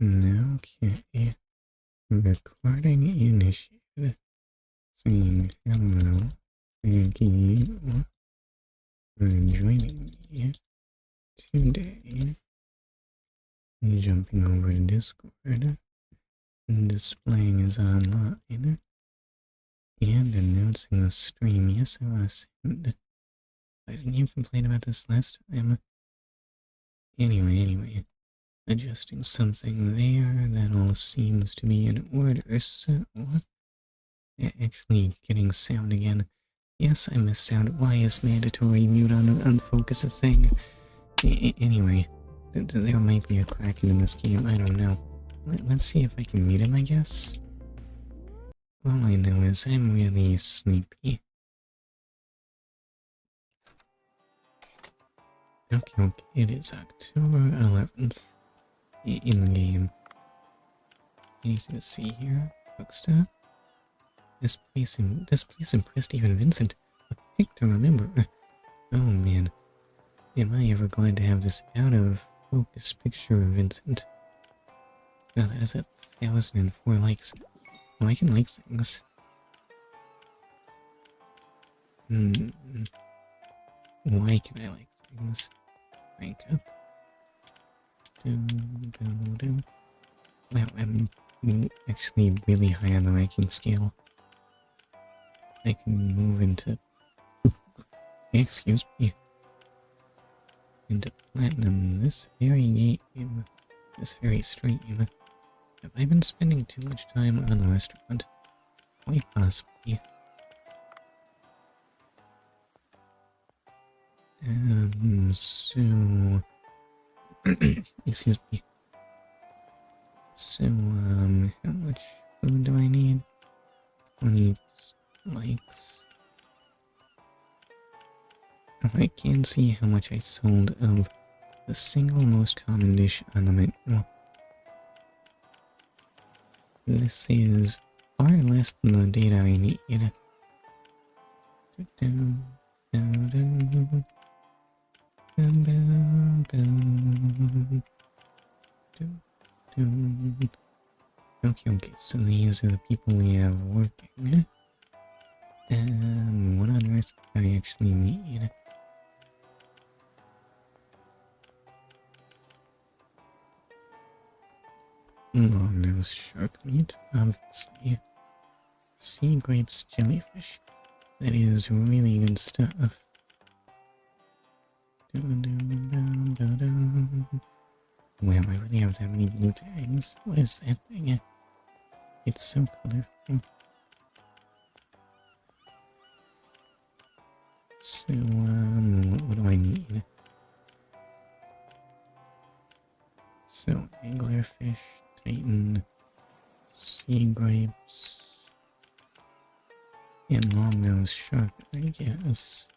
Okay. Recording initiated. Saying hello. Thank you for joining me today. Jumping over to Discord. Displaying is online. And announcing the stream. Yes, I want to send. Why didn't you complain about this last time? Anyway. Adjusting something there. That all seems to be in order. So, actually getting sound again. Yes, I miss sound. Why is mandatory mute on unfocus a thing? Anyway, there might be a kraken in this game. I don't know. Let's see if I can mute him, I guess. All I know is I'm really sleepy. Okay, it is October 11th. In the game. Anything to see here? Bookstore? This place impressed even Vincent. A pic to remember. Oh man. Am I ever glad to have this out of focus picture of Vincent. Wow, that is 1,004 likes. Oh, I can like things. Why can I like things? Rank up. Wow, I'm actually really high on the ranking scale. I can move into... Excuse me. Into platinum this very game. This very stream. Have I been spending too much time on the restaurant? Quite possibly. So... Excuse me. So, how much food do I need? 20 likes. Oh, I can see how much I sold of the single most common dish on the menu. This is far less than the data I need. Okay, so these are the people we have working. And what on earth do I actually need? Oh no, shark meat, obviously. Sea grapes, jellyfish. That is really good stuff. Wow, I really have that many blue tags. What is that thing? It's so colorful. So, what do I need? So, anglerfish, titan, sea grapes, and long-nosed shark, I guess.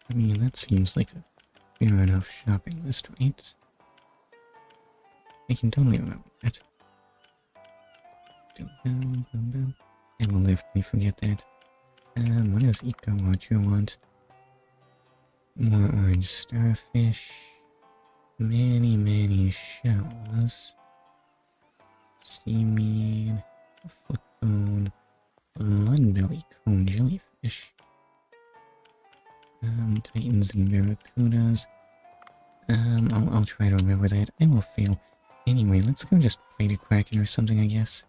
I mean, that seems like a fair enough shopping list, right? I can totally remember that. I will definitely forget that. What does Eco Watcher want? More orange starfish. Many shells. Seaweed. A foot bone. Bloodbelly cone jellyfish. Titans and barracudas. I'll try to remember that. I will fail. Anyway, let's go just fight a kraken or something, I guess.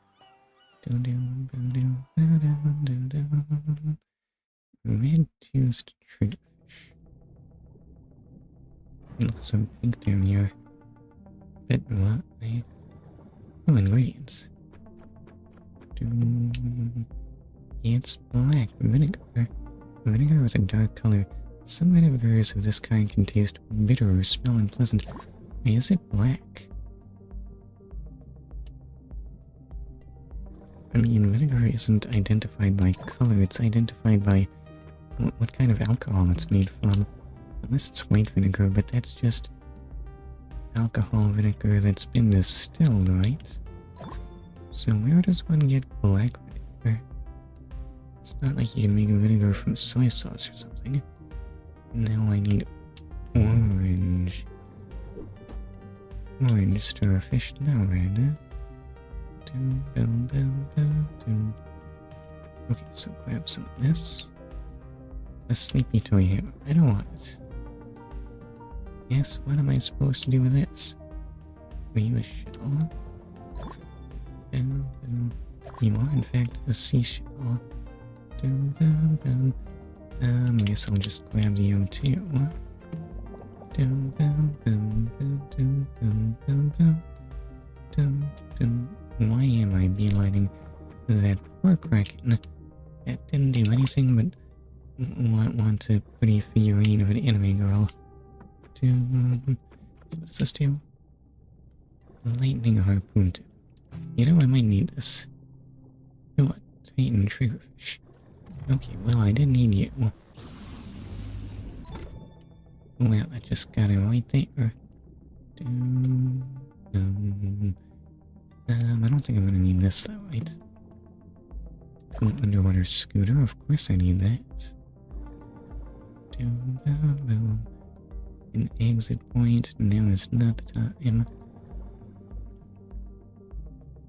Red-toothed triggerfish. Looks so pink down here. But what? Oh, ingredients. It's black vinegar. Vinegar with a dark color. Some vinegars of this kind can taste bitter or smell unpleasant. Is it black? I mean, vinegar isn't identified by color, it's identified by what kind of alcohol it's made from. Unless it's white vinegar, but that's just alcohol vinegar that's been distilled, right? So where does one get black vinegar? It's not like you can make vinegar from soy sauce or something. Now I need orange Orange starfish now, right? Okay, so grab some of this. A sleepy toy hammer. I don't want it. Yes, what am I supposed to do with this? Are you a shell? You are, in fact, a seashell. I guess I'll just grab the O2. Why am I beelining that poor kraken? That didn't do anything but want a pretty figurine of an anime girl. So what does this do? Lightning harpoon tip. You know, I might need this. What? Titan triggerfish. Okay, well, I didn't need you. Well, I just got it right there. I don't think I'm gonna need this though, right? Cool underwater scooter, of course I need that. An exit point, now is not the time.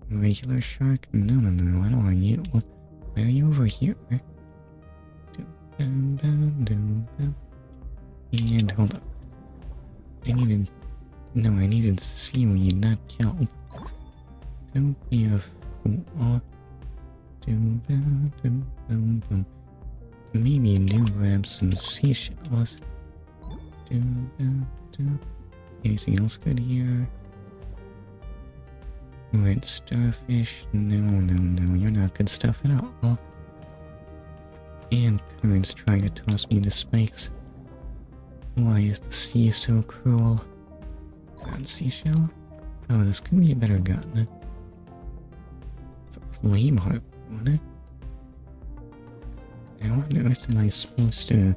Regular shark? No, I don't want you. Why are you over here? And hold up. I needed seaweed, not kelp. Don't be a fool. Maybe do grab some seashells. Anything else good here? Red starfish? No, you're not good stuff at all. And currents trying to toss me to spikes. Why is the sea so cruel? Ground seashell? Oh, this could be a better gun. Flame harpoon? How on earth am I supposed to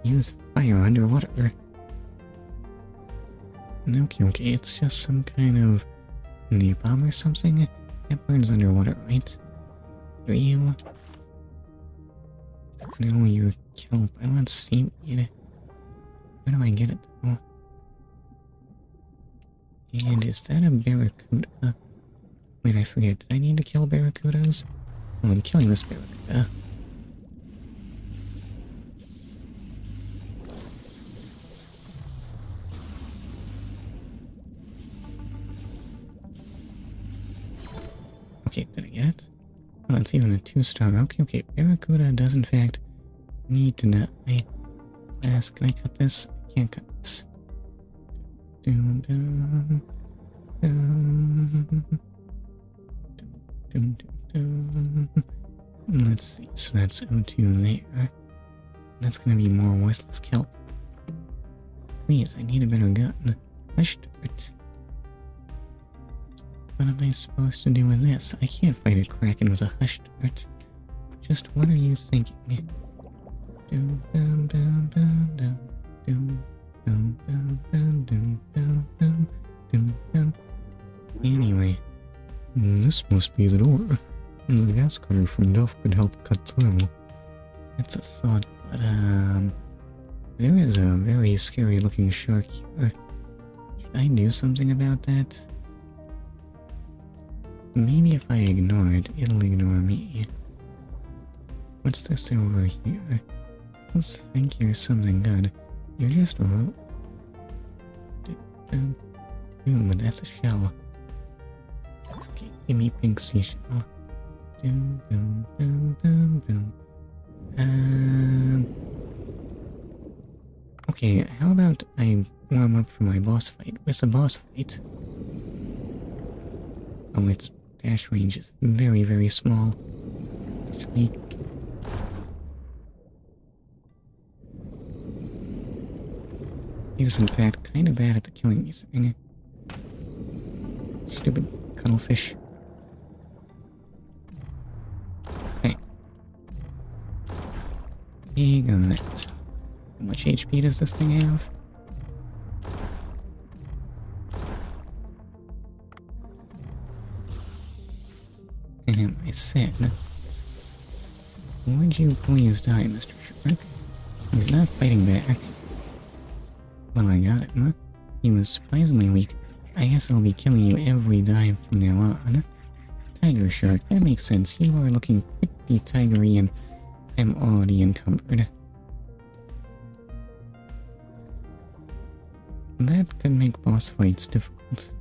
use fire underwater? Okay, it's just some kind of napalm or something? That burns underwater, right? Are you? No, you're kelp. I want seaweed. Where do I get it though? And is that a barracuda? Wait, I forget. Did I need to kill barracudas? Oh, I'm killing this barracuda. Okay, did I get it? Oh, that's even a 2-star. Okay. Barracuda does in fact need to die. Last, can I cut this? I can't cut this. Let's see, so that's O2 there. That's gonna be more worthless kelp. Please, I need a better gun. Hush dirt. What am I supposed to do with this? I can't fight a kraken with a hush dirt. Just what are you thinking? Anyway, this must be the door. The gas cutter from Duff could help cut through. That's a thought, but there is a very scary looking shark here. Should I do something about that? Maybe if I ignore it, it'll ignore me. What's this over here? Let's think you're something good. You're just a rope. But that's a shell. Okay, give me pink seashell. Okay, how about I warm up for my boss fight with a boss fight? Oh, its dash range is very, very small. Actually, it is in fact kind of bad at the killing me thing. Stupid cuttlefish. Okay. Big on that. How much HP does this thing have? And I said, would you please die, Mr. Shark? He's not fighting back. Well, I got it, huh? He was surprisingly weak. I guess I'll be killing you every dive from now on. Tiger shark, that makes sense. You are looking pretty tigery and I'm already encumbered. That could make boss fights difficult.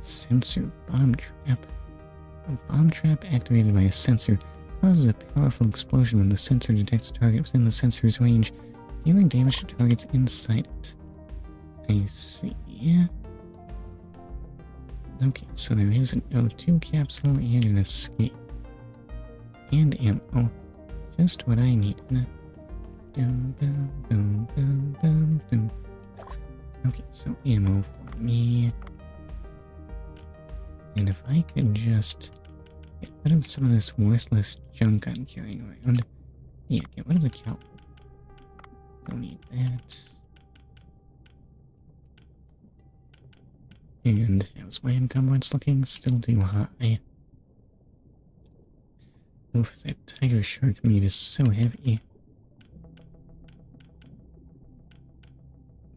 Sensor bomb trap. A bomb trap activated by a sensor causes a powerful explosion when the sensor detects a target within the sensor's range, dealing damage to targets inside it. I see. Okay, so there is an O2 capsule and an escape. And ammo. Just what I need. Okay, so ammo for me. And if I could just get rid of some of this worthless junk I'm carrying around. Yeah, get rid of the cow. Don't need that. And how's my encumbrance looking? Still too high. Oof, that tiger shark meat is so heavy.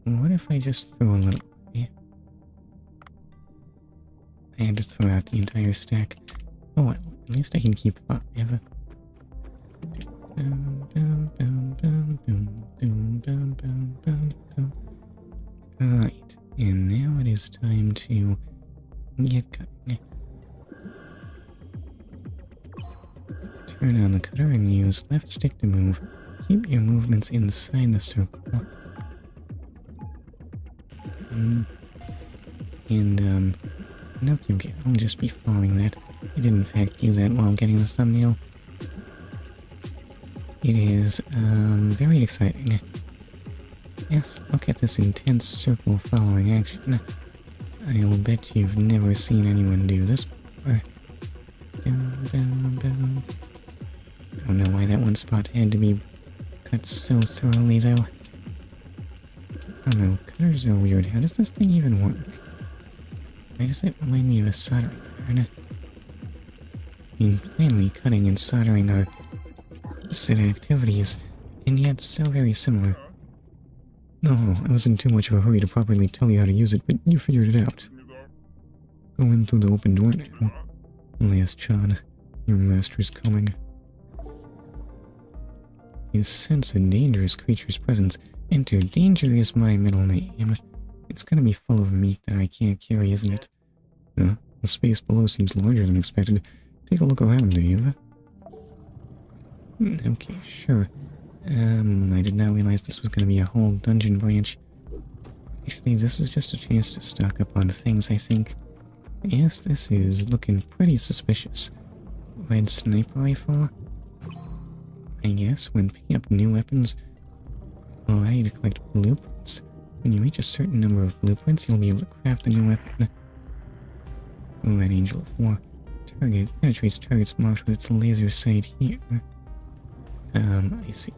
What if I just throw a little away? I had to throw out the entire stack. Oh well, at least I can keep 5. Alright, and now it is time to get cutting. Turn on the cutter and use left stick to move. Keep your movements inside the circle. Okay, I'll just be following that. I did in fact use that while getting the thumbnail. It is, very exciting. Yes, look at this intense circle following action. I'll bet you've never seen anyone do this before. I don't know why that one spot had to be cut so thoroughly, though. I don't know, cutters are weird. How does this thing even work? Why does it remind me of a soldering iron? I mean, plainly cutting and soldering are opposite activities, and yet so very similar. No, I was in too much of a hurry to properly tell you how to use it, but you figured it out. Go in through the open door now. Yes, Chan, your master is coming. You sense a dangerous creature's presence. Enter. Danger is my middle name. It's gonna be full of meat that I can't carry, isn't it? The space below seems larger than expected. Take a look around, Dave. Okay, sure. I did not realize this was gonna be a whole dungeon branch. Actually, this is just a chance to stock up on things, I think. Yes, this is looking pretty suspicious. Red sniper rifle? I guess when picking up new weapons, allow you to collect blueprints. When you reach a certain number of blueprints, you'll be able to craft a new weapon. Red Angel of War. Target penetrates targets marked with its laser sight here. I see.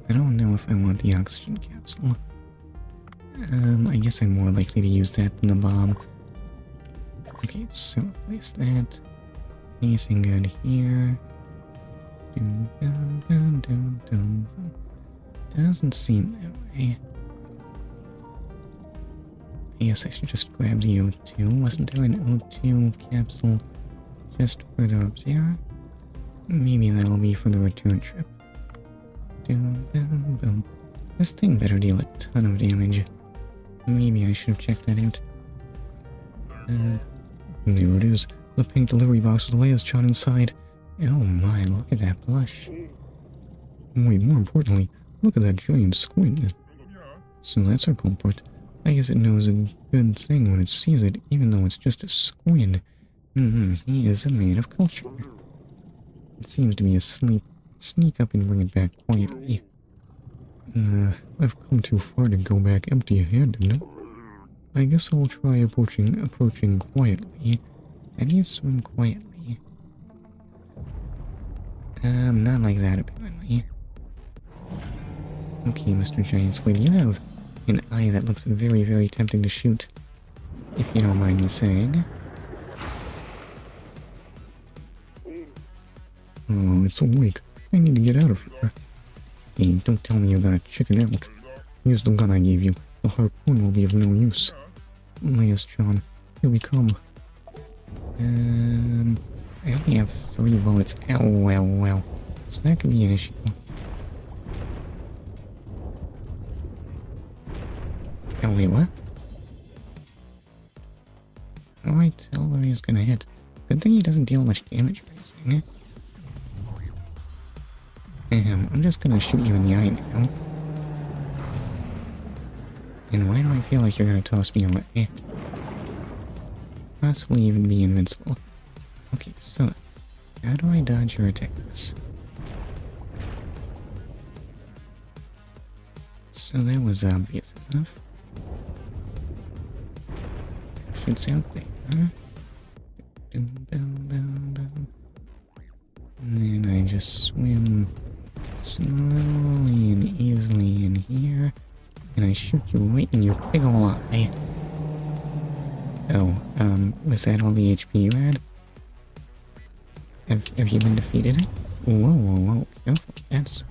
I don't know if I want the oxygen capsule. I guess I'm more likely to use that than the bomb. Okay, so place that. Anything good here? Doesn't seem that way. I guess I should just grab the O2. Wasn't there an O2 capsule just further up there? Maybe that'll be for the return trip. This thing better deal a ton of damage. Maybe I should have checked that out. There it is. The pink delivery box with Leia's shot inside. Oh my, look at that blush. Wait, more importantly, look at that giant squid. So that's our culprit. I guess it knows a good thing when it sees it, even though it's just a squid. He is a man of culture. It seems to be asleep. Sneak up and bring it back quietly. I've come too far to go back empty-handed. I guess I'll try approaching quietly. How do you swim quietly? Not like that, apparently. Okay, Mr. Giant Squid, you have an eye that looks very, very tempting to shoot. If you don't mind me saying. Oh, it's awake. I need to get out of here. Hey, don't tell me you're gonna chicken out. Use the gun I gave you. The harpoon will be of no use. Yes, John. Here we come. I only have 3 bullets. Ow, ow, ow. So that could be an issue. Oh, wait, what? How do I tell where he's gonna hit? Good thing he doesn't deal much damage or anything. I'm just gonna shoot you in the eye now. And why do I feel like you're gonna toss me away? Possibly even be invincible. Okay, so how do I dodge your attacks? So that was obvious enough. Should sound there. And then I just swim slowly and easily in here. And I shoot you right in your big ol' eye. Oh, was that all the HP you had? Have you been defeated? Whoa, whoa, whoa, careful, that's...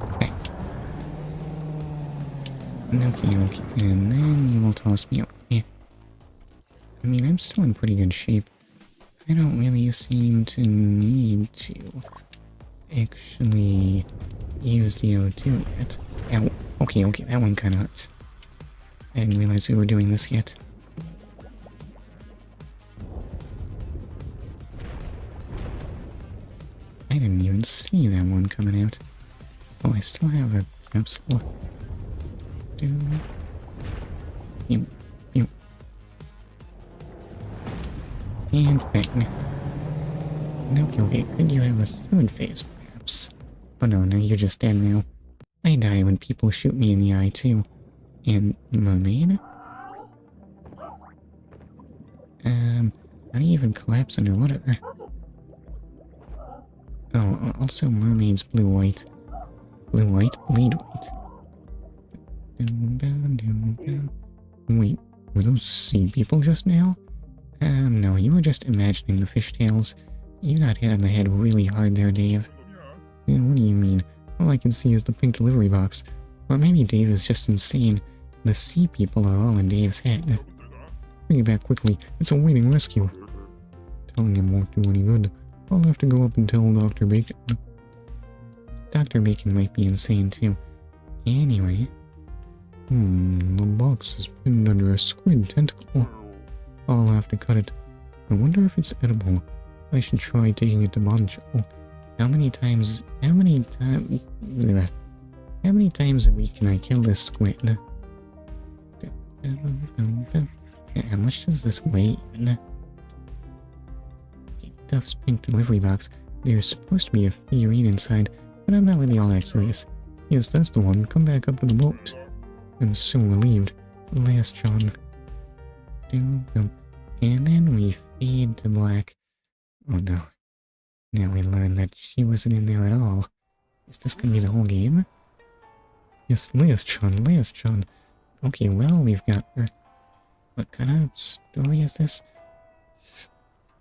Okay. Okay, and then you will toss me away. I mean, I'm still in pretty good shape. I don't really seem to need to actually use the O2 yet. Ow. Okay, that one kinda hurts. I didn't realize we were doing this yet. I didn't even see that one coming out. Oh, I still have a capsule. Pew. And bang. Okay, could you have a third phase, perhaps? Oh no, you're just dead now. I die when people shoot me in the eye, too. And mermaid? How do you even collapse underwater? Oh, also mermaids blue-white. Blue-white? Bleed-white. Wait, were those sea people just now? No, you were just imagining the fishtails. You got hit on the head really hard there, Dave. What do you mean? All I can see is the pink delivery box. Or maybe Dave is just insane. The sea people are all in Dave's head. Bring it back quickly. It's awaiting rescue. Telling him won't do any good. I'll have to go up and tell Dr. Bacon. Dr. Bacon might be insane too. Anyway. The box is pinned under a squid tentacle. I'll have to cut it. I wonder if it's edible. I should try taking it to Bancho. How many times a week can I kill this squid? How much does this weigh even? Duff's pink delivery box. There's supposed to be a figurine inside, but I'm not really all that curious. Yes, that's the one. Come back up to the boat. I'm so relieved. Last John. And then we fade to black. Oh no. Now we learn that she wasn't in there at all. Is this gonna be the whole game? Yes, last John. Okay, well, we've got her. What kind of story is this?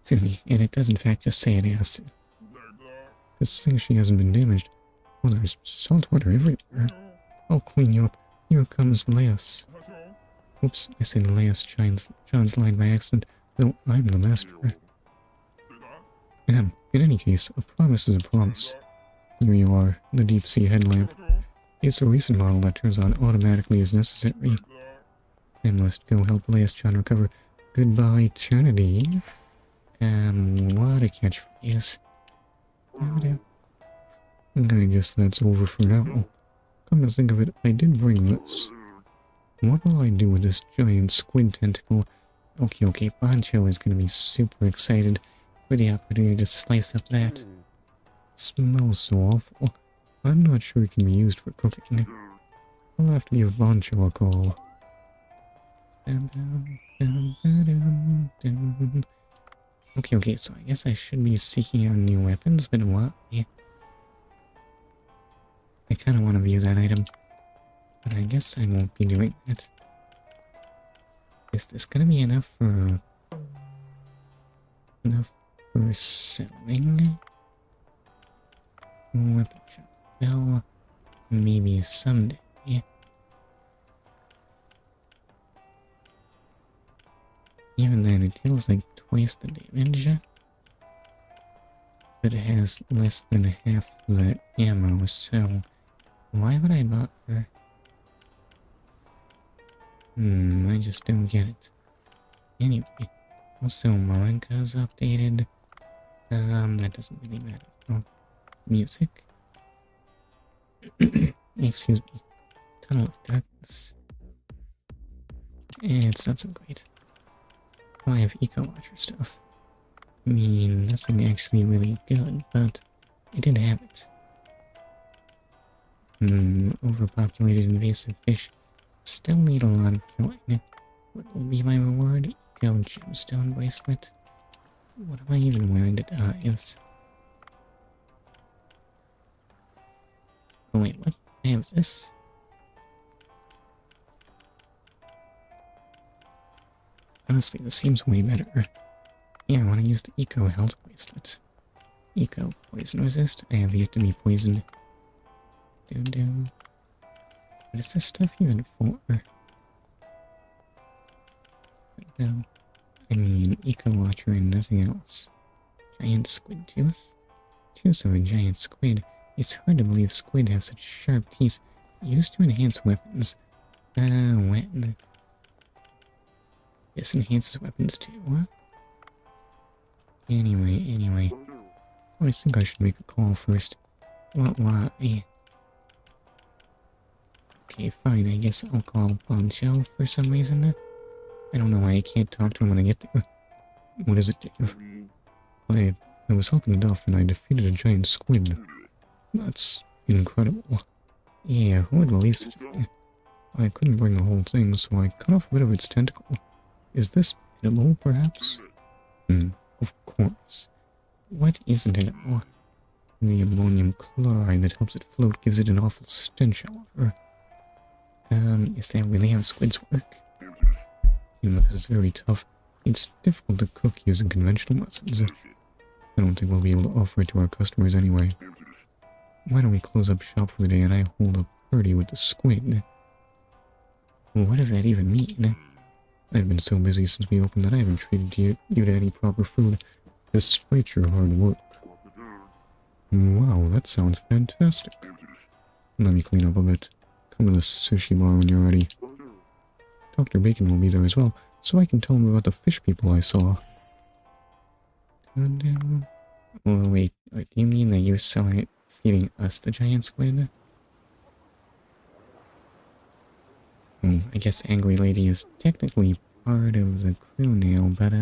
Excuse me, and it does in fact just say it is. Good thing she hasn't been damaged. Oh, there's salt water everywhere. I'll clean you up. Here comes Leas. Oops, I said Leas John's line by accident, though I'm the master. In any case, a promise is a promise. Here you are, the deep sea headlamp. It's a recent model that turns on automatically as necessary. I must go help Leas John recover. Goodbye, eternity. What a catchphrase. I guess that's over for now. Come to think of it, I did bring this. What will I do with this giant squid tentacle? Okay, Bancho is gonna be super excited for the opportunity to slice up that. It smells so awful. I'm not sure it can be used for cooking. I'll have to give Bancho a call. Okay, so I guess I should be seeking out new weapons, but what? Yeah. I kind of want to view that item, but I guess I won't be doing that. Is this gonna be enough for... enough for selling? Weapon shop. Well, maybe someday. Even then, it deals like twice the damage. But it has less than half the ammo, so why would I bother? I just don't get it. Anyway, also manga's updated. That doesn't really matter. Oh, music. Excuse me. Tunnel of Darkness. It's not so great. Oh, I have Eco Watcher stuff. I mean, nothing actually really good, but I did have it. Overpopulated invasive fish still need a lot of killing. What will be my reward? Eco Gemstone Bracelet. What am I even wearing to dives? Oh wait, what? I have this? Honestly, this seems way better. Yeah, I want to use the Eco Health Bracelet. Eco Poison Resist. I have yet to be poisoned. What is this stuff even for? No. I mean, Eco Watcher and nothing else. Giant squid tooth? Tooth of a giant squid. It's hard to believe squid have such sharp teeth used to enhance weapons. When? This enhances weapons too, huh? Anyway. Oh, I think I should make a call first. Why? Okay, fine, I guess I'll call Boncho for some reason. I don't know why I can't talk to him when I get there. What is it, Dave? I was helping Duff and I defeated a giant squid. That's incredible. Yeah, who would believe such a thing? I couldn't bring the whole thing, so I cut off a bit of its tentacle. Is this edible, perhaps? Of course. What isn't edible? The ammonium chloride that helps it float gives it an awful stench, however. Is that really how squids work? This is very tough. It's difficult to cook using conventional methods. I don't think we'll be able to offer it to our customers anyway. Why don't we close up shop for the day and I hold a party with the squid? What does that even mean? I've been so busy since we opened that I haven't treated you to any proper food, despite your hard work. Wow, that sounds fantastic. Let me clean up a bit. Come to the sushi bar when you're ready. Dr. Bacon will be there as well, so I can tell him about the fish people I saw. Oh, wait, do you mean that you're selling it, feeding us the giant squid? I guess Angry Lady is technically part of the crew now, but,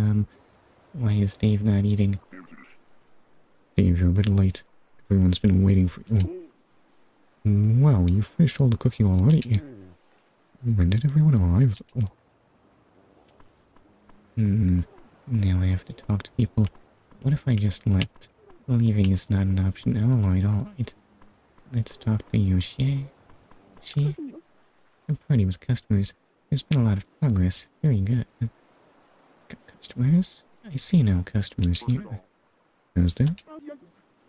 why is Dave not eating? Dave, you're a bit late. Everyone's been waiting for you. Wow, you finished all the cooking already. When did everyone arrive, though? Now I have to talk to people. What if I just left? Leaving is not an option. Alright. Let's talk to Yoshi. A party with customers. There's been a lot of progress. Very good. Customers? I see no customers here. Is there?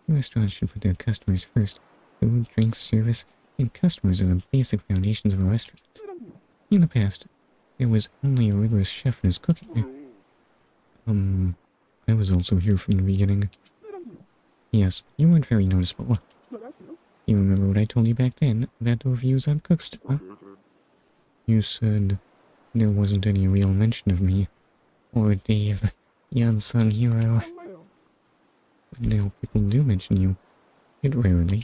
Restaurants should put their customers first. Food, drinks, service, and customers are the basic foundations of a restaurant. In the past, there was only a rigorous chef in his cooking. I was also here from the beginning. Yes, you weren't very noticeable. You remember what I told you back then about the reviews on Cookstuff? You said there wasn't any real mention of me, or Dave, the unsung hero. But now people do mention you. It rarely.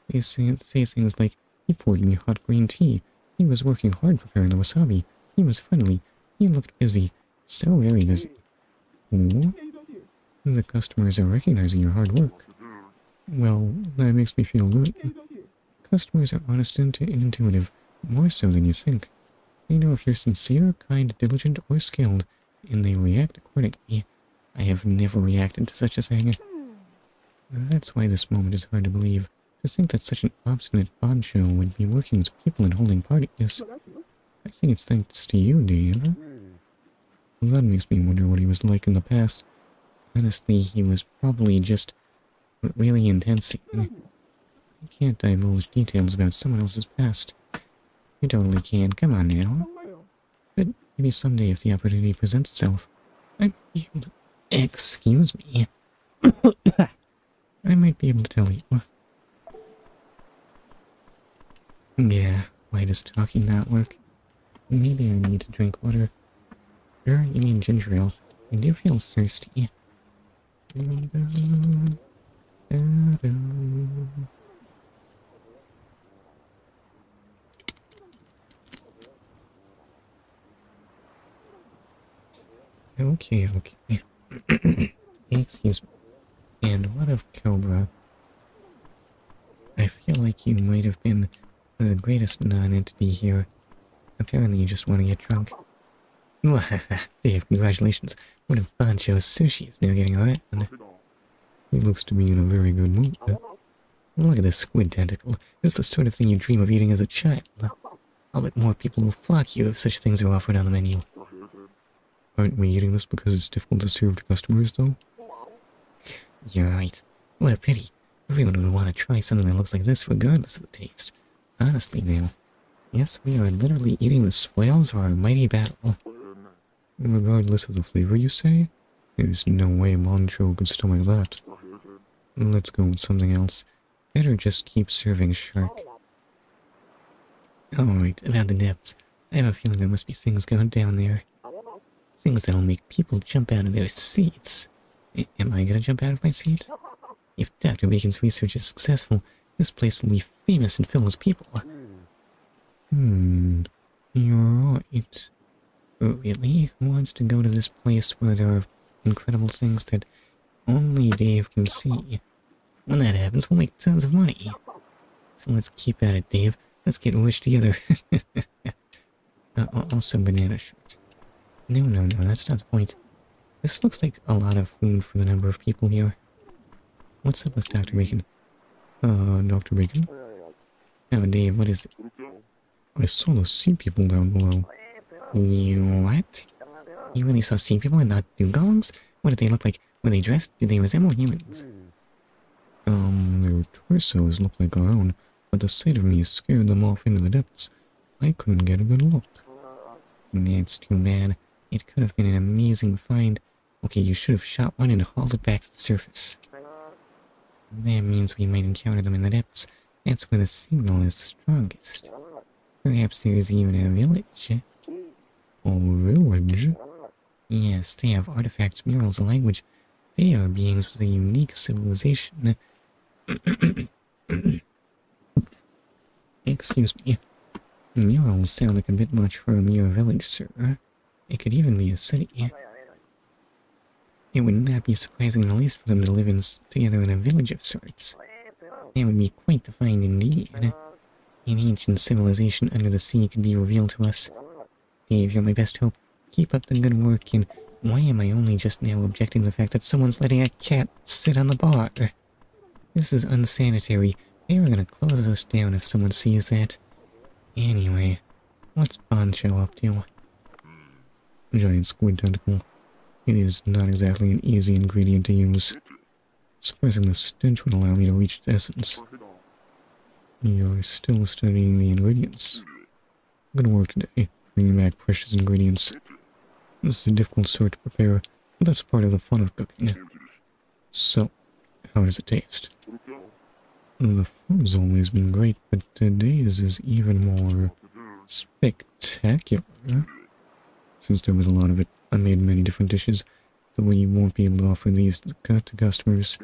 They say things like, he poured me hot green tea, he was working hard preparing the wasabi, he was friendly, he looked busy, so very busy. Oh? The customers are recognizing your hard work. Well, that makes me feel good. Customers are honest and intuitive, more so than you think. They know if you're sincere, kind, diligent, or skilled, and they react accordingly. I have never reacted to such a thing. That's why this moment is hard to believe. To think that such an obstinate boncho would be working with people and holding parties. I think it's thanks to you, Dave. That makes me wonder what he was like in the past. Honestly, he was probably just really intense. I can't divulge details about someone else's past. You totally can. Come on now. But maybe someday if the opportunity presents itself, I'd be able to... Excuse me. I might be able to tell you. Yeah, why does talking not work? Maybe I need to drink water. Sure, you mean ginger ale. I do feel thirsty. Okay. Excuse me. And what of Cobra? I feel like you might have been the greatest non-entity here. Apparently you just want to get drunk. Dave, congratulations. One of Bancho's sushi is now getting around. He looks to be in a very good mood. Look at this squid tentacle. It's the sort of thing you dream of eating as a child. I'll bet more people will flock here if such things are offered on the menu. Aren't we eating this because it's difficult to serve to customers, though? You're right. What a pity. Everyone would want to try something that looks like this regardless of the taste. Honestly, now. Yes, we are literally eating the spoils of our mighty battle. Regardless of the flavor, you say? There's no way Moncho could stomach that. Let's go with something else. Better just keep serving shark. Alright, about the depths. I have a feeling there must be things going down there. Things that'll make people jump out of their seats. Am I gonna jump out of my seat? If Dr. Bacon's research is successful, this place will be famous and filled with people. You're right. Really? Who wants to go to this place where there are incredible things that only Dave can see? When that happens, we'll make tons of money. So let's keep at it, Dave. Let's get rich together. Also banana short. No, that's not the point. This looks like a lot of food for the number of people here. What's up with Dr. Bacon? Dr. Bacon? Oh, Dave, what is it? I saw the sea people down below. You what? You really saw sea people and not dugongs? What did they look like? Were they dressed? Did they resemble humans? Their torsos looked like our own, but the sight of me scared them off into the depths. I couldn't get a good look. That's too bad. It could have been an amazing find. Okay, you should have shot one and hauled it back to the surface. That means we might encounter them in the depths. That's where the signal is strongest. Perhaps there is even a village. A village? Yes, they have artifacts, murals, a language. They are beings with a unique civilization. Excuse me. Murals sound like a bit much for a mere village, sir. It could even be a city. It would not be surprising in the least for them to live together in a village of sorts. That would be quite the find indeed. An ancient civilization under the sea could be revealed to us. Dave, you're my best hope. Keep up the good work, and why am I only just now objecting to the fact that someone's letting a cat sit on the bar? This is unsanitary. They are gonna close us down if someone sees that. Anyway, what's Bancho up to? Giant squid tentacle. It is not exactly an easy ingredient to use. Suppressing the stench would allow me to reach its essence. You're still studying the ingredients. Good work today, bringing back precious ingredients. This is a difficult sort to prepare, but that's part of the fun of cooking. So, how does it taste? The food's always been great, but today's is even more spectacular. Since there was a lot of it, I made many different dishes, though we won't be able to offer these to customers.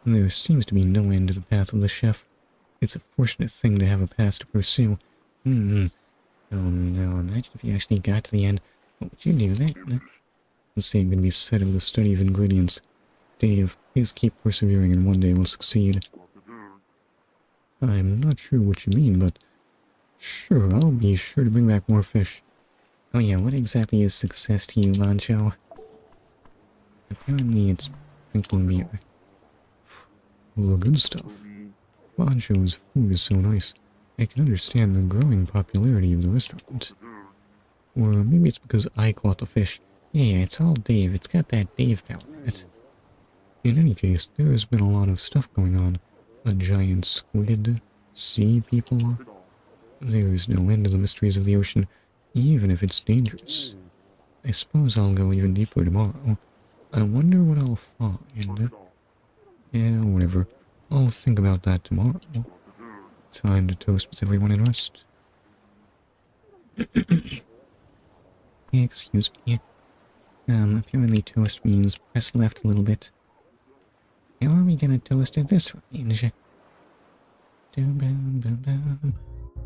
There seems to be no end to the path of the chef. It's a fortunate thing to have a past to pursue. Oh no, imagine if you actually got to the end. What would you do then? The same can be said of the study of ingredients. Dave, please keep persevering and one day we'll succeed. I'm not sure what you mean, but sure, I'll be sure to bring back more fish. Oh yeah, what exactly is success to you, Bancho? Apparently it's drinking beer. The good stuff. Bancho's food is so nice. I can understand the growing popularity of the restaurant. Or maybe it's because I caught the fish. Yeah, it's all Dave. It's got that Dave power in it. In any case, there's been a lot of stuff going on. A giant squid, sea people. There's no end to the mysteries of the ocean, even if it's dangerous. I suppose I'll go even deeper tomorrow. I wonder what I'll find. Yeah, whatever. I'll think about that tomorrow. Time to toast with everyone and rest. Excuse me. Apparently toast means press left a little bit. How are we gonna toast at this range?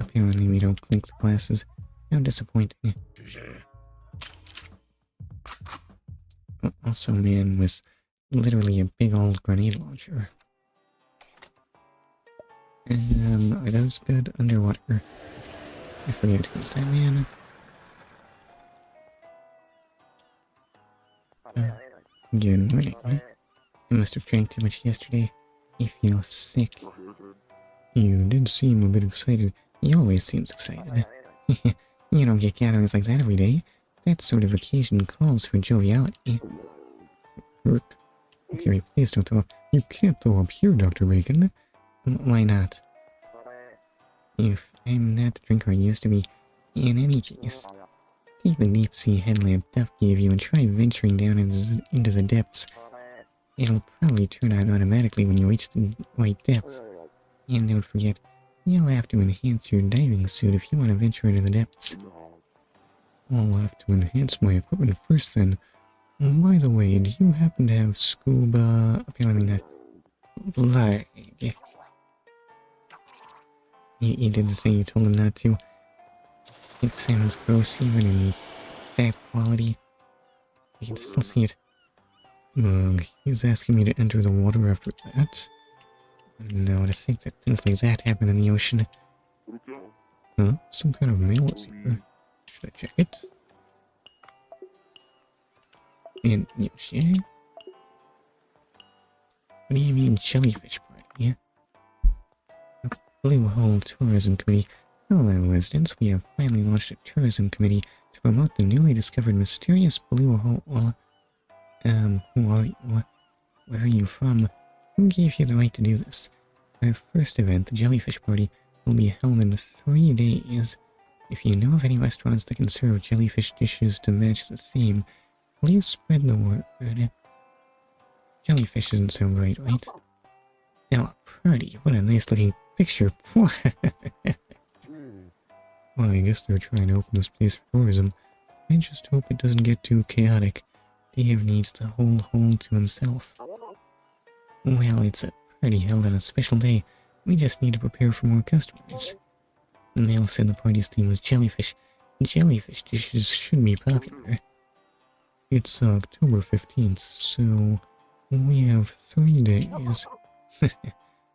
Apparently we don't clink the glasses. How disappointing. Also a man with literally a big old grenade launcher. Are those good underwater? I forget who's that man. Good morning. I must have drank too much yesterday. I feel sick. You did seem a bit excited. He always seems excited. You don't get gatherings like that every day. That sort of occasion calls for joviality. Rook. Okay, please don't throw up. You can't throw up here, Dr. Bacon. Why not? If I'm not the drinker I used to be, in any case, take the deep sea headlamp Duff gave you and try venturing down into the depths. It'll probably turn on automatically when you reach the right depth. And don't forget, you'll have to enhance your diving suit if you want to venture into the depths. I'll have to enhance my equipment first then. By the way, do you happen to have scuba... apparently not... flag? He did the thing you told him not to. It sounds gross even in that quality. I can still see it. He's asking me to enter the water after that? No, to think that things like that happen in the ocean. Huh? Some kind of mail is here. Should I check it? And Yoshi? What do you mean jellyfish party? Blue Hole Tourism Committee. Hello, residents. We have finally launched a tourism committee to promote the newly discovered mysterious Blue Hole. Who are you? Where are you from? Who gave you the right to do this? Our first event, the Jellyfish Party, will be held in 3 days. If you know of any restaurants that can serve jellyfish dishes to match the theme, please spread the word. Jellyfish doesn't sound right, right? Now, a party. What a nice looking picture. Well, I guess they're trying to open this place for tourism. I just hope it doesn't get too chaotic. Dave needs the whole hole to himself. Well, it's a party held on a special day. We just need to prepare for more customers. The mail said the party's theme was jellyfish. Jellyfish dishes should be popular. It's October 15th, so we have 3 days.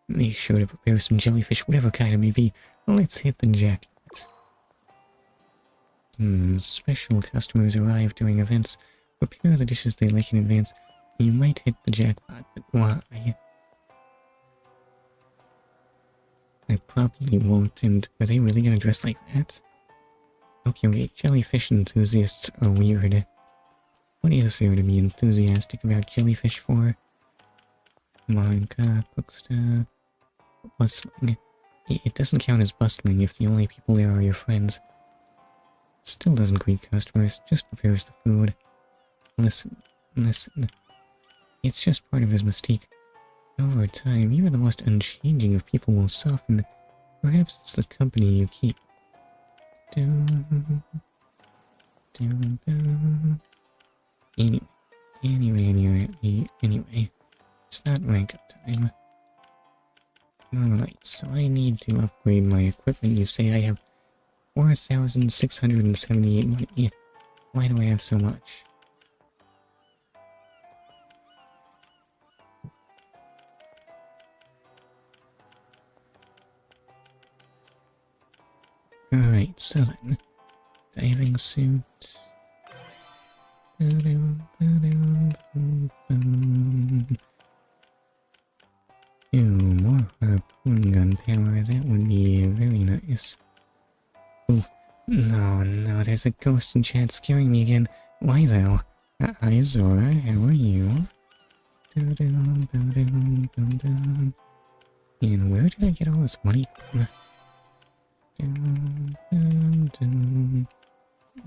Make sure to prepare some jellyfish, whatever kind it may be. Let's hit the jackpot. Special customers arrive during events. Prepare the dishes they like in advance. You might hit the jackpot, but why? I probably won't, and are they really gonna dress like that? Okay, jellyfish enthusiasts are weird. What is there to be enthusiastic about jellyfish for? Minecraft, bookstore, bustling. It doesn't count as bustling if the only people there are your friends. Still doesn't greet customers, just prepares the food. Listen. It's just part of his mystique. Over time, even the most unchanging of people will soften. Perhaps it's the company you keep. Anyway, it's not rank up time. Alright, so I need to upgrade my equipment. You say I have 4,678 money. Why do I have so much? Alright, so then, diving suit. More harpoon gun power, that would be very nice. Ooh, No, no, there's a ghost in chat scaring me again. Why though? Hi Zora, how are you? And where did I get all this money from?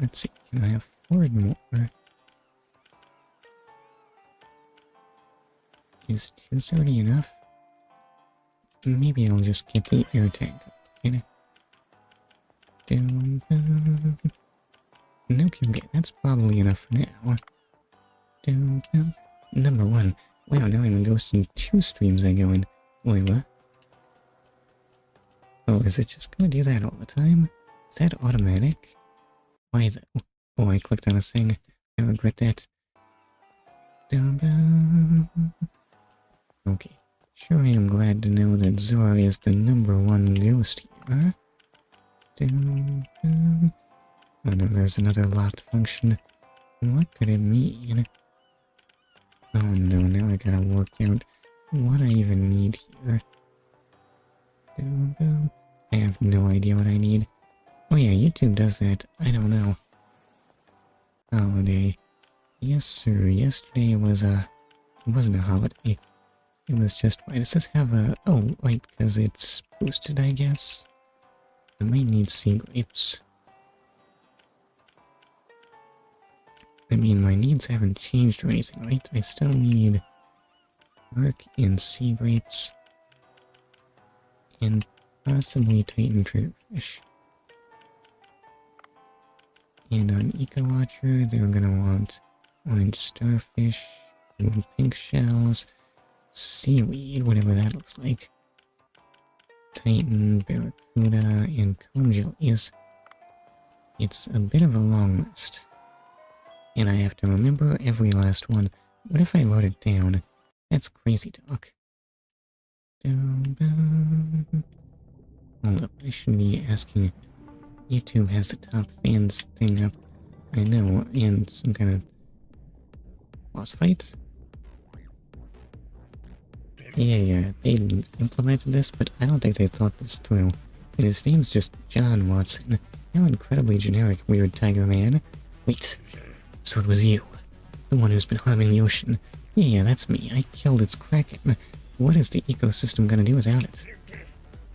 Let's see, can I afford more? Is 230 enough? Maybe I'll just get the air tank upgraded. Okay, that's probably enough for now. Number 1. Wow, now I'm ghosting 2 streams I go in. Wait, what? Oh, is it just gonna do that all the time? Is that automatic? Why though? Oh, I clicked on a thing. I regret that. Okay. Sure, I am glad to know that Zora is the number 1 ghost here. Oh no, there's another locked function. What could it mean? Oh no, now I gotta work out what I even need here. I have no idea what I need. Oh yeah, YouTube does that. I don't know. Holiday. Yes, sir. Yesterday was it wasn't a holiday. It was just, why does this have a... Oh, right, because it's boosted, I guess. I might need sea grapes. I mean, my needs haven't changed or anything, right? I still need work in sea grapes. And possibly Titan triggerfish. And on Eco Watcher, they're gonna want orange starfish, pink shells, seaweed, whatever that looks like. Titan, barracuda, and cone jellies. It's a bit of a long list. And I have to remember every last one. What if I wrote it down? That's crazy talk. Hold up, I should be asking. YouTube has the top fans thing up. I know, and some kind of boss fight? Yeah, they implemented this, but I don't think they thought this through. And his name's just John Watson. How incredibly generic, weird tiger man. Wait, so it was you. The one who's been harming the ocean. Yeah, that's me. I killed its kraken. What is the ecosystem gonna do without it?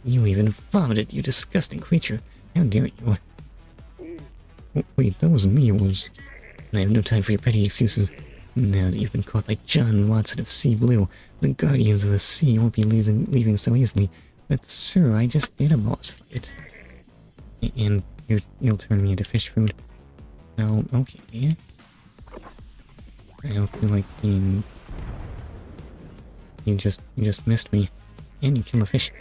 You even vomited, you disgusting creature. How dare you? Oh, wait, that wasn't me, it was... I have no time for your petty excuses. Now that you've been caught by John Watson of Sea Blue, the Guardians of the Sea won't be leaving so easily. But sir, I just did a boss fight. And you'll turn me into fish food. Well, okay. I hope you like being... You just missed me. And you killed a fish.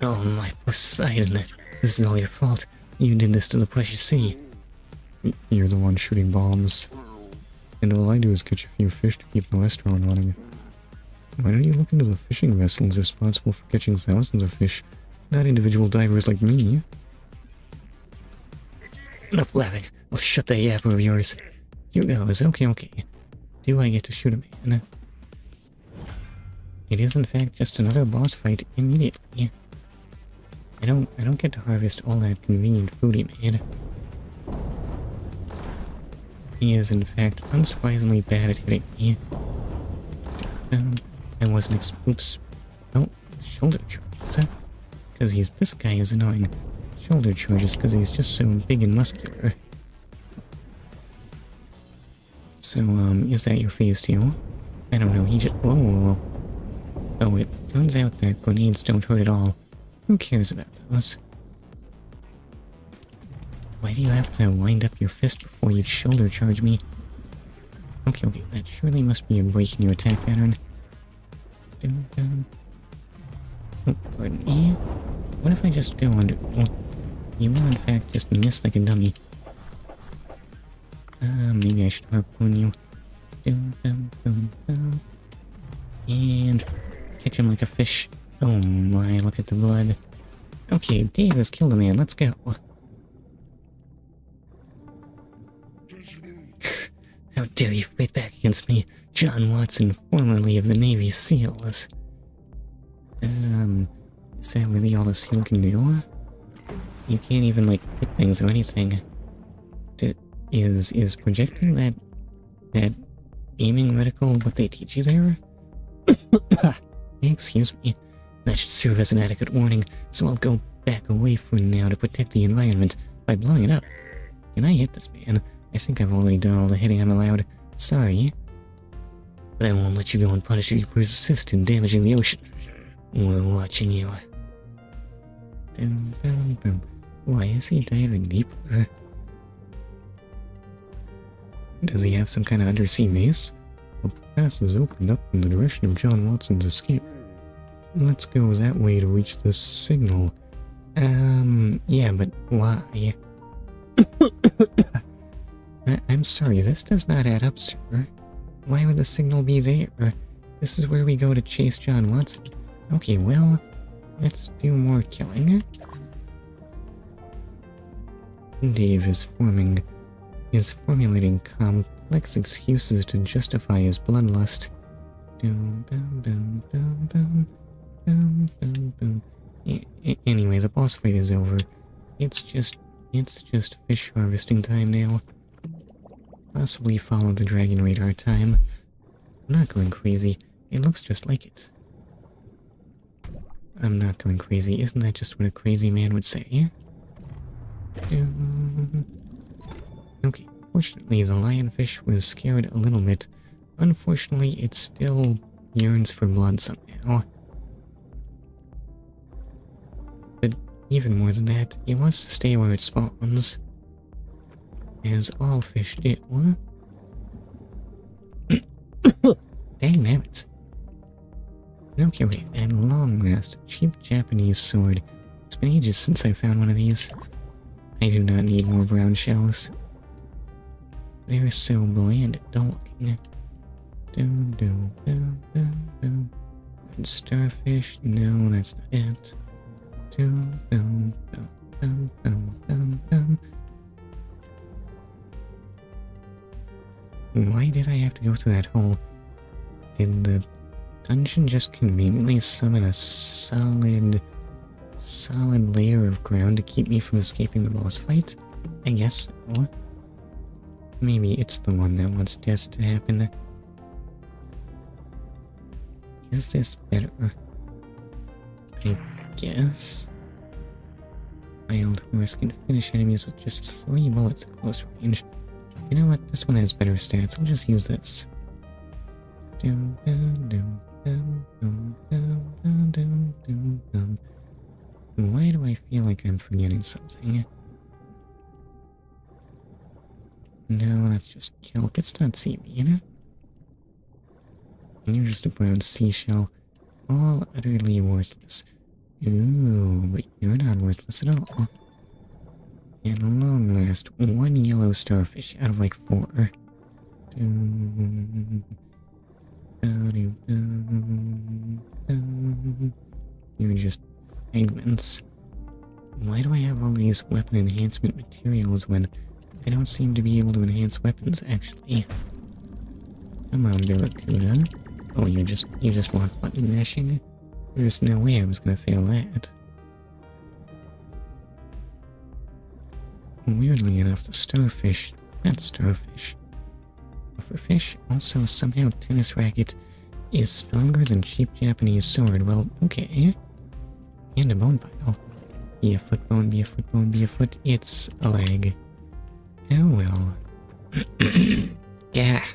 Oh my Poseidon. This is all your fault. You did this to the precious sea. You're the one shooting bombs. And all I do is catch a few fish to keep the restaurant running. Why don't you look into the fishing vessels responsible for catching thousands of fish, not individual divers like me? Enough laughing. I'll shut that yapper of yours. Here goes. Okay. Do I get to shoot a man? It is in fact just another boss fight immediately. I don't get to harvest all that convenient food he made. He is in fact unsurprisingly bad at hitting me. I wasn't oops. Oh, shoulder charges. Because this guy is annoying. Shoulder charges because he's just so big and muscular. So, is that your phase too? I don't know, he just... Whoa. Oh, it turns out that grenades don't hurt at all. Who cares about those? Why do you have to wind up your fist before you shoulder charge me? Okay, that surely must be a break in your attack pattern. Oh, pardon me. What if I just go under... Oh, you will in fact just miss like a dummy. Maybe I should harpoon you. And catch him like a fish. Oh my, look at the blood. Okay, Dave has killed a man, let's go. How dare you fight back against me, John Watson, formerly of the Navy SEALs. Is that really all a SEAL can do? You can't even, like, hit things or anything. Is projecting that aiming reticle what they teach you there? Excuse me. That should serve as an adequate warning, so I'll go back away for now to protect the environment by blowing it up. Can I hit this man? I think I've already done all the hitting I'm allowed. Sorry. But I won't let you go unpunished if you persist in damaging the ocean. We're watching you. Dum, dum, dum. Why is he diving deeper? Does he have some kind of undersea maze? A path is opened up in the direction of John Watson's escape. Let's go that way to reach the signal. Yeah, but why? I'm sorry, this does not add up, sir. Why would the signal be there? This is where we go to chase John Watson. Okay, well, let's do more killing. Dave is formulating complex excuses to justify his bloodlust. Anyway, the boss fight is over. It's just fish harvesting time now. Possibly follow the dragon radar time. I'm not going crazy. It looks just like it. I'm not going crazy. Isn't that just what a crazy man would say? Okay, fortunately the lionfish was scared a little bit. Unfortunately, it still yearns for blood somehow. But even more than that, it wants to stay where it spawns. As all fish do. Dang nabbit. Okay, wait, at long last, a cheap Japanese sword. It's been ages since I found one of these. I do not need more brown shells. They're so bland and dull looking. And starfish? No, that's not it. Why did I have to go through that hole? Did the dungeon just conveniently summon a solid layer of ground to keep me from escaping the boss fight? I guess so. Maybe it's the one that wants death to happen. Is this better? I guess. Wild horse can finish enemies with just 3 bullets at close range. You know what? This one has better stats. I'll just use this. Why do I feel like I'm forgetting something? No, that's just kelp. It's not seaweed. And you're just a brown seashell. All utterly worthless. Ooh, but you're not worthless at all. At long last, 1 yellow starfish out of like 4. You're just fragments. Why do I have all these weapon enhancement materials when I don't seem to be able to enhance weapons, actually? Come on, Barracuda. Oh, you just want button mashing? There's no way I was gonna fail that. Weirdly enough, the starfish, not starfish, pufferfish, also somehow tennis racket, is stronger than cheap Japanese sword. Well, okay. And a bone pile. Be a foot bone, be a foot bone, be a foot. It's a leg. Oh well. Yeah.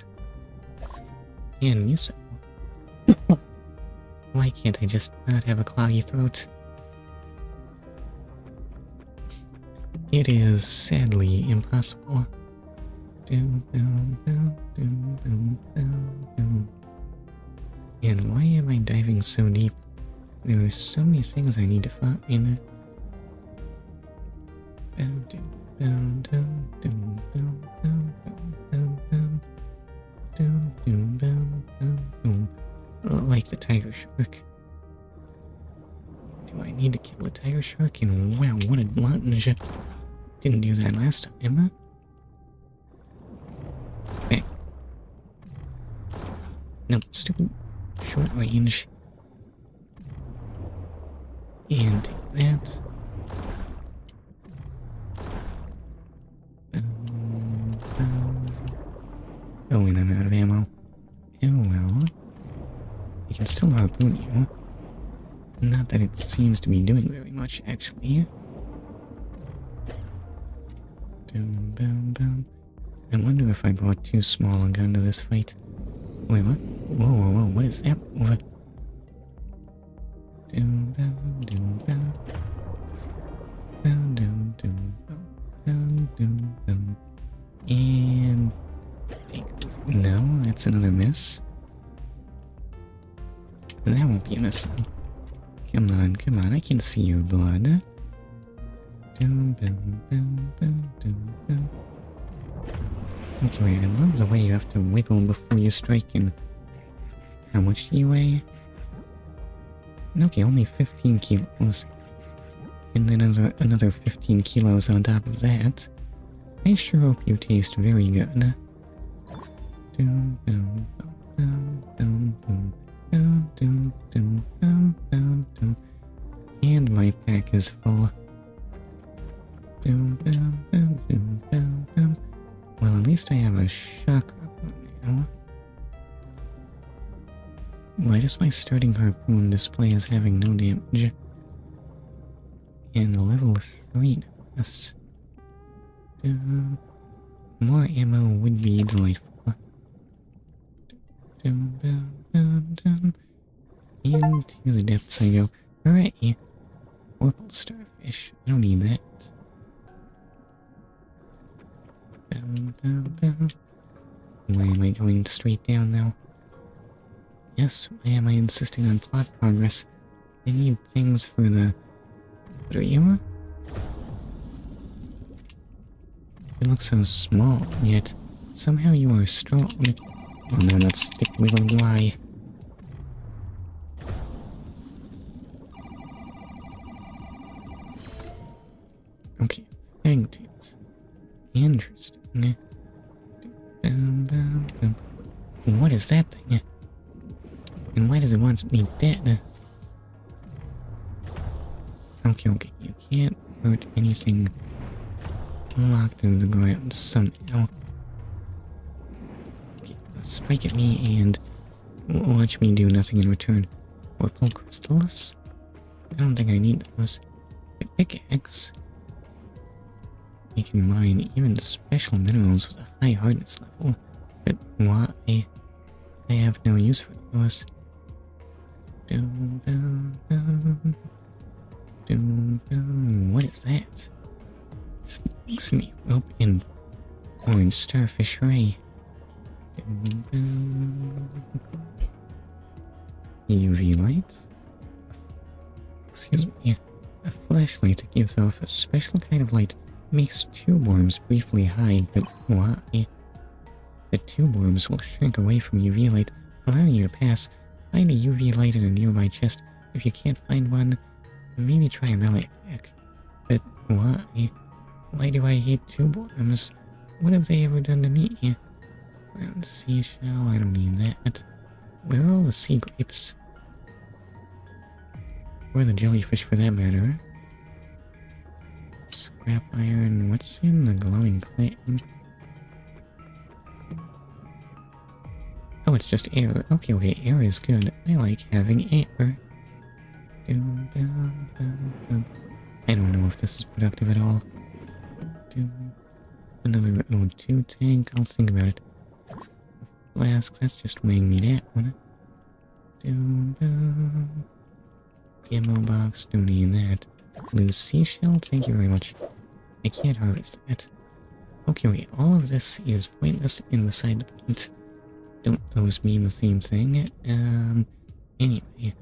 And miso. Why can't I just not have a cloggy throat? It is sadly impossible. And why am I diving so deep? There are so many things I need to find. Like the tiger shark. Do I need to kill a tiger shark? And wow, what a lunge. Didn't do that last time, Okay. No, stupid short range. And take that. Oh, and I'm out of ammo. Oh well. I can still harpoon you. Not that it seems to be doing very much, actually. Boom, boom, boom. I wonder if I brought too small a gun to this fight. Wait, what? Whoa, whoa, whoa, what is that? Over. Doom, boom, doom, boom. Doom, doom, doom, boom, doom, boom. And... No, that's another miss. That won't be a miss, though. Come on, I can see your blood. Boom, boom, boom, boom, boom, boom. Okay, wait, and there's a way you have to wiggle before you strike, and how much do you weigh? Okay, only 15 kilos. And then another 15 kilos on top of that. I sure hope you taste very good. Boom, boom, boom, boom, boom, boom, boom, boom, boom, boom, boom. And my pack is full. Boom, boom, boom, boom, boom, boom. Well, at least I have a shock harpoon now. Why does my starting harpoon display as having no damage? And level 3 yes. More ammo would be delightful. And to the depths I go. Alright. Purple starfish. I don't need that. Why am I going straight down now? Yes, why am I insisting on plot progress? I need things for the... What are you? You look so small, yet somehow you are strong. Oh no, not stick wiggle why. Okay, fangtails. Interesting. What is that thing? And why does it want me dead? Okay, you can't hurt anything locked into the ground somehow. Okay, strike at me and watch me do nothing in return. Purple crystals? I don't think I need those. But pickaxe. You can mine even special minerals with a high hardness level. But why? I have no use for those. What is that? Excuse me, rope and orange starfish ray. UV light? Excuse me. A flashlight that gives off a special kind of light makes tube worms briefly hide, but why? The tube worms will shrink away from UV light, allowing you to pass. Find a UV light in a nearby chest. If you can't find one, maybe try a melee attack. But why? Why do I hate tube worms? What have they ever done to me? Round seashell, I don't need that. Where are all the sea grapes? Or the jellyfish for that matter. Scrap iron, what's in the glowing clay? Oh, it's just air. Okay, air is good. I like having air. I don't know if this is productive at all. Another O2 tank, I'll think about it. Flask, that's just weighing me down. Ammo box, don't need that. Blue seashell, thank you very much. I can't harvest that. Okay, wait, all of this is pointless and beside the point. Don't those mean the same thing? Anyway.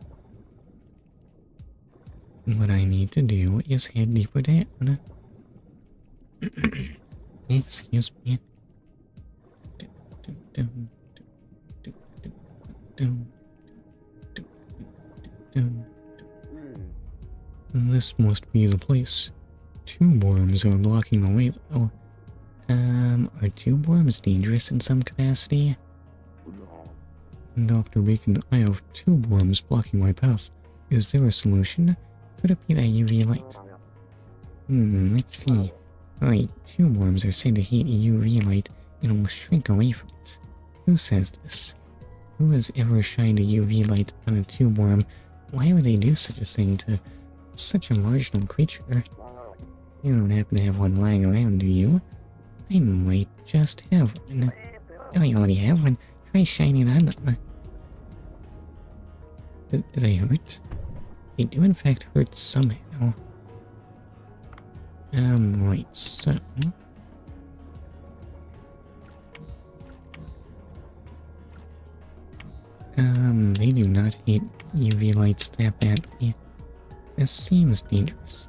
What I need to do is head deeper down. Excuse me. This must be the place. Tube worms are blocking the way though. Are tube worms dangerous in some capacity? Dr. Bacon, I have tube worms blocking my path. Is there a solution? Could it be that UV light? Let's see. Alright, tube worms are said to hate UV light and will shrink away from it. Who says this? Who has ever shined a UV light on a tube worm? Why would they do such a thing to such a marginal creature? You don't happen to have one lying around, do you? I might just have one. Oh, you already have one. Try shining on them. Do they hurt? They do in fact hurt somehow. Right, so... they do not hate UV lights that badly. This seems dangerous.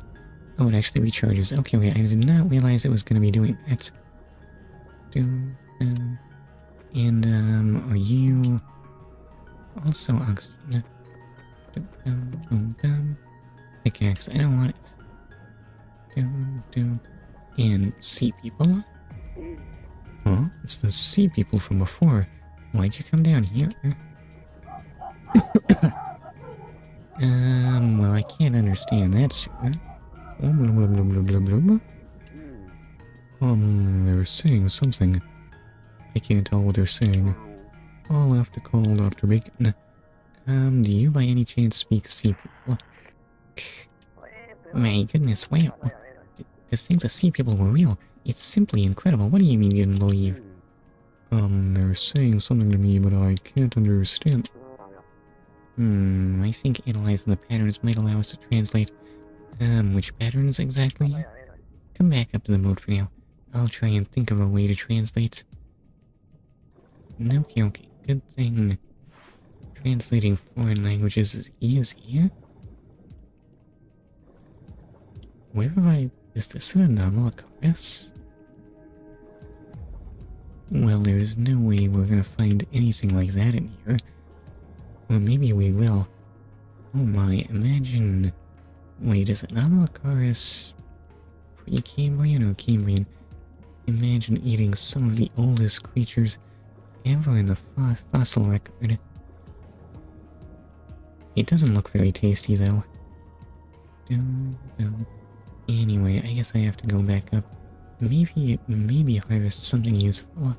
Oh, it actually recharges. Okay, wait, I did not realize it was going to be doing that. And, are you... also oxygen? Pickaxe, I don't want it. And sea people? Huh? It's the sea people from before. Why'd you come down here? Well, I can't understand that, sir. They're saying something. I can't tell what they're saying. I'll have to call Dr. Bacon. Do you by any chance speak sea people? My goodness, wow. To think the sea people were real, it's simply incredible. What do you mean you didn't believe? They're saying something to me, but I can't understand. I think analyzing the patterns might allow us to translate. Which patterns exactly? Come back up to the mode for now. I'll try and think of a way to translate. Okay, good thing. Translating foreign languages is easy. Where have I... Is this an anomalous? Well, there's no way we're gonna find anything like that in here. Or maybe we will. Oh my, imagine... Wait, is Anomalocaris pre-Cambrian or Cambrian? Imagine eating some of the oldest creatures ever in the fossil record. It doesn't look very tasty, though. Anyway, I guess I have to go back up. Maybe harvest something useful.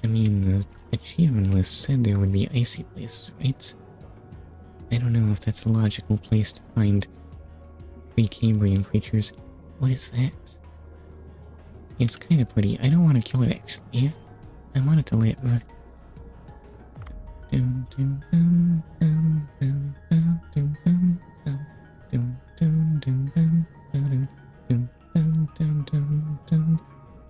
I mean, the achievement list said there would be icy places, right? I don't know if that's a logical place to find pre-Cambrian creatures. What is that? It's kind of pretty. I don't want to kill it, actually. I want it to live.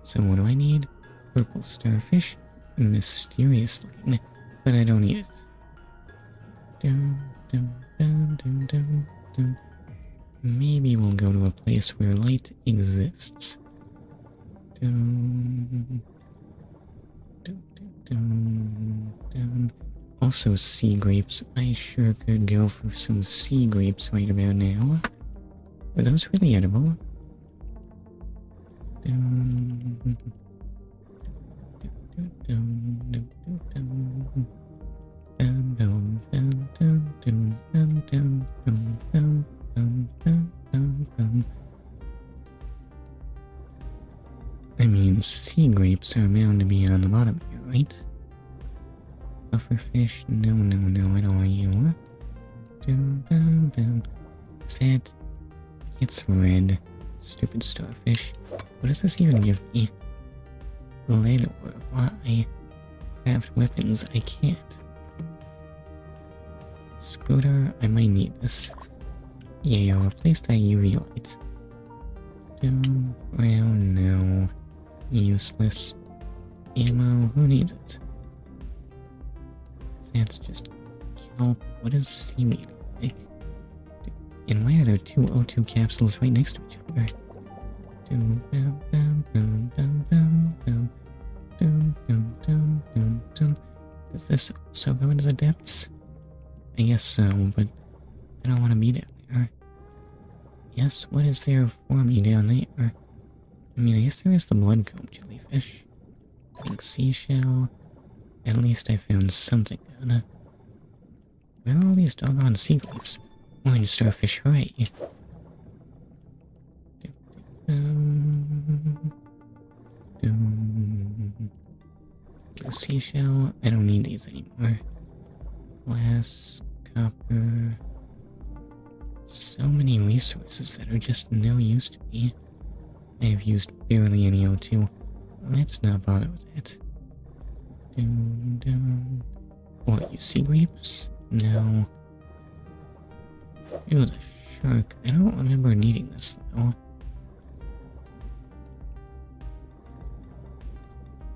So what do I need? Purple starfish. Mysterious looking, but I don't need it. Maybe we'll go to a place where light exists. Also sea grapes. I sure could go for some sea grapes right about now. Are those really edible? I mean, sea grapes are bound to be on the bottom here, right? Pufferfish? No, I don't want you. Is that... It's red. Stupid starfish. What does this even give me? Lead ore. Why? Craft weapons. I can't. Scooter. I might need this. Yeah, I'll replace that UV light. Well, no. Useless. Ammo. Who needs it? That's just kelp. What does seaweed look like? And why are there two O2 capsules right next to each other? Does this also go into the depths? I guess so, but I don't want to be down there. Yes, what is there for me down there? I mean, I guess there is the bloodcomb jellyfish. Pink seashell. At least I found something good. Where are all these doggone sea grapes? Orange starfish, hooray. Blue seashell, I don't need these anymore. Glass, copper. So many resources that are just no use to me. I have used barely any O2. Let's not bother with that. What, you sea grapes? No. Ew, the shark. I don't remember needing this, though.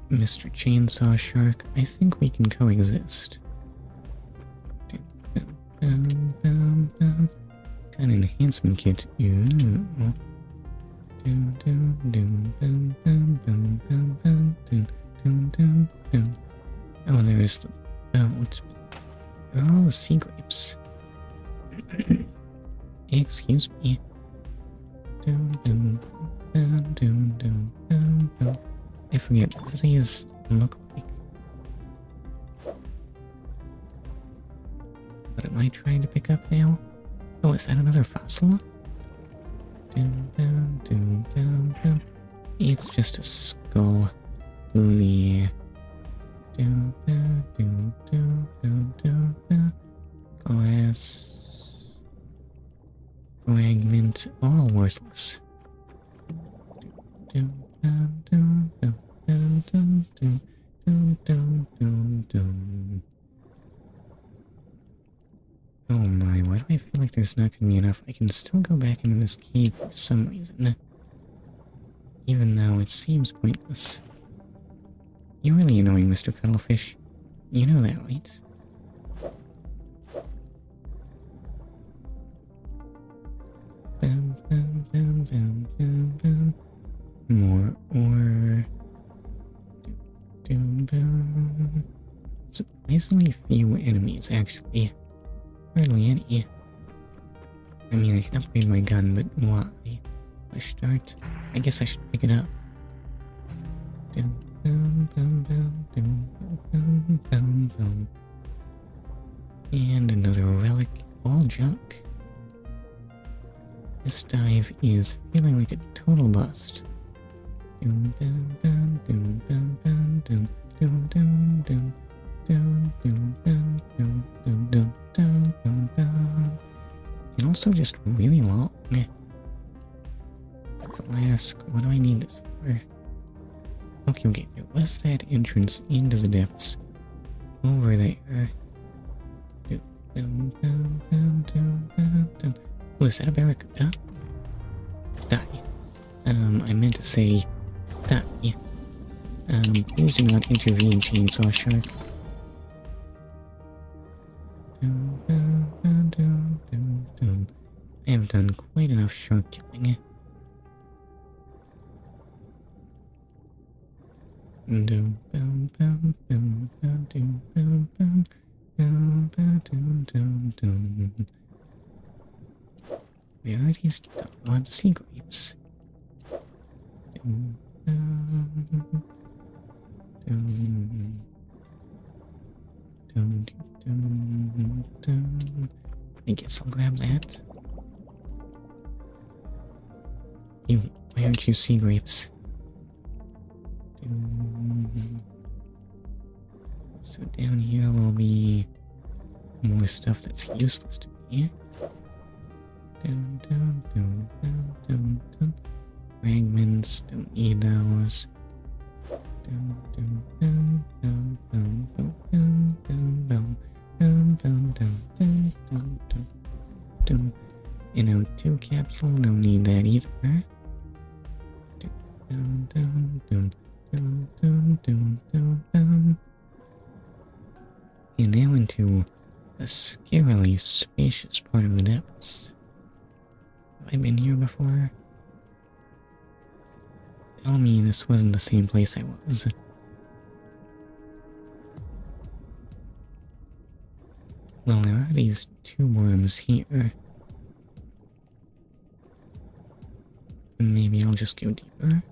Mr. Chainsaw Shark, I think we can coexist. Got an enhancement kit. Oh, there's the boat. Where are all the sea grapes? Excuse me. I forget what these look like. What am I trying to pick up now? Oh, is that another fossil? It's just a skull. Glass. Fragment. All worthless. Oh my, why do I feel like there's not gonna be enough? I can still go back into this cave for some reason. Even though it seems pointless. You're really annoying, Mr. Cuttlefish. You know that, right? More ore. Surprisingly few enemies, actually. Hardly any. I mean, I can upgrade my gun, but why? Push start. I guess I should pick it up. And another relic. All junk. This dive is feeling like a total bust. And also just really long. Glass, what do I need this for? Okay, there was that entrance into the depths over there. Oh, is that a barracuda? Die. I meant to say die. Please do not intervene, Chainsaw Shark. I have done quite enough shark killing. Where are these doggone sea grapes? I guess I'll grab that. Why aren't you sea grapes? So down here will be more stuff that's useless to me. Fragments, don't need those. An O2 capsule, don't need that either. And now into a scarily spacious part of the depths. Have I been here before? Tell me this wasn't the same place I was. Well, there are these two worms here. Maybe I'll just go deeper.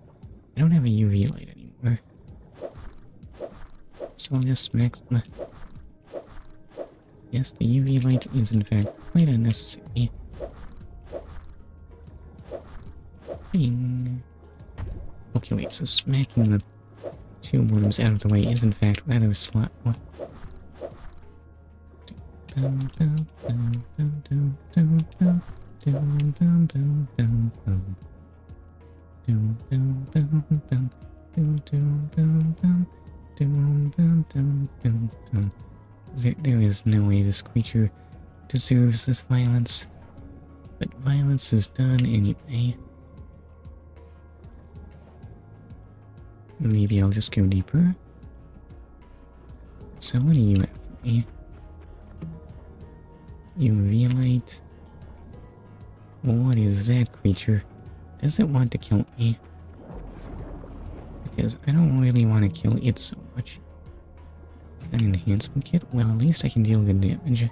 I don't have a UV light anymore. So I'll just smack them. Yes, the UV light is in fact quite unnecessary. Bing. Okay, wait, so smacking the two worms out of the way is in fact rather slow. There is no way this creature deserves this violence, but violence is done anyway. Maybe I'll just go deeper. So what do you have for me? UV light. What is that creature? Does it want to kill me? Because I don't really want to kill it so much. An enhancement kit? Well, at least I can deal good damage.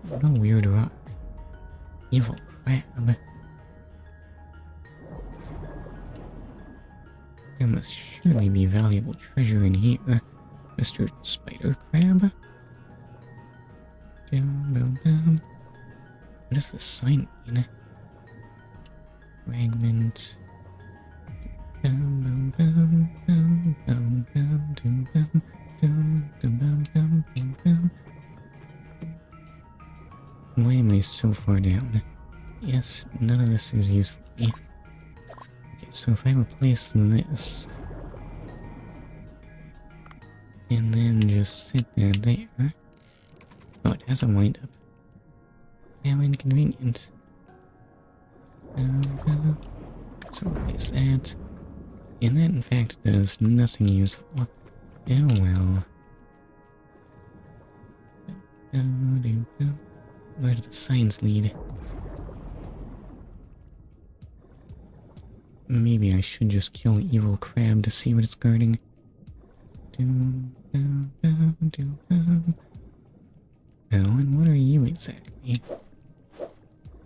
What a weird rock. Evil crab. There must surely be valuable treasure in here, Mr. Spider Crab. What does this sign mean? Fragment. Why am I so far down? Yes, none of this is useful to me. Okay, so if I replace this and then just sit there. Oh, it has a wind up. How inconvenient. So replace that. And that in fact does nothing useful. Oh well. Where do the signs lead? Maybe I should just kill Evil Crab to see what it's guarding. Oh, and what are you exactly?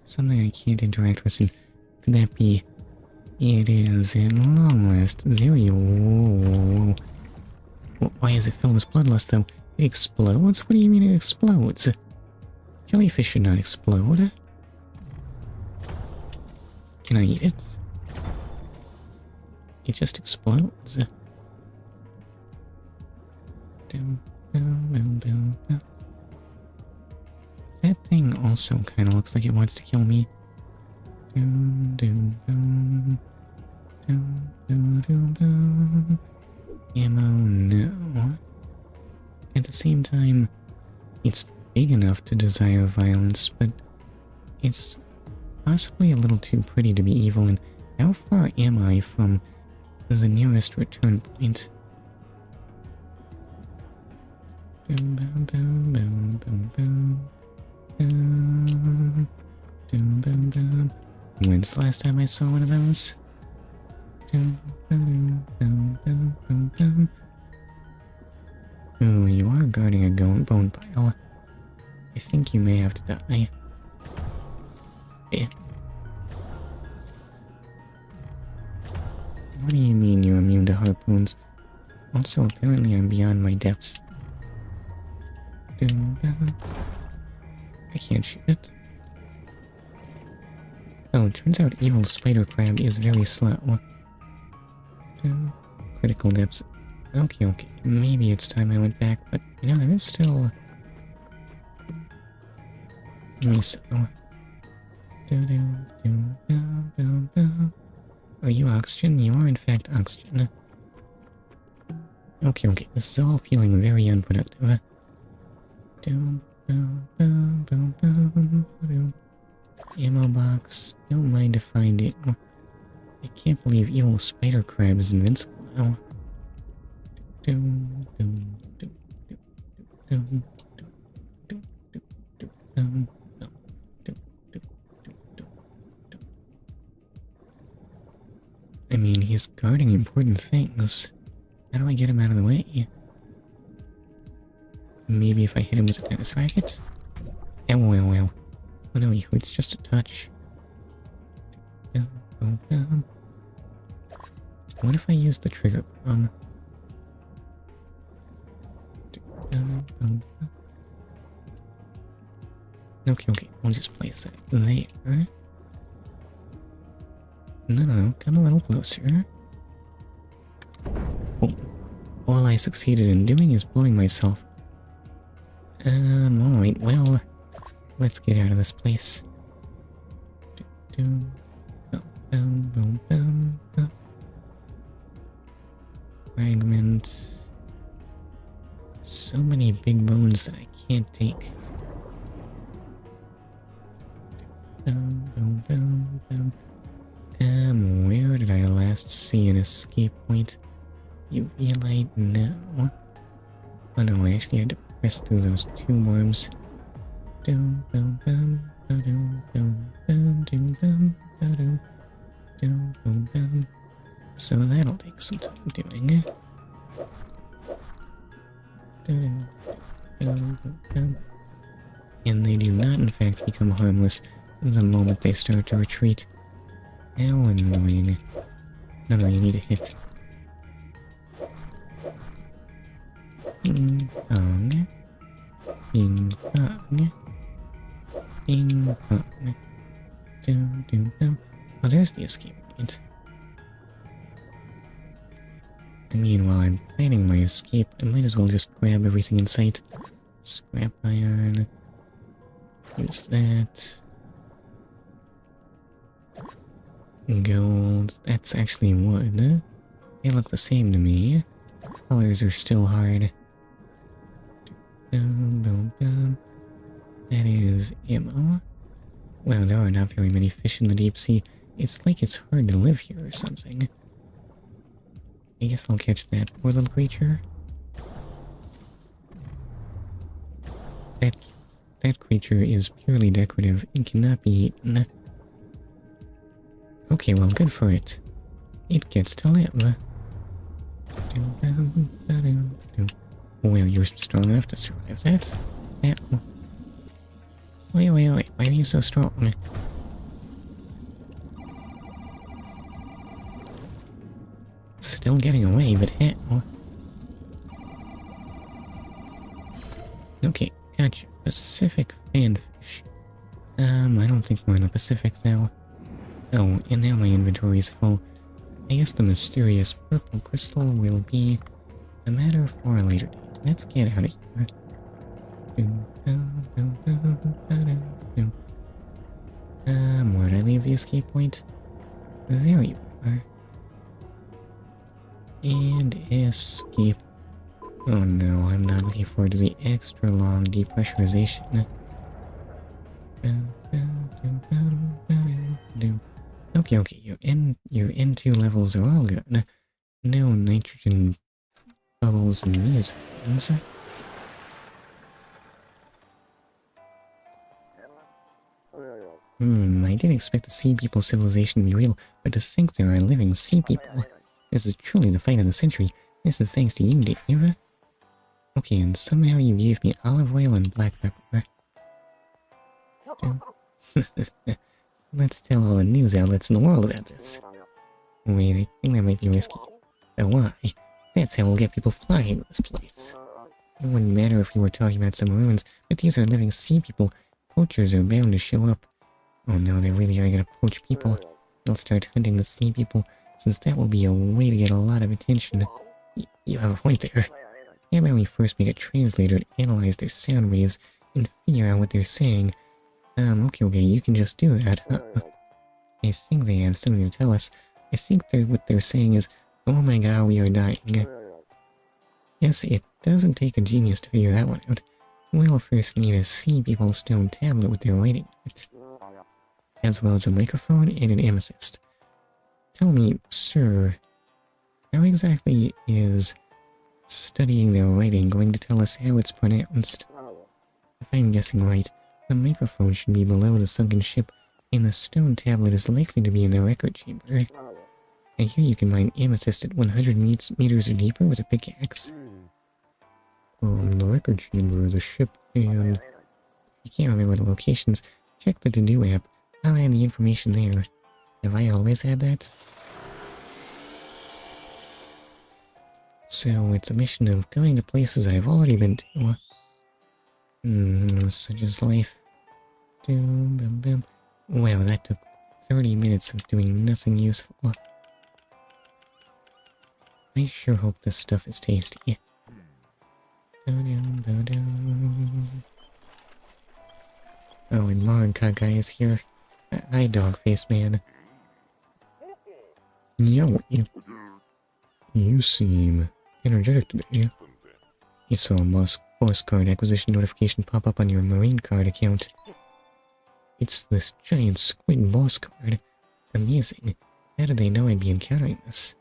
Something I can't interact with, and could that be? It is at long last. There you go. Why is it filled with bloodlust though? It explodes? What do you mean it explodes? Jellyfish should not explode. Can I eat it? It just explodes. That thing also kind of looks like it wants to kill me. Ammo, no. At the same time, it's big enough to desire violence, but it's possibly a little too pretty to be evil, and how far am I from the nearest return point? When's the last time I saw one of those? Oh, you are guarding a bone pile. I think you may have to die. Yeah. What do you mean you're immune to harpoons? Also, apparently I'm beyond my depths. I can't shoot it. Oh, turns out evil spider crab is very slow. Critical depths. Okay, maybe it's time I went back, but you know, there is still... So... Are you oxygen? You are in fact oxygen. Okay, this is all feeling very unproductive. Ammo box. Don't mind if I do. I can't believe evil spider crab is invincible now. I mean, he's guarding important things. How do I get him out of the way? Maybe if I hit him with a tennis racket? Ow. Oh no, he hurts just a touch. What if I use the trigger bomb? Okay, we'll just place that there. No, come a little closer. Oh, all I succeeded in doing is blowing myself. Alright, well, let's get out of this place. Fragment. So many big bones that I can't take. Where did I last see an escape point? UV light? No. Oh no, I actually had to press through those two worms. So that'll take some time doing. And they do not in fact become harmless the moment they start to retreat. How annoying. No, you need to hit. Ping pong. Ping pong. Ping pong. Oh, there's the escape point. I mean, while I'm planning my escape, I might as well just grab everything in sight. Scrap iron. Use that. Gold. That's actually wood. They look the same to me. Colors are still hard. That is ammo. Wow, there are not very many fish in the deep sea. It's like it's hard to live here or something. I guess I'll catch that poor little creature. That creature is purely decorative and cannot be eaten. Okay, well, good for it. It gets to live. Well, you're strong enough to survive that. Wait, why are you so strong? Still getting away, but how? Okay, gotcha. Pacific fanfish. I don't think we're in the Pacific, though. Oh, and now my inventory is full. I guess the mysterious purple crystal will be a matter for a later date. Let's get out of here. Where'd I leave the escape point? There you are. And escape. Oh no, I'm not looking forward to the extra long depressurization. Okay, your N2 levels are all good. No nitrogen bubbles in these things. I didn't expect the sea people civilization to be real, but to think there are living sea people. This is truly the fight of the century. This is thanks to you, Eva. Okay, and somehow you gave me olive oil and black pepper. Let's tell all the news outlets in the world about this. Wait, I think that might be risky. But why? That's how we'll get people flying to this place. It wouldn't matter if we were talking about some ruins, but these are living sea people. Poachers are bound to show up. Oh no, they really are gonna poach people. They'll start hunting the sea people, since that will be a way to get a lot of attention. You have a point there. How about we first make a translator to analyze their sound waves and figure out what they're saying? Okay, you can just do that, huh? I think they have something to tell us. I think what they're saying is, oh my god, we are dying. Yes, it doesn't take a genius to figure that one out. We'll first need a sea people stone tablet with their writing on it, as well as a microphone and an amethyst. Tell me, sir, how exactly is studying their writing going to tell us how it's pronounced? If I'm guessing right, the microphone should be below the sunken ship, and the stone tablet is likely to be in the record chamber. I hear you can mine amethyst at 100 meters or deeper with a pickaxe. The record chamber, the ship, and... I can't remember the locations. Check the to-do app. I'll add the information there. Have I always had that? So it's a mission of going to places I've already been to. Such as life. Doom, boom, boom. Wow, that took 30 minutes of doing nothing useful. I sure hope this stuff is tasty. Oh, and Marinka guy is here. Hi, Dogface Man. Yowie. You seem energetic today. You saw a boss card acquisition notification pop up on your marine card account. It's this giant squid boss card. Amazing. How did they know I'd be encountering this?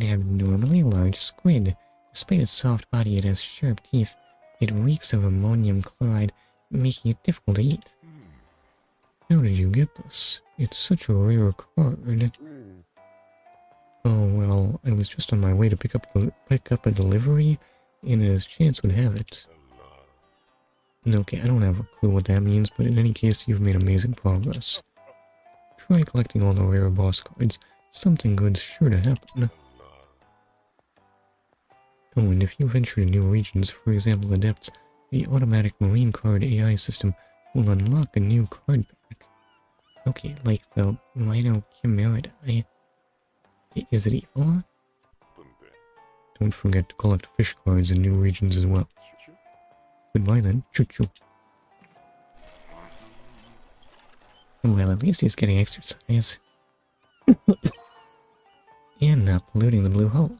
An abnormally large squid. Despite its soft body, it has sharp teeth. It reeks of ammonium chloride, making it difficult to eat. How did you get this? It's such a rare card. Oh well, I was just on my way to pick up a delivery, and as chance would have it. Okay, I don't have a clue what that means, but in any case, you've made amazing progress. Try collecting all the rare boss cards. Something good's sure to happen. Oh, and if you venture to new regions, for example the depths, the automatic marine card AI system will unlock a new card pack. Okay, like the Rhino Chimeridai. Is it evil? Don't forget to collect fish cards in new regions as well. Goodbye then, choo-choo. Well, at least he's getting exercise. And not polluting the blue hole.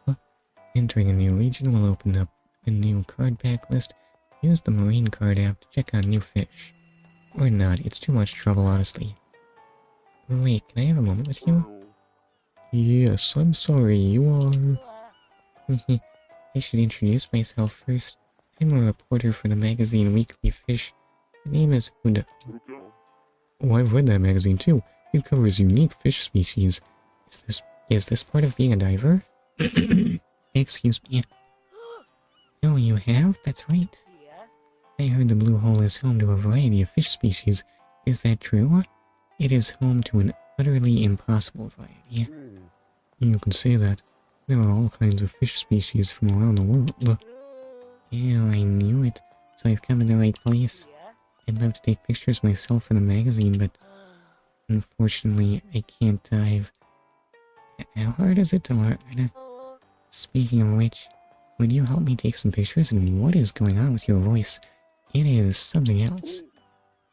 Entering a new region will open up a new card pack list. Use the marine card app to check on new fish. Or not, it's too much trouble, honestly. Wait, can I have a moment with you? Yes, I'm sorry, you are... I should introduce myself first. I'm a reporter for the magazine Weekly Fish. My name is Uda. Oh, I've read that magazine too. It covers unique fish species. Is this part of being a diver? Excuse me. Oh, you have? That's right. I heard the blue hole is home to a variety of fish species. Is that true? It is home to an utterly impossible variety. You can say that. There are all kinds of fish species from around the world. Yeah, I knew it. So I've come to the right place. I'd love to take pictures myself for the magazine, but unfortunately I can't dive. How hard is it to learn? Speaking of which, would you help me take some pictures? And what is going on with your voice? It is something else.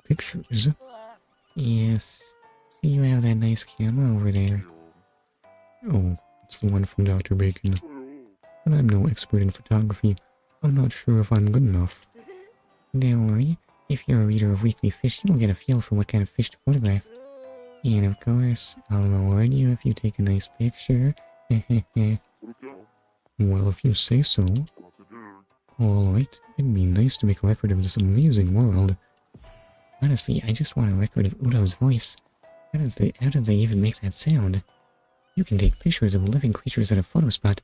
Pictures? Yes. So you have that nice camera over there. Oh, it's the one from Dr. Bacon. But I'm no expert in photography. I'm not sure if I'm good enough. Don't worry. If you're a reader of Weekly Fish, you'll get a feel for what kind of fish to photograph. And of course, I'll reward you if you take a nice picture. Well, if you say so. Alright, it'd be nice to make a record of this amazing world. Honestly, I just want a record of Udo's voice. How did they even make that sound? You can take pictures of living creatures at a photo spot.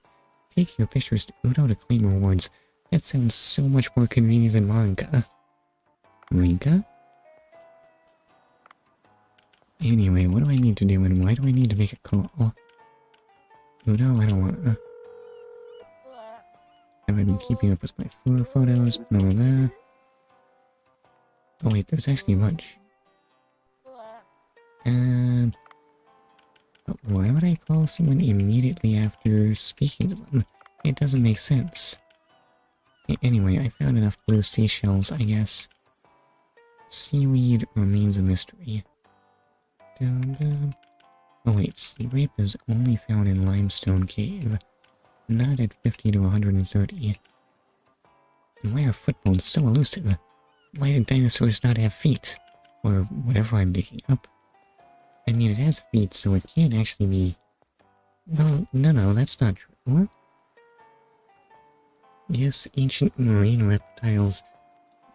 Take your pictures to Udo to claim rewards. That sounds so much more convenient than Marinka. Marinka? Anyway, what do I need to do and why do I need to make a call? Udo, I don't want... Have I been keeping up with my photos? Blah, blah, blah. Oh wait, there's actually a bunch. But why would I call someone immediately after speaking to them? It doesn't make sense. Anyway, I found enough blue seashells, I guess. Seaweed remains a mystery. Dun, dun. Oh wait, sea grape is only found in Limestone Cave. Not at 50 to 130. And why are footbones so elusive? Why did dinosaurs not have feet? Or whatever I'm digging up. I mean, it has feet, so it can't actually be... Well, no, that's not true. Yes, ancient marine reptiles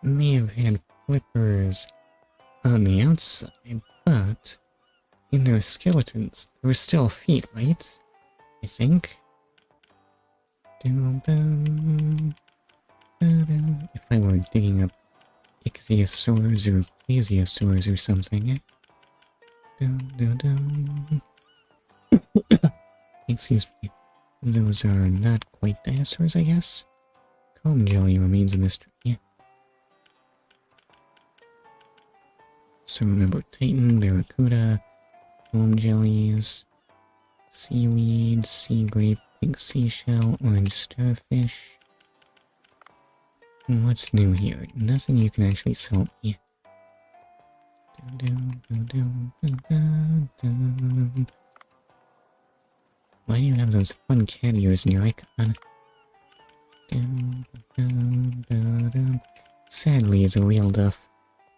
may have had flippers on the outside, but in their skeletons, there were still feet, right? I think. If I were digging up ichthyosaurs or plesiosaurs or something. Excuse me. Those are not quite dinosaurs, I guess? Comb jelly remains a mystery. So remember Titan, Barracuda, foam jellies, seaweed, sea grape, pink seashell, orange starfish. What's new here? Nothing you can actually sell me. Why do you have those fun cat ears in your icon? Sadly, the real Duff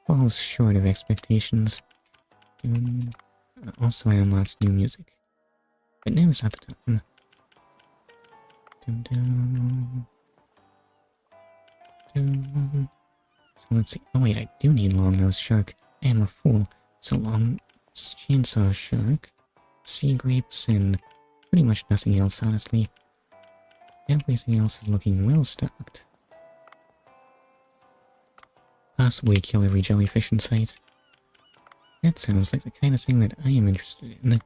falls short of expectations. Also, I unlocked new music. But now is not the time. So let's see. Oh wait, I do need long-nosed shark. I am a fool. So long chainsaw shark, sea grapes, and pretty much nothing else, honestly. Everything else is looking well stocked. Possibly kill every jellyfish in sight. That sounds like the kind of thing that I am interested in.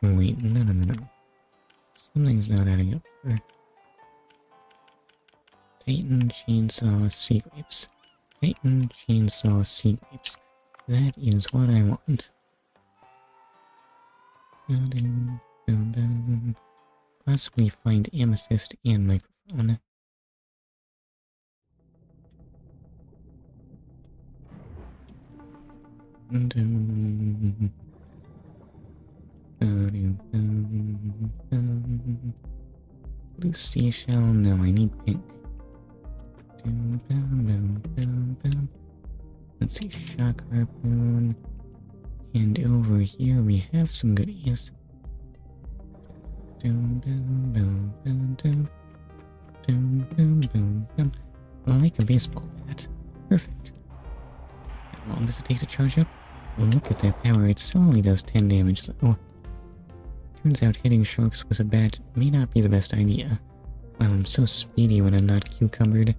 Wait, no. Something's not adding up here. Titan chainsaw sea grapes. Titan chainsaw sea grapes. That is what I want. Possibly find amethyst and microphone. Blue seashell, no, I need pink. Let's see, shock harpoon. And over here we have some goodies. Like a baseball bat. Perfect. How long does it take to charge up? Look at that power, it still only does 10 damage though. Turns out hitting sharks with a bat may not be the best idea. Wow, I'm so speedy when I'm not cucumbered.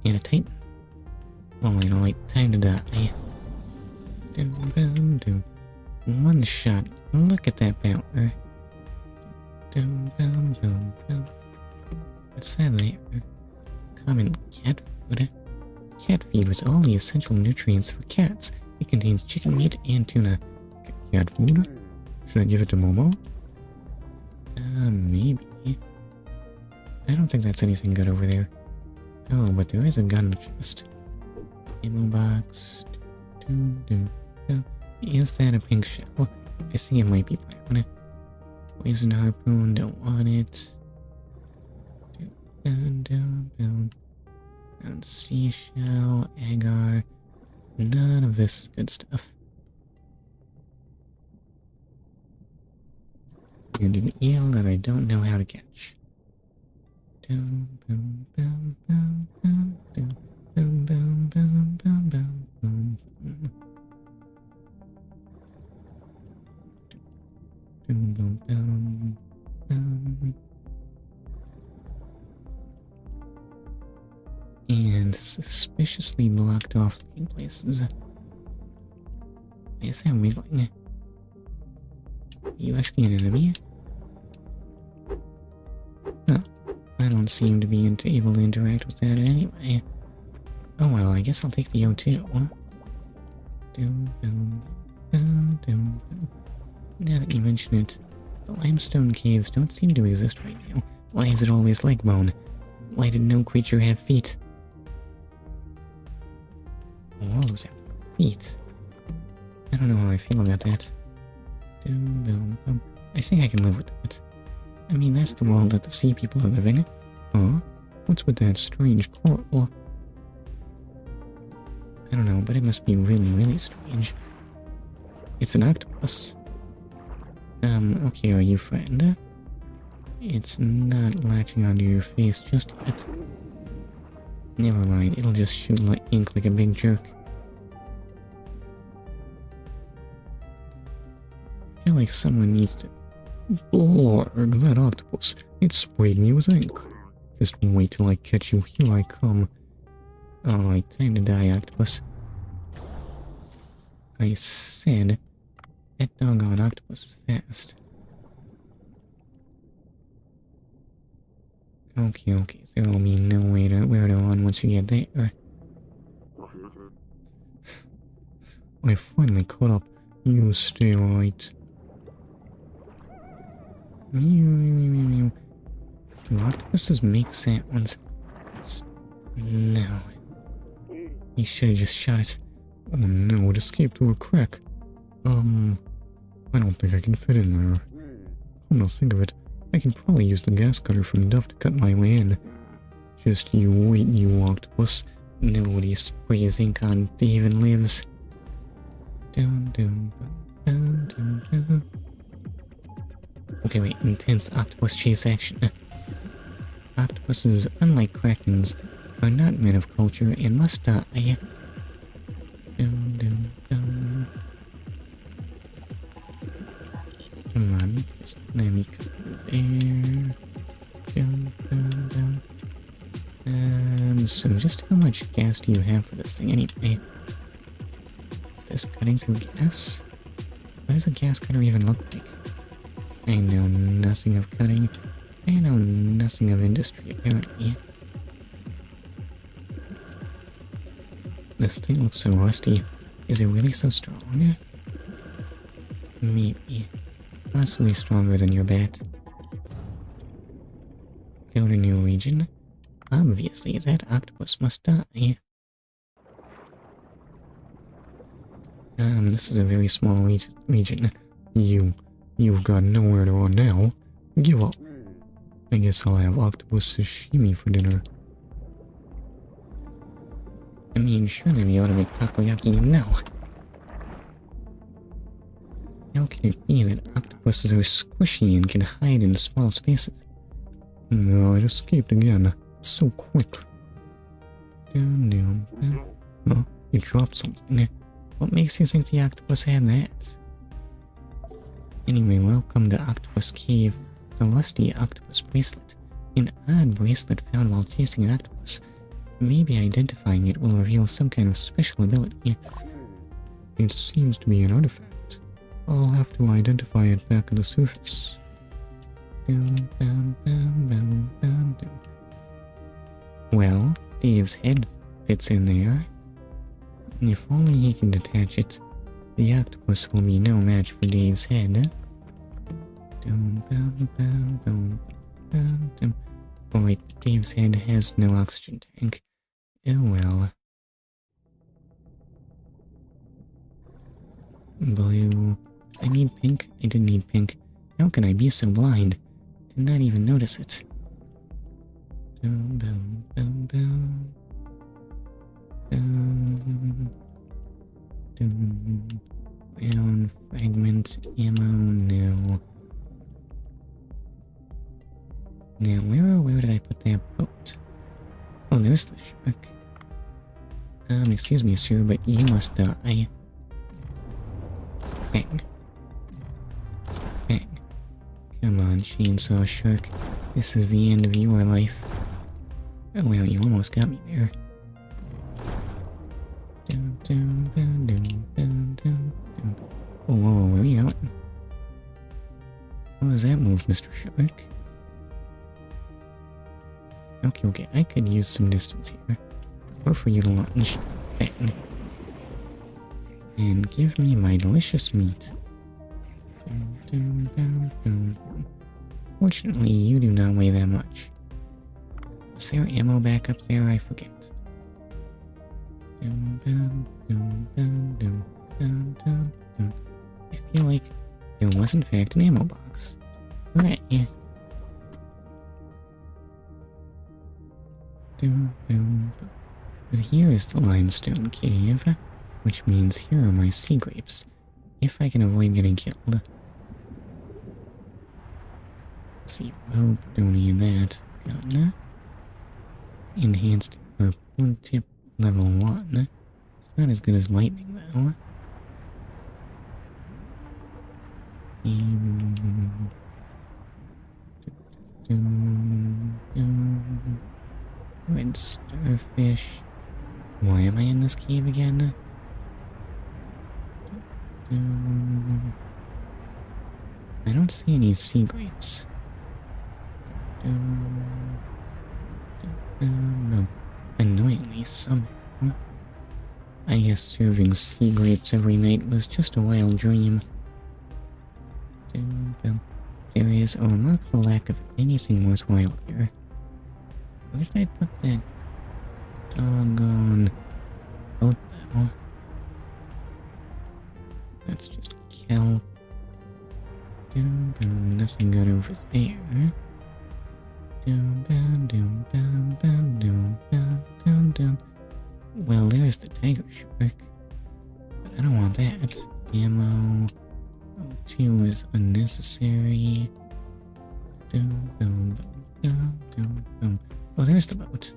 And a Titan. Alright, time to die. One shot, look at that power. What's that there? Common cat food. Cat feed with all the essential nutrients for cats. It contains chicken meat and tuna. Cat food? Should I give it to Momo? Maybe. I don't think that's anything good over there. Oh, but there is a gun chest. Ammo box. Is that a pink shell? I think it might be brown. Poison harpoon, don't want it. Down. Seashell, agar. None of this is good stuff. And an eel that I don't know how to catch. And suspiciously blocked off looking places. Why is that wiggling? Are you actually an enemy? Huh. I don't seem to be able to interact with that anyway. Oh well, I guess I'll take the O2. Now that you mention it, the limestone caves don't seem to exist right now. Why is it always leg bone? Why did no creature have feet? Wallows have feet. I don't know how I feel about that. I think I can live with that. I mean, that's the world that the sea people are living. Huh? What's with that strange coral? I don't know, but it must be really, really strange. It's an octopus. Okay, are you friend? It's not latching onto your face just yet. Never mind, it'll just shoot ink like a big jerk. I feel like someone needs to... Blarg, that octopus. It sprayed me with ink. Just wait till I catch you, here I come. Alright, time to die, octopus. I said, that doggone octopus is fast. Okay, there will be no way to where to run once you get there. I finally caught up. You stay right. Do octopuses make sounds? No. You should have just shot it. Oh no, it escaped through a crack. I don't think I can fit in there. Come to think of it, I can probably use the gas cutter from Duff to cut my way in. Just you wait, you octopus. Nobody sprays ink on Dave lives. Okay, wait, intense octopus chase action. Octopuses, unlike krakens, are not men of culture and must die. Come on, just let me cut there. So just how much gas do you have for this thing anyway? Is this cutting through gas? What does a gas cutter even look like? I know nothing of cutting. I know nothing of industry, apparently. This thing looks so rusty. Is it really so strong? Maybe. Possibly stronger than your bat. Go to new region. Obviously, that octopus must die. This is a very small region. You've got nowhere to run now. Give up. I guess I'll have octopus sashimi for dinner. I mean, surely we ought to make takoyaki now. How can it be that octopuses are squishy and can hide in small spaces? No, it escaped again. It's so quick. Oh, it dropped something. What makes you think the octopus had that? Anyway, welcome to Octopus Cave. The rusty octopus bracelet. An odd bracelet found while chasing an octopus. Maybe identifying it will reveal some kind of special ability. It seems to be an artifact. I'll have to identify it back at the surface. Well, Dave's head fits in there. If only he can detach it, the octopus will be no match for Dave's head. Oh wait, Dave's head has no oxygen tank. Oh well. Blue. I need pink. I didn't need pink. How can I be so blind? Did not even notice it. Brown fragment ammo, no. Now, where did I put that boat? Oh, there's the shark. Excuse me, sir, but you must die. Bang. Bang. Come on, chainsaw shark. This is the end of your life. Oh, well, you almost got me there. Whoa, where are you going? What was that move, Mr. Shark? Okay, I could use some distance here. Or for you to lunge. Bang. And give me my delicious meat. Fortunately, you do not weigh that much. Is there ammo back up there? I forget. I feel like there was in fact an ammo box. Right, yeah. Here is the limestone cave, which means here are my sea grapes, if I can avoid getting killed. Sea rope, don't need that. Gun. Enhanced harpoon tip level 1. It's not as good as lightning though. Red starfish. Why am I in this cave again? I don't see any sea grapes. No. Annoyingly, somehow, I guess serving sea grapes every night was just a wild dream. There is a remarkable lack of anything worthwhile here. Where did I put that doggone boat now? That's just kelp. Nothing good over there. Well, there's the tiger shark. But I don't want that. Ammo. O2 is unnecessary. Oh, there's the boat.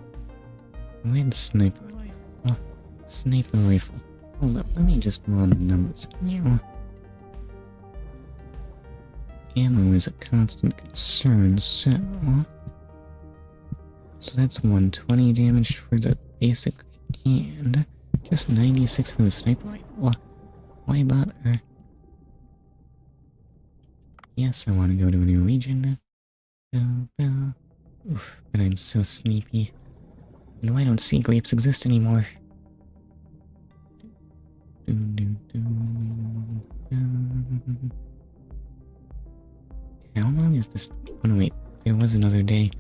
Red sniper rifle. Sniper rifle. Hold up, let me just run the numbers now. Ammo is a constant concern, so that's 120 damage for the basic and just 96 for the sniper rifle. Why bother? Yes, I want to go to a new region. Oof, but I'm so sleepy. And why don't sea grapes exist anymore? How long is this? Oh no, wait, there was another day.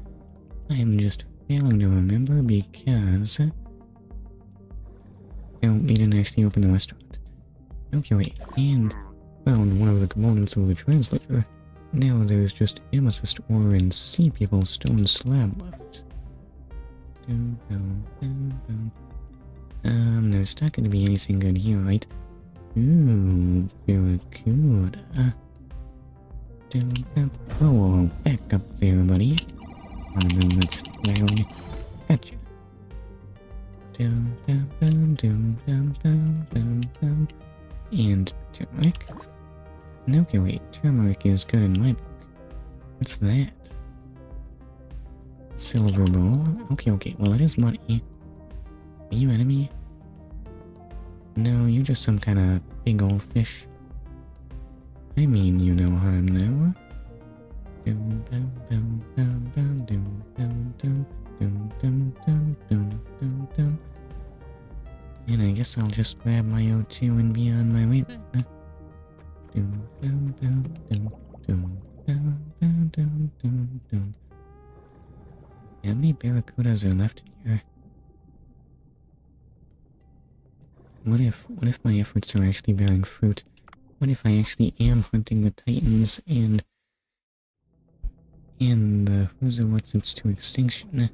I am just failing to remember because we didn't actually open the restaurant. Okay, wait, and found one of the components of the translator. Now there's just amethyst ore and sea people stone slab left. There's not gonna be anything good here, right? Ooh, barracuda. Oh, back up there, buddy. Oh no, that's narrowing. Gotcha. And turmeric. Okay, wait, turmeric is good in my book. What's that? Silver ball? Okay, well it is money. Are you enemy? No, you're just some kind of big old fish. I mean, you know harm now. And I guess I'll just grab my O2 and be on my way then. How many barracudas are left in here? What if my efforts are actually bearing fruit? What if I actually am hunting the titans and the who's or what's it's to extinction?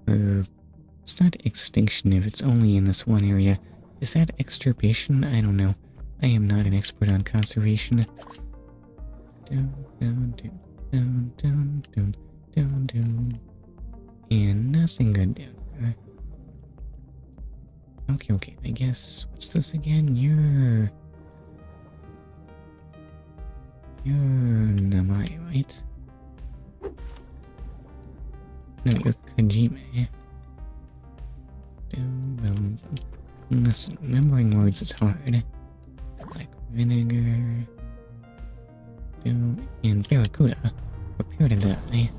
It's not extinction if it's only in this one area. Is that extirpation? I don't know. I am not an expert on conservation. And nothing good down here. Okay, I guess, what's this again? You're Namai, right? No, you're Kajime. Listen, remembering words is hard. Like vinegar. And barracuda. Prepare to die.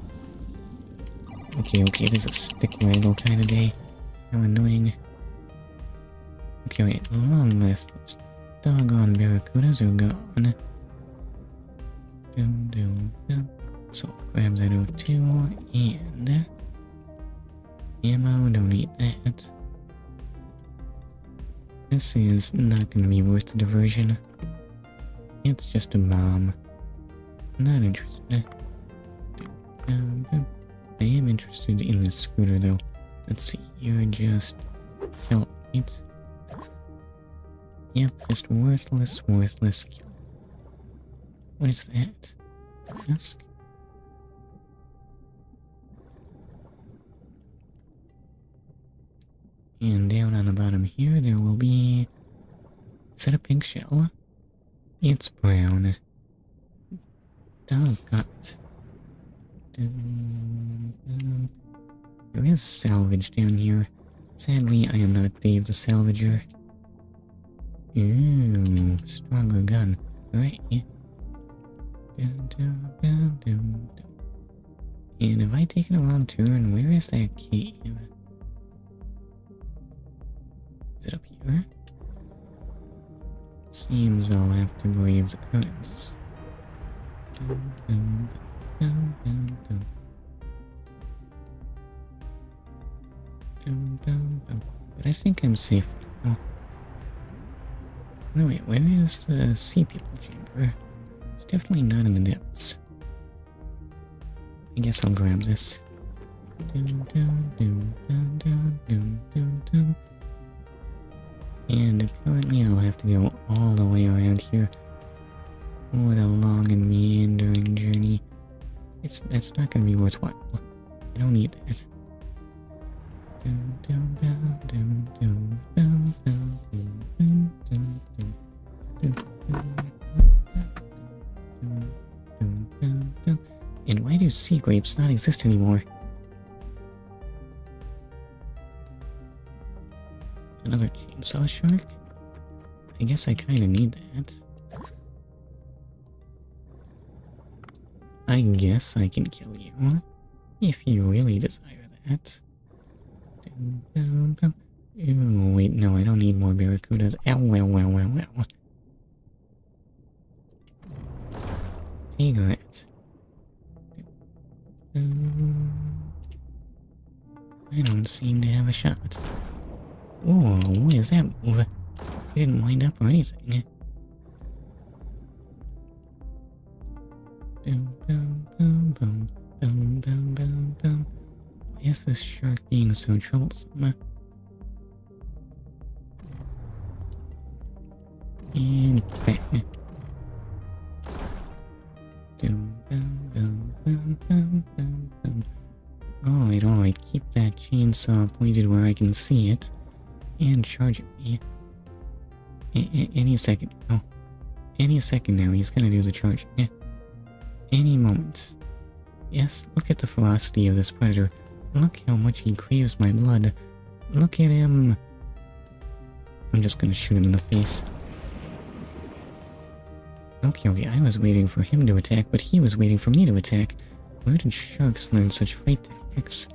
Okay, it is a stick wrangle kind of day. How annoying. Okay, wait, long last, those doggone barracudas are gone. So I'll grab that O2 and ammo, don't need that. This is not gonna be worth the diversion. It's just a bomb. Not interested. I am interested in this scooter though. Let's see, you're just kill, right? Yep, just worthless kill. What is that? Mask? And down on the bottom here, there will be... Is that a pink shell? It's brown. Doggone it. There is salvage down here. Sadly, I am not Dave the Salvager. Ooh, stronger gun. Right. And have I taken a wrong turn? Where is that cave? Is it up here? Seems I'll have to brave the currents. Dum, dum, dum, dum, dum. Dum, dum, dum. But I think I'm safe now. No, wait, where is the sea people chamber? It's definitely not in the depths. I guess I'll grab this. Dum, dum, dum, dum, dum, dum, dum, dum. And apparently I'll have to go all the way around here. What a long and meandering journey. That's not gonna be worthwhile. I don't need that. Dum, dum, dum, dum, dum, dum, dum, dum, dum, dum, dum, dum. And why do sea grapes not exist anymore? Another chainsaw shark? I guess I kinda need that. I guess I can kill you, if you really desire that. Dum, dum, dum. Ew, wait, no, I don't need more barracudas. Ow, ow, ow, ow, ow. Take that. I don't seem to have a shot. Whoa, what is that move? It didn't wind up or anything. Dum, dum, dum, dum, dum, dum, dum, dum. Why is this shark being so troublesome? And bang. Dum, dum, dum, dum, dum, dum, dum. Alright, keep that chainsaw pointed where I can see it. And charge at me. Any second now. Any second now, he's gonna do the charge. Any moment. Yes, look at the ferocity of this predator. Look how much he craves my blood. Look at him. I'm just gonna shoot him in the face. Okay, I was waiting for him to attack, but he was waiting for me to attack. Where did sharks learn such fight tactics?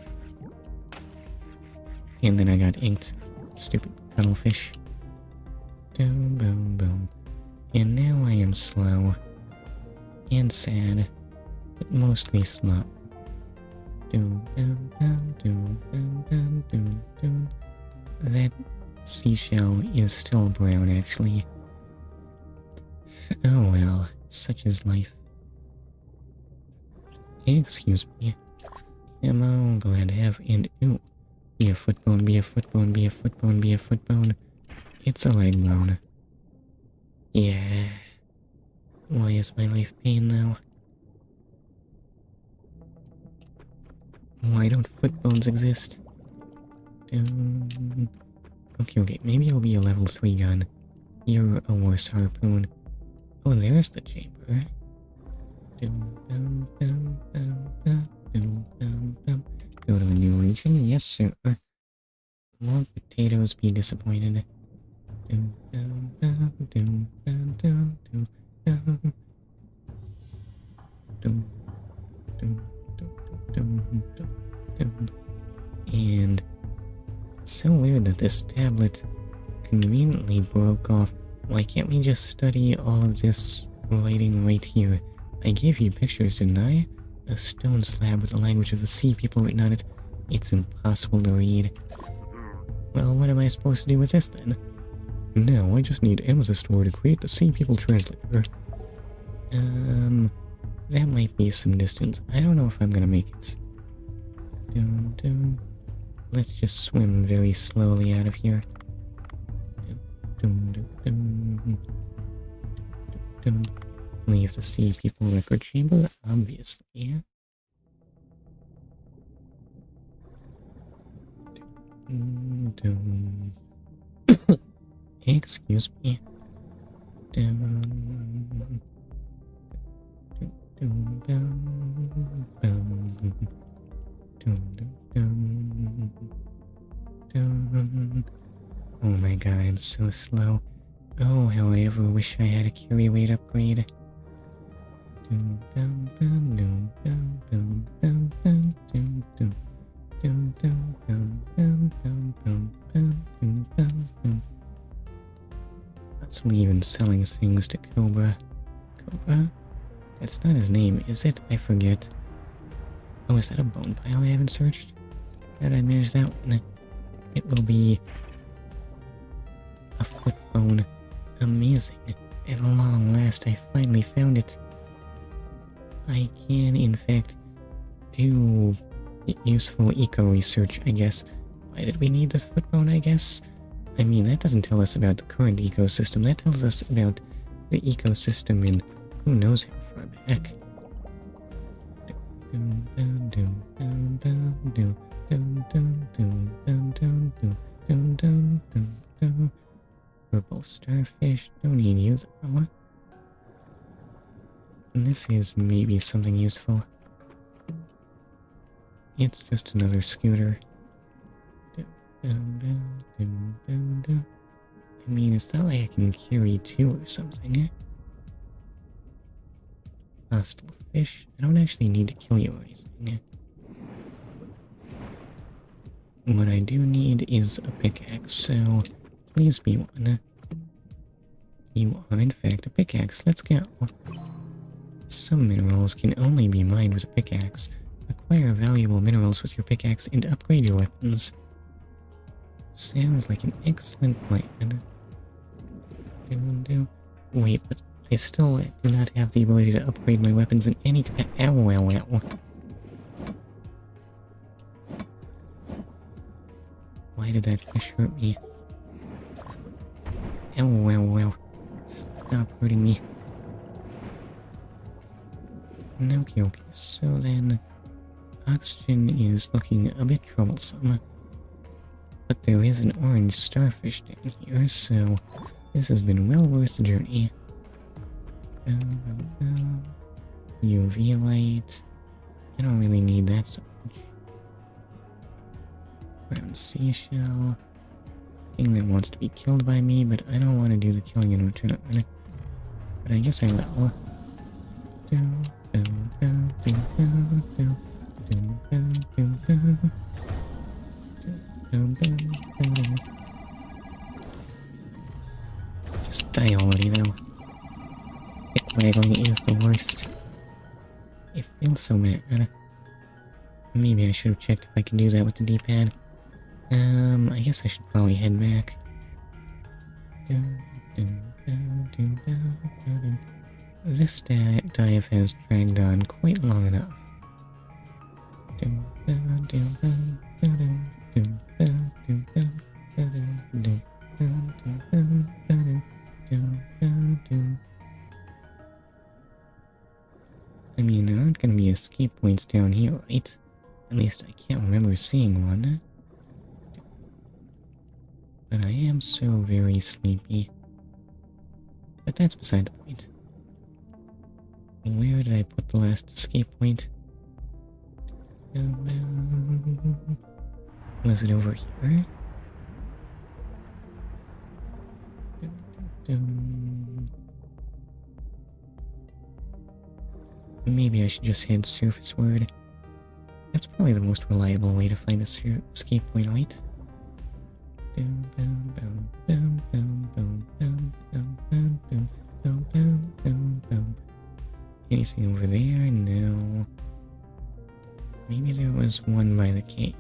And then I got inked. Stupid cuttlefish. Boom, boom, boom. And now I am slow. And sad. But mostly slow. Doom, doom, doom, doom, doom, doom, doom, doom. That seashell is still brown, actually. Oh well, such is life. Excuse me. Am I glad to have and ooh. Be a foot bone, be a foot bone, be a foot bone, be a foot bone. It's a leg bone. Yeah. Why is my life pain now? Why don't foot bones exist? Okay, maybe it'll be a level 3 gun. You're a worse harpoon. Oh, there's the chamber. Go to a new region? Yes, sir. Won't potatoes be disappointed? And so weird that this tablet conveniently broke off. Why can't we just study all of this writing right here? I gave you pictures, didn't I? A stone slab with the language of the sea people written on it. It's impossible to read. Well, what am I supposed to do with this then? Now I just need Amethyst ore to create the sea people translator. That might be some distance. I don't know if I'm gonna make it. Let's just swim very slowly out of here. Leave the sea people record chamber, obviously. Excuse me. Oh my god, I'm so slow. Oh, how I ever wish I had a carry weight upgrade. things to Cobra. Cobra? That's not his name, is it? I forget. Oh, is that a bone pile I haven't searched? How did I manage that one? It will be a foot bone. Amazing. At long last, I finally found it. I can, in fact, do useful eco-research, I guess. Why did we need this foot bone, I guess? I mean, that doesn't tell us about the current ecosystem. That tells us about the ecosystem in who knows how far back. Purple starfish, don't need you though. And this is maybe something useful. It's just another scooter. I mean, it's not like I can carry two or something. Hostile fish. I don't actually need to kill you or anything. What I do need is a pickaxe, so please be one. You are in fact a pickaxe. Let's go. Some minerals can only be mined with a pickaxe. Acquire valuable minerals with your pickaxe and upgrade your weapons. Sounds like an excellent plan. Wait, but I still do not have the ability to upgrade my weapons in any capacity. Ow, ow, ow. Why did that fish hurt me? Ow, ow, ow. Stop hurting me. Okay, okay, so then oxygen is looking a bit troublesome. But there is an orange starfish down here, so this has been well worth the journey. UV light. I don't really need that so much. Brown seashell. Thing that wants to be killed by me, but I don't want to do the killing in return. But I guess I will. Just die already though. Hit waggling is the worst. It feels so bad. Maybe I should have checked if I can do that with the D-pad. I guess I should probably head back. This dive has dragged on quite long enough. I mean, there aren't gonna be escape points down here, right? At least I can't remember seeing one. But I am so very sleepy. But that's beside the point. Where did I put the last escape point? Was it over here? Maybe I should just head surfaceward. That's probably the most reliable way to find a escape point, right? Anything over there? No. Maybe there was one by the cave.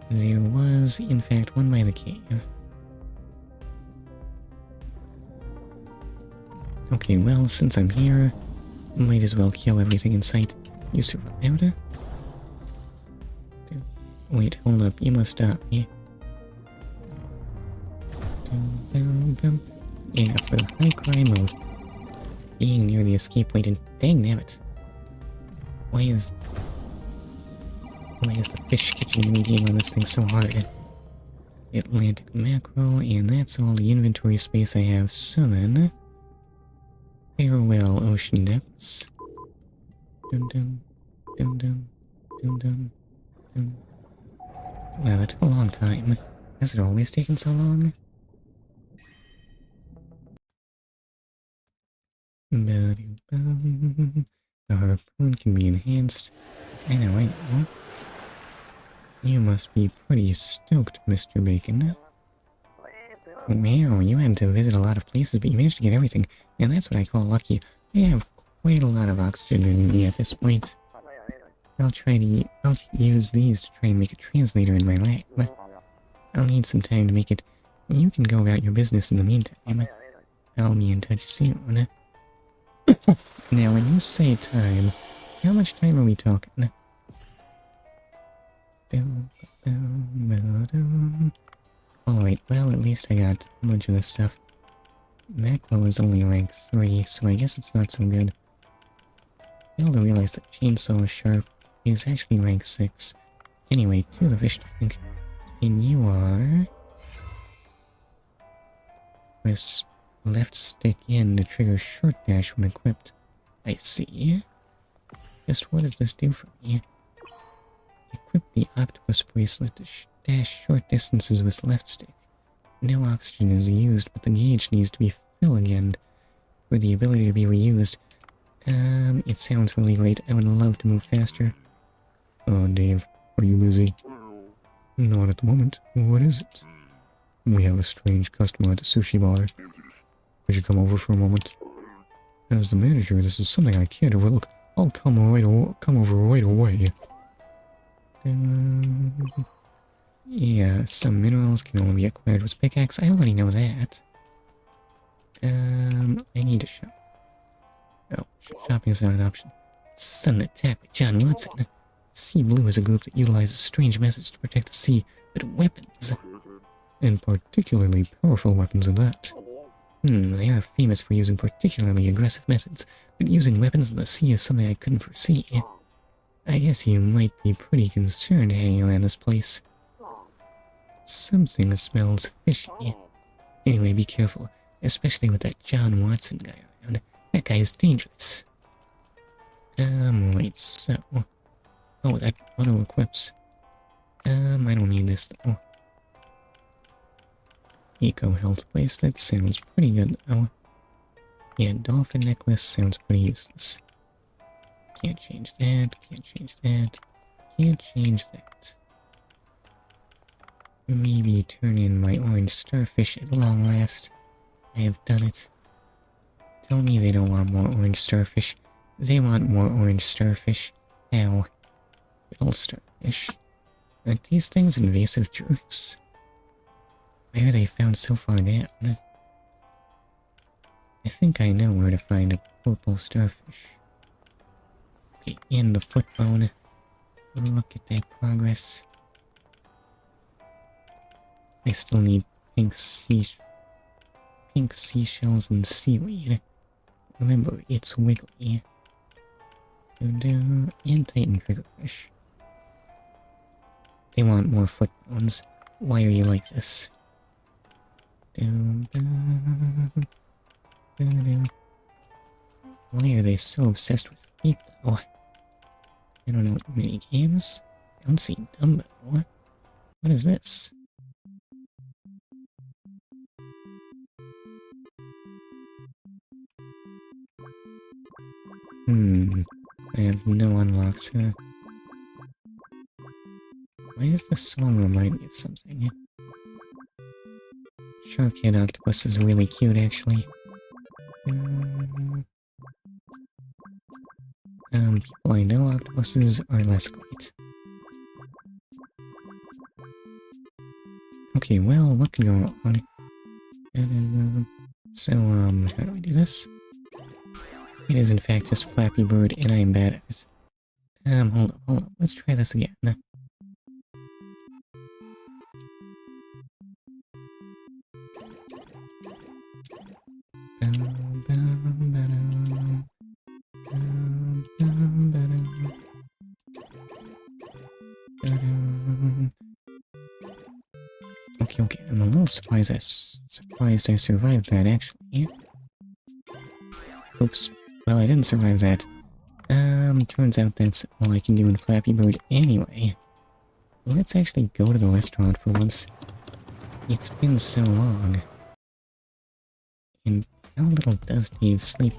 There was, in fact, one by the cave. Okay, well, since I'm here, might as well kill everything in sight. You survived? Wait, hold up, you must stop me. Yeah, for the high crime of being near the escape point, and dang nabbit. Why is the fish catching me being on this thing so hard? Atlantic mackerel, and that's all the inventory space I have, so then... Farewell, ocean depths. Dum dum, dum dum, dum dum, dum. Wow, that took a long time. Has it always taken so long? The harpoon can be enhanced. I know. You must be pretty stoked, Mr. Bacon. Wow, you had to visit a lot of places, but you managed to get everything. And that's what I call lucky. I have quite a lot of oxygen in me at this point. I'll use these to try and make a translator in my lab. I'll need some time to make it. You can go about your business in the meantime. I'll be in touch soon. Now, when you say time, how much time are we talking? Alright, well, at least I got a bunch of this stuff. Macro is only rank 3, so I guess it's not so good. Failed to realize that Chainsaw Sharp is actually rank 6. Anyway, to the fish tank. And you are... Press left stick in to trigger short dash when equipped. I see. Just what does this do for me? Equip the octopus bracelet to dash short distances with left stick. No oxygen is used, but the gauge needs to be filled again for the ability to be reused. It sounds really great. I would love to move faster. Oh, Dave, are you busy? Not at the moment. What is it? We have a strange customer at the sushi bar. Could you come over for a moment? As the manager, this is something I can't overlook. I'll come over right away. Yeah, some minerals can only be acquired with pickaxe. I already know that. I need to shop. Oh, shopping is not an option. Sudden attack by John Watson. Sea Blue is a group that utilizes strange methods to protect the sea, but weapons. And particularly powerful weapons at that. They are famous for using particularly aggressive methods, but using weapons in the sea is something I couldn't foresee. I guess you might be pretty concerned hanging around this place. Something smells fishy. Anyway, be careful, especially with that John Watson guy around. That guy is dangerous. Wait, so... Oh, that auto-equips. I don't need this, though. Eco health bracelet sounds pretty good, though. Yeah, dolphin necklace sounds pretty useless. Can't change that, can't change that, can't change that. Maybe turn in my orange starfish at long last. I have done it. Tell me they don't want more orange starfish. They want more orange starfish. Ow. Little starfish. Aren't these things invasive jerks? Where are they found so far down? I think I know where to find a purple starfish. Okay, and the foot bone. Look at that progress. I still need pink seashells and seaweed. Remember, it's wiggly. And Titan triggerfish. They want more foot bones. Why are you like this? Why are they so obsessed with feet, though? I don't know. Mini games? I don't see Dumbo. What is this? I have no unlocks here. Why does this song remind me of something? Sharkhead octopus is really cute, actually. People I know octopuses are less great. Okay, well, what can go wrong? So, how do I do this? It is in fact just Flappy Bird, and I am bad at it. Hold up. Let's try this again. Okay, I'm a little surprised I survived that, actually. Oops. Well, I didn't survive that. Turns out that's all I can do in Flappy Bird anyway. Let's actually go to the restaurant for once. It's been so long. And how little does Dave sleep?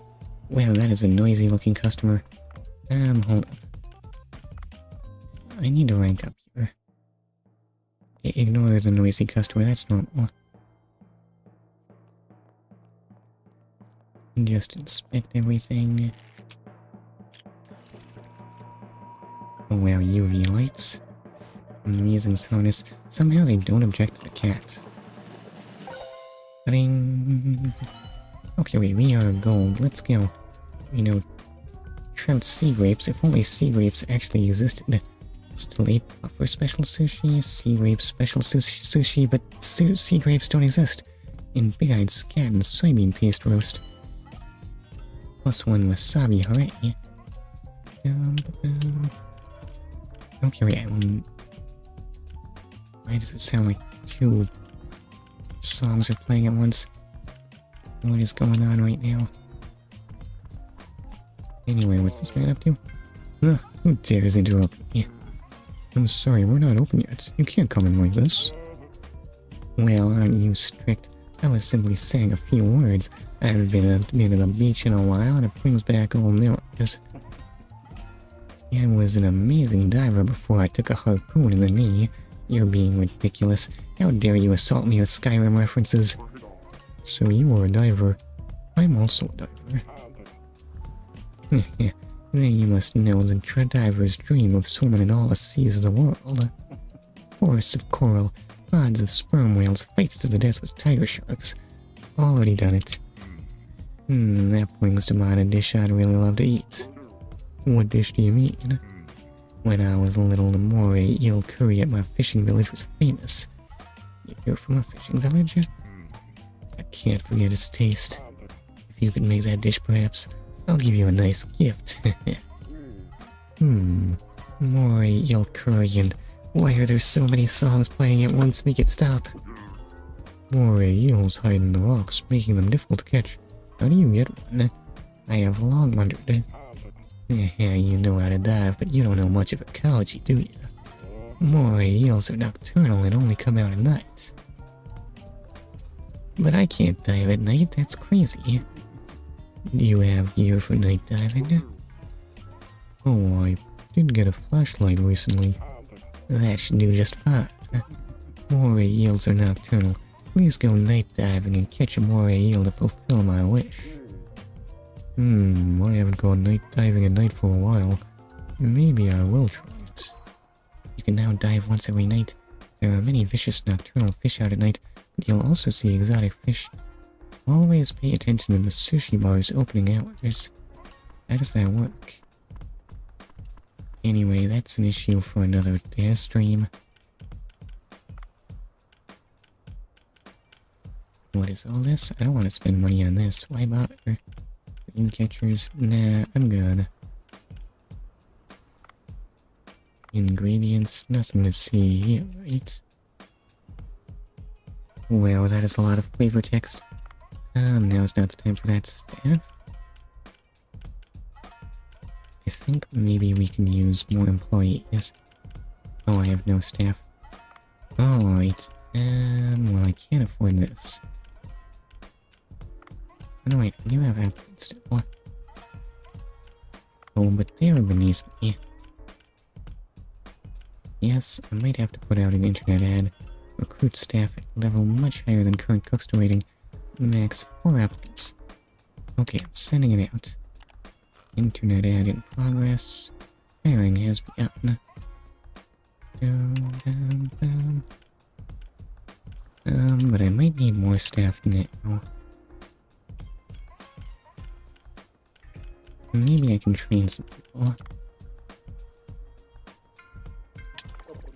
Wow, that is a noisy looking customer. Hold on. I need to rank up here. Ignore the noisy customer, that's normal. Just inspect everything. Oh wow, UV lights. Amazing soundness. Somehow they don't object to the cat. Ding. Okay, wait, we are gold. Let's go. You know, trout sea grapes. If only sea grapes actually existed. Still 8 buffer special sushi, sea grapes special sushi, but sea grapes don't exist. In big-eyed scat and soybean paste roast. +1 wasabi, hooray. Okay, wait, why does it sound like 2 songs are playing at once? What is going on right now? Anyway, what's this man up to? Ugh, who dares interrupt me? I'm sorry, we're not open yet. You can't come in like this. Well, aren't you strict? I was simply saying a few words. I haven't been to the beach in a while, and it brings back old memories. I was an amazing diver before I took a harpoon in the knee. You're being ridiculous. How dare you assault me with Skyrim references? So you are a diver. I'm also a diver. Then you must know the divers dream of swimming in all the seas of the world. Forests of coral, pods of sperm whales, fights to the death with tiger sharks. Already done it. That brings to mind a dish I'd really love to eat. What dish do you mean? When I was little, the moray eel curry at my fishing village was famous. You're from a fishing village? I can't forget its taste. If you could make that dish, perhaps, I'll give you a nice gift. Moray eel curry, and why are there so many songs playing at once? Make it stop. Moray eels hide in the rocks, making them difficult to catch. How do you get one? I have long wondered. You know how to dive, but you don't know much of ecology, do you? Moray eels are nocturnal and only come out at night. But I can't dive at night, that's crazy. Do you have gear for night diving? Oh, I did get a flashlight recently. That should do just fine. Moray eels are nocturnal. Please go night diving and catch a moray eel to fulfill my wish. I haven't gone night diving at night for a while. Maybe I will try it. You can now dive once every night. There are many vicious nocturnal fish out at night, but you'll also see exotic fish. Always pay attention to the sushi bar's opening hours. How does that work? Anyway, that's an issue for another day stream. What is all this? I don't want to spend money on this. Why bother? Green catchers? Nah, I'm good. Ingredients? Nothing to see here, right? Wow, that is a lot of flavor text. Now's not the time for that staff. I think maybe we can use more employees. Oh, I have no staff. Alright, well, I can't afford this. Oh, wait, I do have applicants still. Oh, but they are beneath me. Yes, I might have to put out an internet ad. Recruit staff at level much higher than current Cookster rating. Max 4 applicants. Okay, I'm sending it out. Internet ad in progress. Hiring has begun. But I might need more staff now. Maybe I can train some people.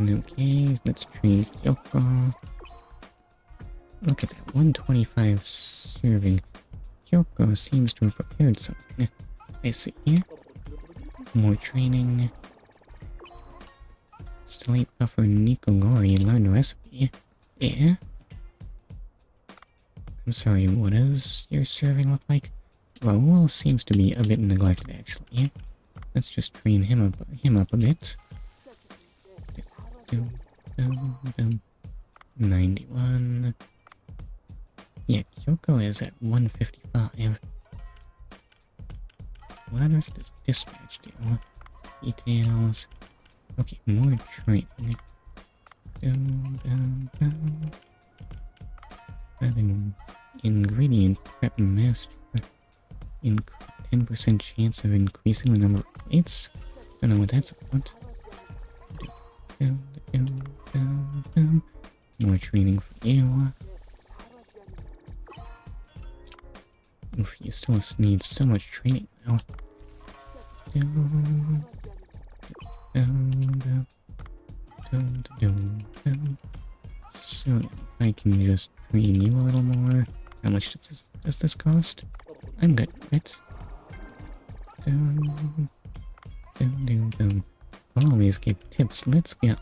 Okay, let's train Kyoko. Look at that, 125 serving. Kyoko seems to have prepared something. I see. More training. Slate buffer Nikogori learned recipe. Yeah? I'm sorry, what does your serving look like? Raoul seems to be a bit neglected, actually. Let's just train him up a bit. 91. Yeah, Kyoko is at 155. What else does dispatch do? Details. Okay, more training. Adding ingredient prep master. 10% chance of increasing the number of plates. Don't know what that's about. More training for you. Oof, you still need so much training now. So if I can just train you a little more. How much does this cost? I'm good for it. Always get tips. Let's go.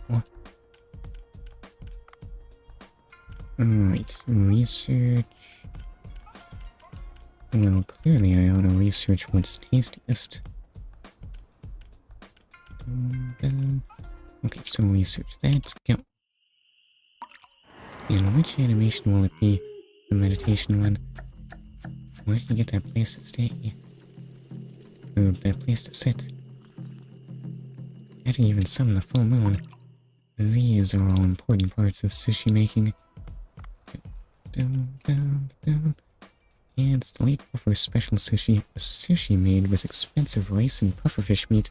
Alright, research. Well, clearly I ought to research what's tastiest. Okay, so research that. Go. And which animation will it be? The meditation one. Where did you get that place to stay? Or that place to sit? How do you even summon the full moon? These are all important parts of sushi making. And delete for special sushi. A sushi made with expensive rice and pufferfish meat.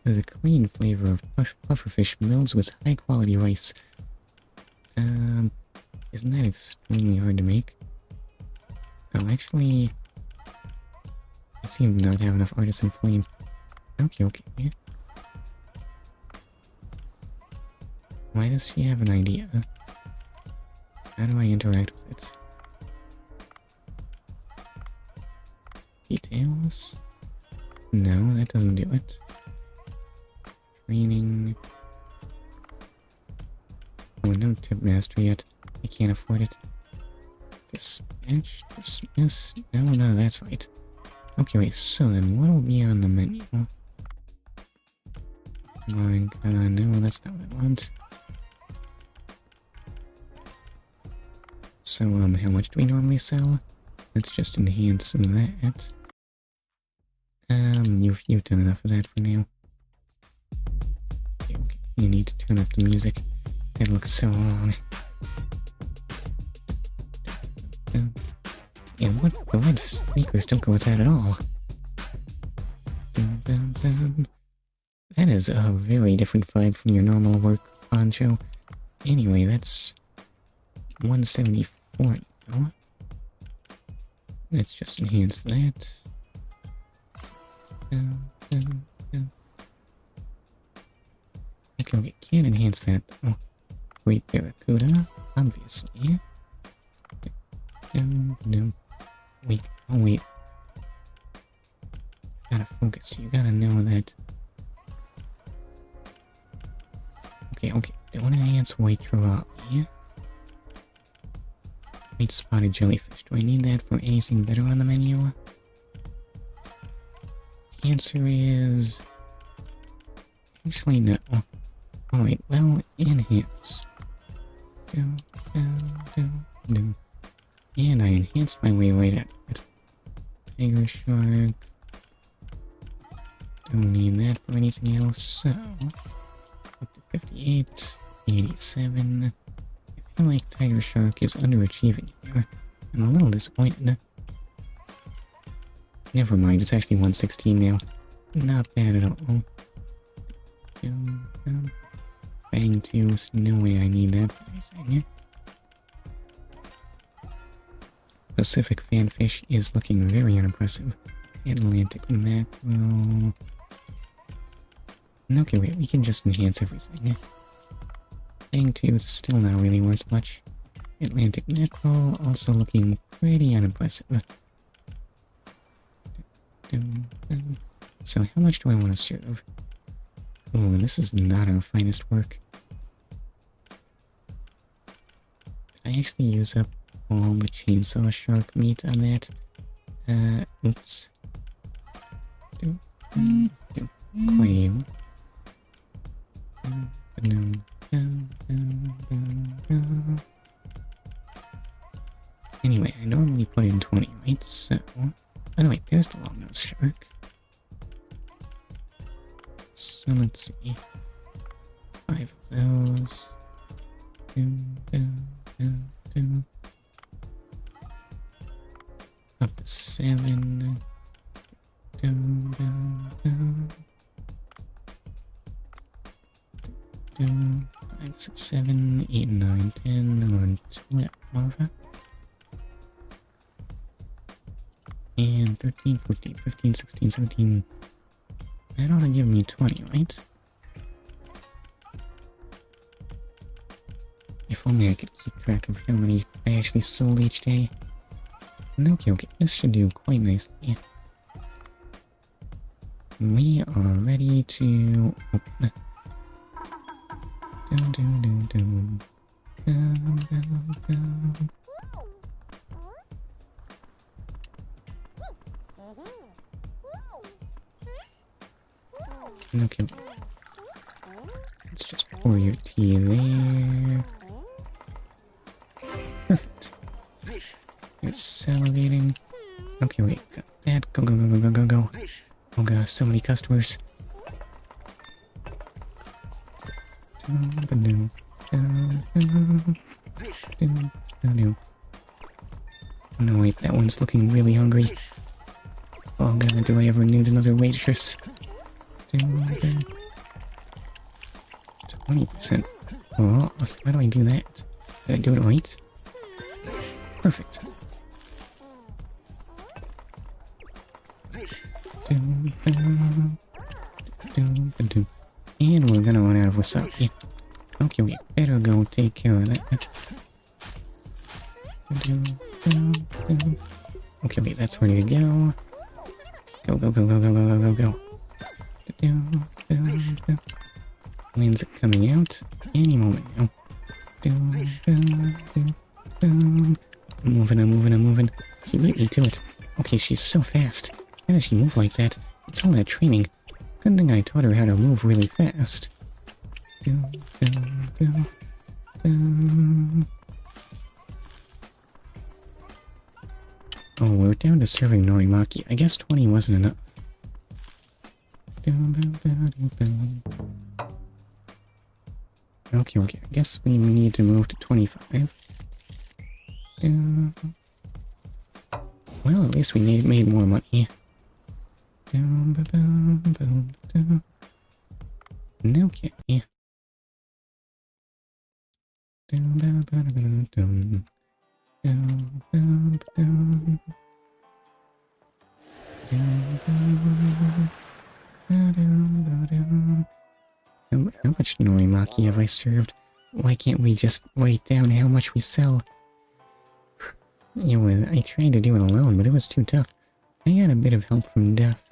The clean flavor of pufferfish melds with high quality rice. Isn't that extremely hard to make? Oh, actually, I seem to not have enough artisan flame. Okay. Why does she have an idea? How do I interact with it? Details? No, that doesn't do it. Training. Oh, no tip master yet. I can't afford it. Dispatch, dismiss. No, that's right. Okay, wait, so then what'll be on the menu? My god, no, that's not what I want. So, how much do we normally sell? Let's just enhance that. You've done enough of that for now. Okay. You need to turn up the music. That looks so long. And what? The red sneakers don't go with that at all. That is a very different vibe from your normal work poncho. Anyway, that's 174 now. Let's just enhance that. Okay, can't enhance that though. Great Barracuda, obviously. Wait. Gotta focus, you gotta know that. Okay, don't enhance white trevally. White spotted jellyfish, do I need that for anything better on the menu? The answer is... actually no. Alright, well, enhance. And I enhanced my way right at it. Tiger shark. Don't need that for anything else, so... up to 58, 87... I feel like Tiger Shark is underachieving here. I'm a little disappointed. Never mind, it's actually 116 now. Not bad at all. Bang tooth, no way I need that for anything. Pacific fanfish is looking very unimpressive. Atlantic mackerel... Okay, wait, we can just enhance everything. Bang tooth still not really worth much. Atlantic mackerel also looking pretty unimpressive. So how much do I want to serve? Oh, this is not our finest work. Did I actually use up all the chainsaw shark meat on that? Oops. Claim. No. Anyway, I normally put in 20, right? So... oh no, wait, there's the long-nosed shark. let's see. 5 of those. 2, 2, 2, 2. Up to 7. 2, 2, 2. 2, 5, 6, 7, 8, 9, 10, 11, 12. And 13, 14, 15, 16, 17. That ought to give me 20, right? If only I could keep track of how many I actually sold each day. Okay, this should do quite nicely. We are ready to open. Dun, dun, dun, dun. Dun, dun, dun. Okay. Let's just pour your tea there. Perfect. You're salivating. Okay, wait. Got that. Go, go, go, go, go, go, go. Oh gosh, so many customers. No, wait, that one's looking really hungry. Oh god, do I ever need another waitress? 20%. Oh, how do I do that? Did I do it right? Perfect. And we're gonna run out of wasabi. Okay, we better go take care of that. Okay, wait, that's ready to go. Go, go, go, go, go, go, go, go, go. When's it coming out? Any moment now. I'm moving, I'm moving, I'm moving. She beat me to it. Okay, she's so fast. How does she move like that? It's all that training. Good thing I taught her how to move really fast. Oh, we're down to serving Norimaki. I guess 20 wasn't enough. Okay, I guess we need to move to 25. Well, at least we made more money. Okay. How much Norimaki have I served? Why can't we just write down how much we sell? I tried to do it alone, but it was too tough. I got a bit of help from Duff.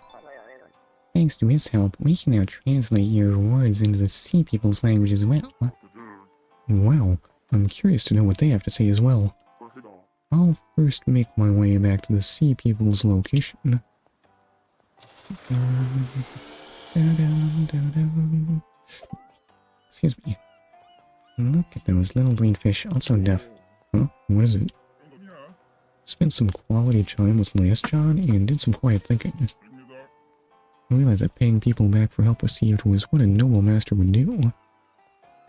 Thanks to his help, we can now translate your words into the sea people's language as well. Wow, I'm curious to know what they have to say as well. I'll first make my way back to the sea people's location. Excuse me. Look at those little green fish, also deaf. Huh? What is it? Spent some quality time with Last John and did some quiet thinking. I realized that paying people back for help received was what a noble master would do.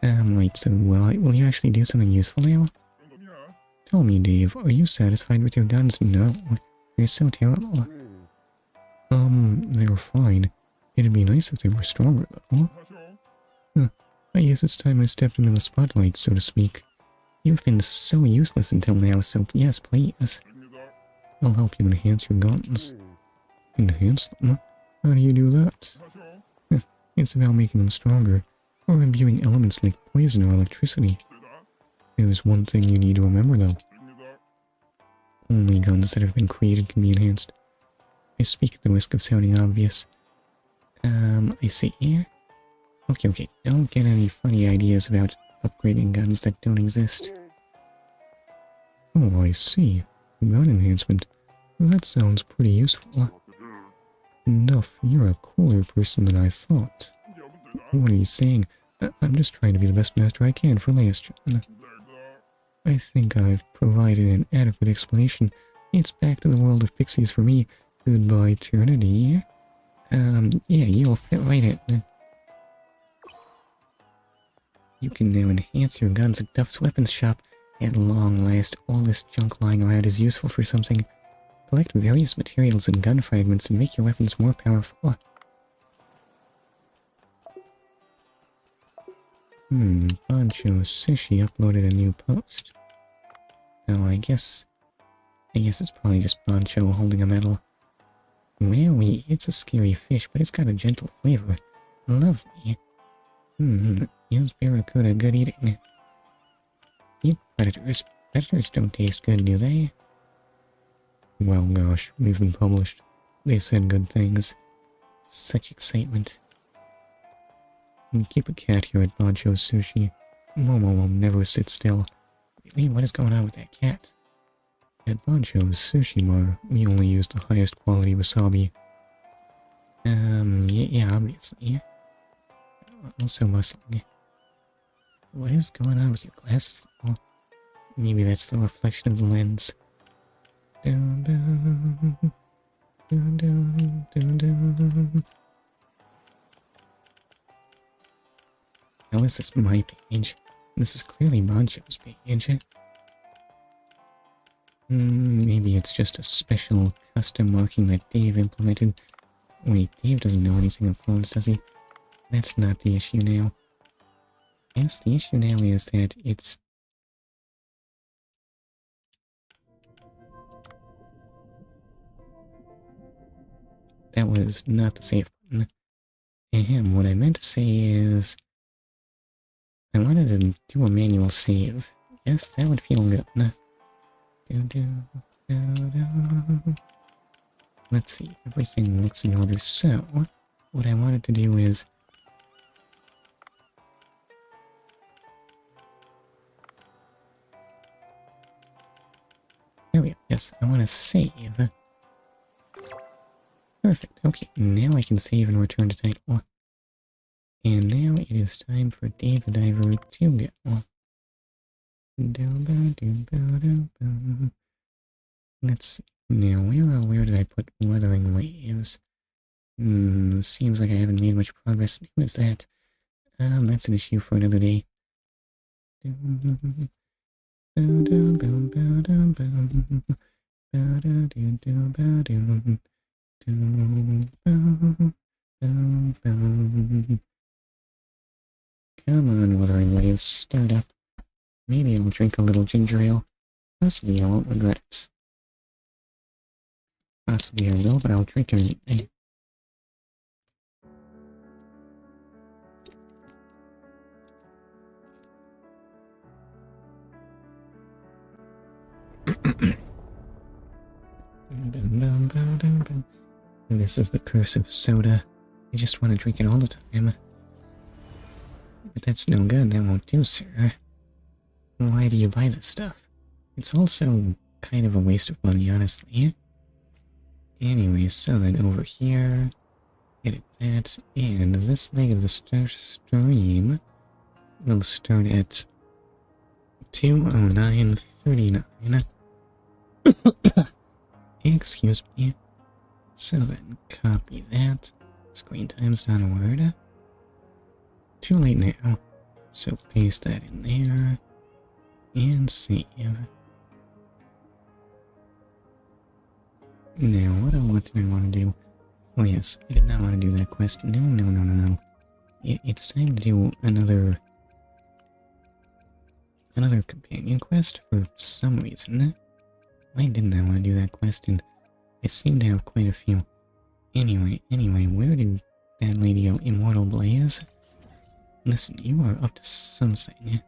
Right, so will you actually do something useful now? Tell me, Dave, are you satisfied with your guns? No. They're so terrible. They were fine. It'd be nice if they were stronger, though. Huh. I guess it's time I stepped into the spotlight, so to speak. You've been so useless until now, so yes, please. I'll help you enhance your guns. Enhance them? How do you do that? It's about making them stronger, or imbuing elements like poison or electricity. There's one thing you need to remember, though. Only guns that have been created can be enhanced. I speak at the risk of sounding obvious. I see. Okay, don't get any funny ideas about upgrading guns that don't exist. Oh, I see. Gun enhancement. That sounds pretty useful. Duff, you're a cooler person than I thought. What are you saying? I'm just trying to be the best master I can for Last John. I think I've provided an adequate explanation. It's back to the world of pixies for me. Goodbye, eternity. Yeah, you'll fit right in. You can now enhance your guns at Duff's Weapons Shop. At long last, all this junk lying around is useful for something. Collect various materials and gun fragments and make your weapons more powerful. Bancho Sushi uploaded a new post. Oh, I guess it's probably just Bancho holding a medal. Well, it's a scary fish, but it's got a gentle flavor. Lovely. Is barracuda good eating? Eat predators. Predators don't taste good, do they? Well, gosh, we've been published. They said good things. Such excitement. We keep a cat here at Bancho Sushi. Momo will never sit still. Really, what is going on with that cat? At Bancho's Sushi Bar, we only use the highest quality wasabi. Yeah, obviously. Also muscling. What is going on with your glasses? Oh, maybe that's the reflection of the lens. Dun, dun, dun, dun, dun, dun. How is this my page? This is clearly Bancho's page. Maybe it's just a special custom marking that Dave implemented. Wait, Dave doesn't know anything of phones, does he? That's not the issue now. Yes, the issue now is that it's... That was not the save button. What I meant to say is... I wanted to do a manual save. Yes, that would feel good. Let's see, everything looks in order, so what I wanted to do is there we go. Yes, I want to save. Perfect. Okay, now I can save and return to title. And now it is time for Dave the Diver to go. Let's see. Now, where did I put Wuthering Waves? Seems like I haven't made much progress. Who is that? That's an issue for another day. Come on, Wuthering Waves, start up. Maybe I'll drink a little ginger ale. Possibly I won't regret it. Possibly I will, but I'll drink it anyway. This is the curse of soda. I just want to drink it all the time. But that's no good, that won't do, sir. Why do you buy this stuff? It's also kind of a waste of money, honestly. Anyway, so then over here, edit that, and this leg of the stream will start at 2:09:39. Excuse me. So then, copy that. Screen time's not a word. Too late now. So paste that in there. And save. Now, what did I want to do? Oh yes, I did not want to do that quest. No. It's time to do another companion quest for some reason. Why didn't I want to do that quest? And I seem to have quite a few. Anyway, where did that lady go? Immortal Blaze? Listen, you are up to something.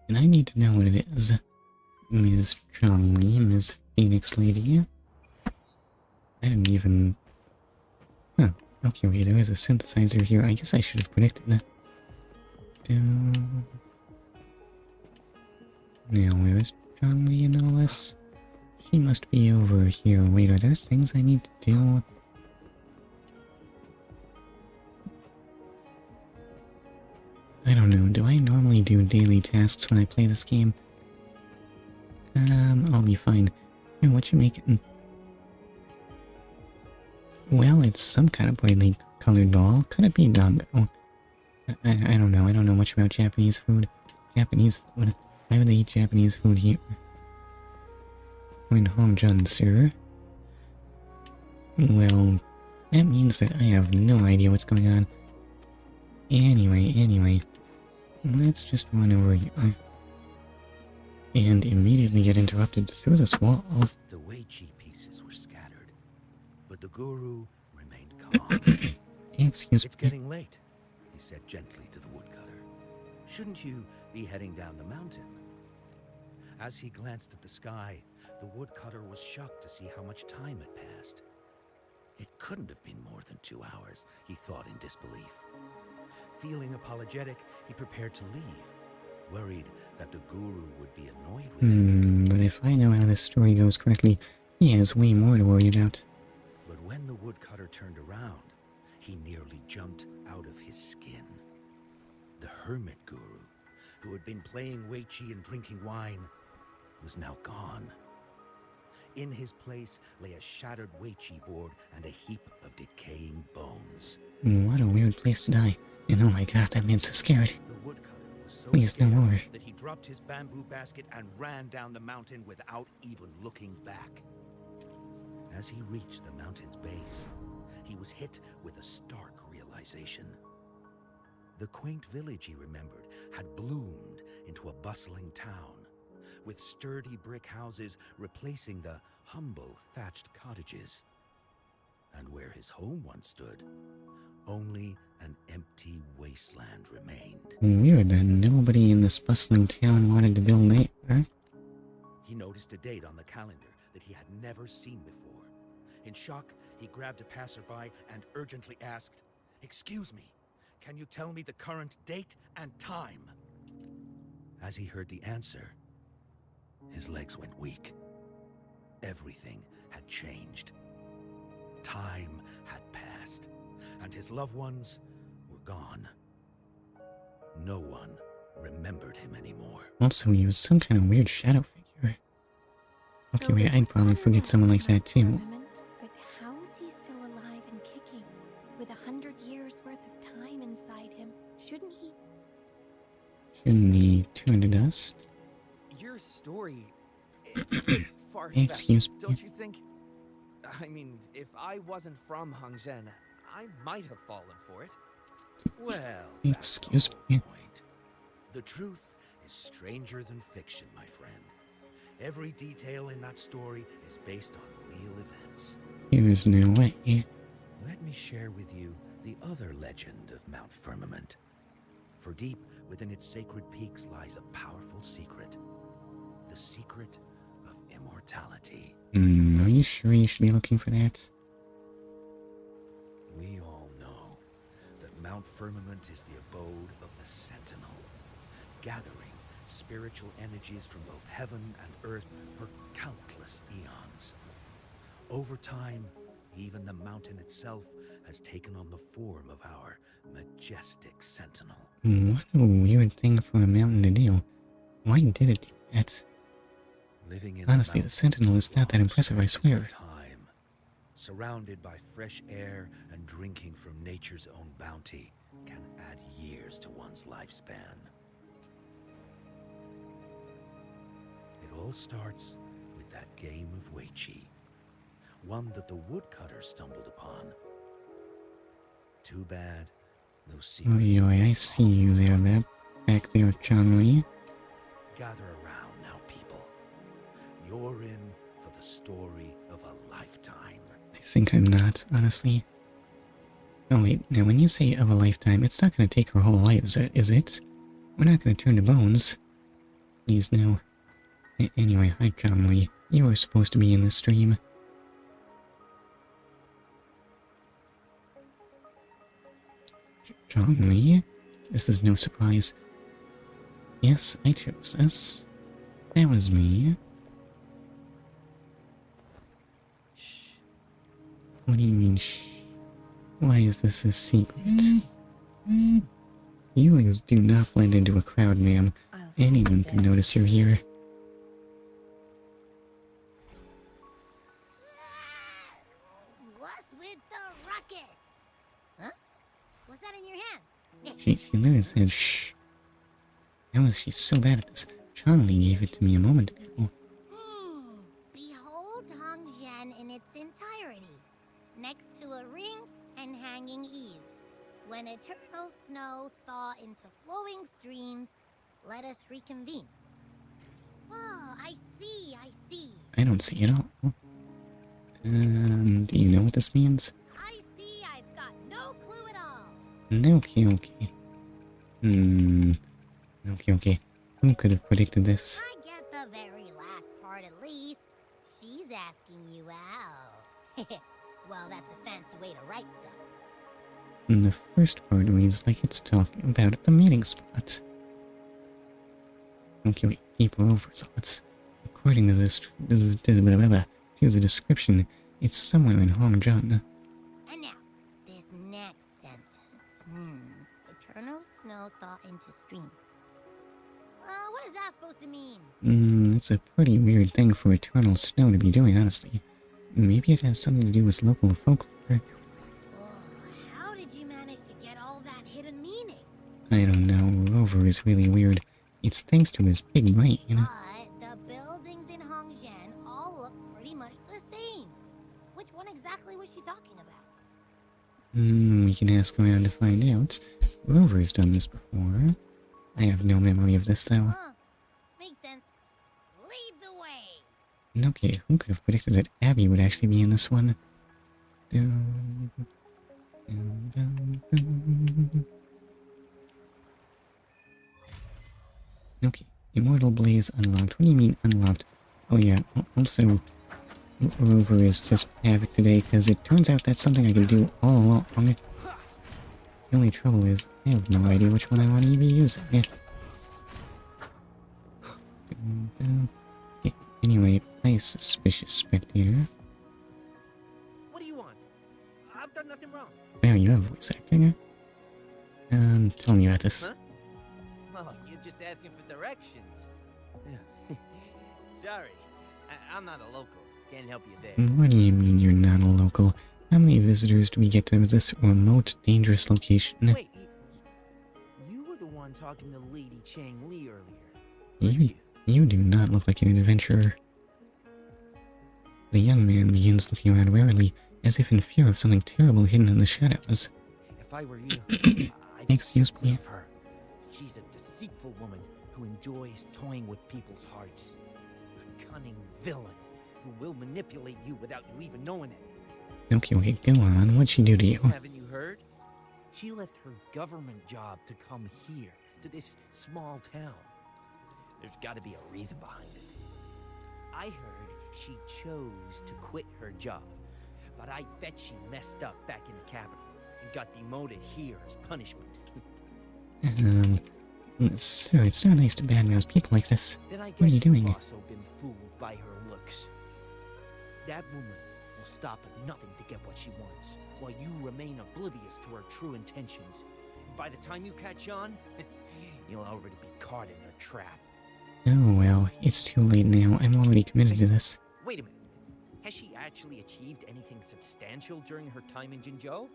And I need to know what it is. Ms. Changli, Ms. Phoenix Lady. I didn't even... Oh, okay, wait, there is a synthesizer here. I guess I should have predicted that. Now, where is Changli in all this? She must be over here. Wait, are there things I need to do? I don't know, do I normally do daily tasks when I play this game? I'll be fine. Hey, what you making? Well, it's some kind of brightly colored doll. Could it be Dongo? I don't know. I don't know much about Japanese food. Japanese food? Why would they eat Japanese food here? Going home, Jun, sir. Well, that means that I have no idea what's going on. Anyway, let's just run over here. And immediately get interrupted through this wall. The Weichi pieces were scattered, but the guru remained calm. Excuse It's me. getting late, he said gently to the woodcutter. Shouldn't you be heading down the mountain? As he glanced at the sky, the woodcutter was shocked to see how much time had passed. It couldn't have been more than 2 hours, he thought in disbelief. Feeling apologetic, he prepared to leave, worried that the guru would be annoyed with him. But if I know how this story goes correctly, he has way more to worry about. But when the woodcutter turned around, he nearly jumped out of his skin. The hermit guru, who had been playing Weichi and drinking wine, was now gone. In his place lay a shattered Weichi board and a heap of decaying bones. What a weird place to die. And oh my god, that man's so scared. The woodcutter was so Please, no scared more. that he dropped his bamboo basket and ran down the mountain without even looking back. As he reached the mountain's base, he was hit with a stark realization. The quaint village he remembered had bloomed into a bustling town, with sturdy brick houses replacing the humble thatched cottages. And where his home once stood, only an empty wasteland remained. Weird that nobody in this bustling town wanted to build there. He noticed a date on the calendar that he had never seen before. In shock, he grabbed a passerby and urgently asked, "Excuse me, can you tell me the current date and time?" As he heard the answer, his legs went weak. Everything had changed. Time had passed, and his loved ones were gone. No one remembered him anymore. Also, he was some kind of weird shadow figure. Okay, wait, I'd probably forget someone like that too. But how is he still alive and kicking? With 100 years worth of time inside him, shouldn't he? Shouldn't he turn to dust? Your story, it's a bit far-fetched, Excuse me. don't you think? I mean, if I wasn't from Hongzhen, I might have fallen for it. Well, Excuse that's the me. whole point. The truth is stranger than fiction, my friend. Every detail in that story is based on real events. There is no way. Let me share with you the other legend of Mount Firmament. For deep within its sacred peaks lies a powerful secret. The secret of immortality. Are you sure you should be looking for that? We all know that Mount Firmament is the abode of the Sentinel, gathering spiritual energies from both heaven and earth for countless eons. Over time, even the mountain itself has taken on the form of our majestic Sentinel. What a weird thing for a mountain to do. Why did it do that? Living in Honestly, the Sentinel is not that impressive, I swear. Time, surrounded by fresh air and drinking from nature's own bounty, can add years to one's lifespan. It all starts with that game of Weichi, one that the woodcutter stumbled upon. Too bad those secrets. I see you there, back there, Changli. Gather around now, people. You're in for the story of a lifetime. I think I'm not, honestly. Oh wait, now when you say of a lifetime, it's not gonna take our whole lives, is it? We're not gonna turn to bones. Please, no. Anyway, hi Changli. You were supposed to be in this stream. Changli? This is no surprise. Yes, I chose this. That was me. Shh. What do you mean, shh? Why is this a secret? You do not blend into a crowd, ma'am. Anyone can notice you're here. What's with the ruckus? Huh? What's that in your hand? She literally said shh. How is she so bad at this? Changli gave it to me a moment ago. Behold Hongzhen in its entirety, next to a ring and hanging eaves. When eternal snow thaw into flowing streams, let us reconvene. Oh, I see. I don't see it all. Do you know what this means? I see, I've got no clue at all. Okay. Okay. Who could have predicted this? I get the very last part at least. She's asking you out. Well, that's a fancy way to write stuff. The first part reads like it's talking about the meeting spot. Okay, wait, deeper overthoughts. According to this, to the description, it's somewhere in Hongzhen. And now, this next sentence. Eternal snow thaw into streams. What is that supposed to mean? It's a pretty weird thing for eternal snow to be doing, honestly. Maybe it has something to do with local folklore. How did you manage to get all that hidden meaning? I don't know, Rover is really weird. It's thanks to his big brain. But the buildings in Hongzhen all look pretty much the same. Which one exactly was she talking about? We can ask around to find out. Rover's done this before. I have no memory of this, though. Makes sense. Lead the way. Okay, who could have predicted that Abby would actually be in this one? Okay, Immortal Blaze unlocked. What do you mean unlocked? Oh yeah, also, Rover is just havoc today because it turns out that's something I can do all along. The only trouble is, I have no idea which one I want to be using. Anyway, hi, suspicious spectator. What do you want? I've done nothing wrong. Wow, you have voice acting. Tell me about this. Huh? Well, you're just asking for directions. Sorry, I'm not a local. Can't help you there. What do you mean you're not a local? How many visitors do we get to this remote, dangerous location? Wait, you were the one talking to Lady Changli earlier. You do not look like an adventurer. The young man begins looking around warily, as if in fear of something terrible hidden in the shadows. If I were you, I'd Excuse steer me. clear of her. She's a deceitful woman who enjoys toying with people's hearts. A cunning villain who will manipulate you without you even knowing it. Okay, go on. What'd she do to you? Haven't you heard? She left her government job to come here, to this small town. There's got to be a reason behind it. I heard she chose to quit her job, but I bet she messed up back in the capital and got demoted here as punishment. Sir, it's not nice to badmouth people like this. Then I What are guess you doing? you've also been fooled by her looks. That woman will stop at nothing to get what she wants, while you remain oblivious to her true intentions. By the time you catch on, you'll already be caught in her trap. Oh well, it's too late now. I'm already committed to this. Wait a minute. Has she actually achieved anything substantial during her time in Jinzhou?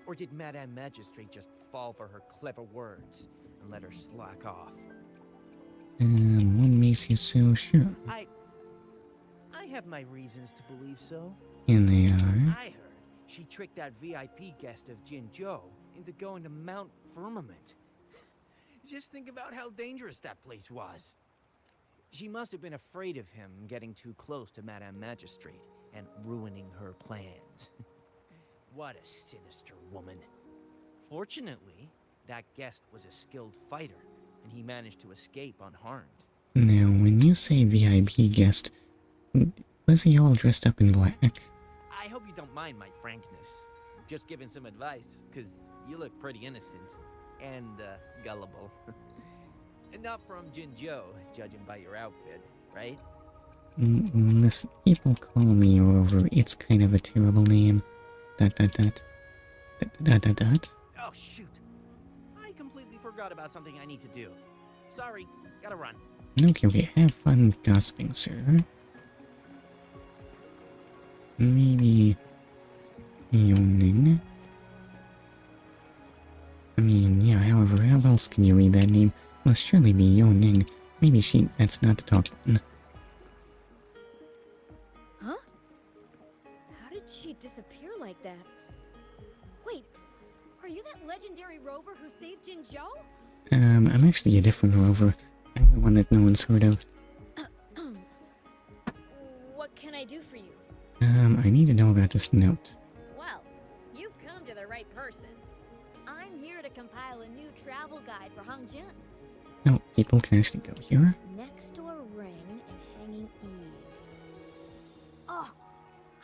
Or did Madame Magistrate just fall for her clever words and let her slack off? What makes you so sure? I have my reasons to believe so. And they are? I heard she tricked that VIP guest of Jinzhou into going to Mount Firmament. Just think about how dangerous that place was. She must have been afraid of him getting too close to Madame Magistrate and ruining her plans. What a sinister woman. Fortunately, that guest was a skilled fighter, and he managed to escape unharmed. Now, when you say VIP guest, was he all dressed up in black? I hope you don't mind my frankness. Just giving some advice, because you look pretty innocent and gullible. And not from Jinzhou, judging by your outfit, right? Listen, people call me Rover. It's kind of a terrible name. Oh, shoot. I completely forgot about something I need to do. Sorry, gotta run. Okay, have fun gossiping, sir. Maybe yawning. I mean, yeah, however, how else else can you read that name? Must surely be Yo Ning. Maybe that's not the talk button. Huh? How did she disappear like that? Wait, are you that legendary rover who saved Jinzhou? I'm actually a different rover. I'm the one that no one's heard of. What can I do for you? I need to know about this note. Well, you've come to the right person. I'm here to compile a new travel guide for Hangjin. Oh, people can actually go here? Next to a ring and hanging eaves. Oh,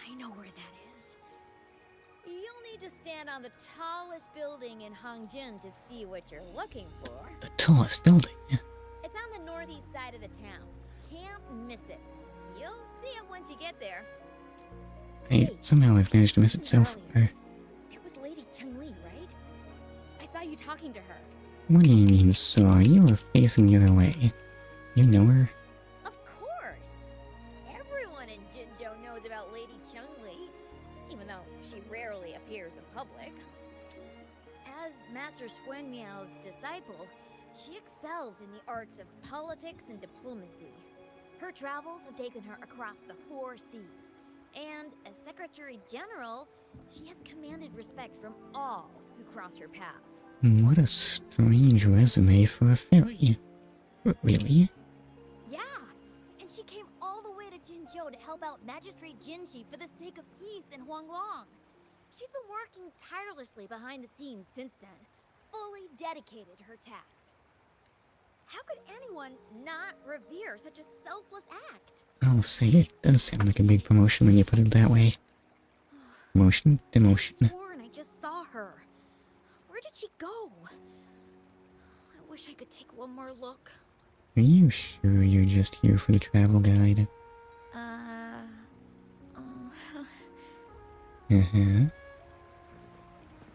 I know where that is. You'll need to stand on the tallest building in Hangjin to see what you're looking for. The tallest building? It's on the northeast side of the town. Can't miss it. You'll see it once you get there. Somehow I've managed to miss it so far. That was Lady Changli, right? I saw you talking to her. What do you mean, saw? You were facing the other way. You know her? Of course! Everyone in Jinzhou knows about Lady Changli, even though she rarely appears in public. As Master Xuan Miao's disciple, she excels in the arts of politics and diplomacy. Her travels have taken her across the 4 seas, and as Secretary General, she has commanded respect from all who cross her path. What a strange resume for a fairy. Really? Yeah, and she came all the way to Jinzhou to help out Magistrate Jinshi for the sake of peace in Huanglong. She's been working tirelessly behind the scenes since then, fully dedicated to her task. How could anyone not revere such a selfless act? I'll say it does sound like a big promotion when you put it that way. Promotion, demotion. I swore and I just saw her. Where did she go? I wish I could take one more look. Are you sure you're just here for the travel guide? Uh-huh.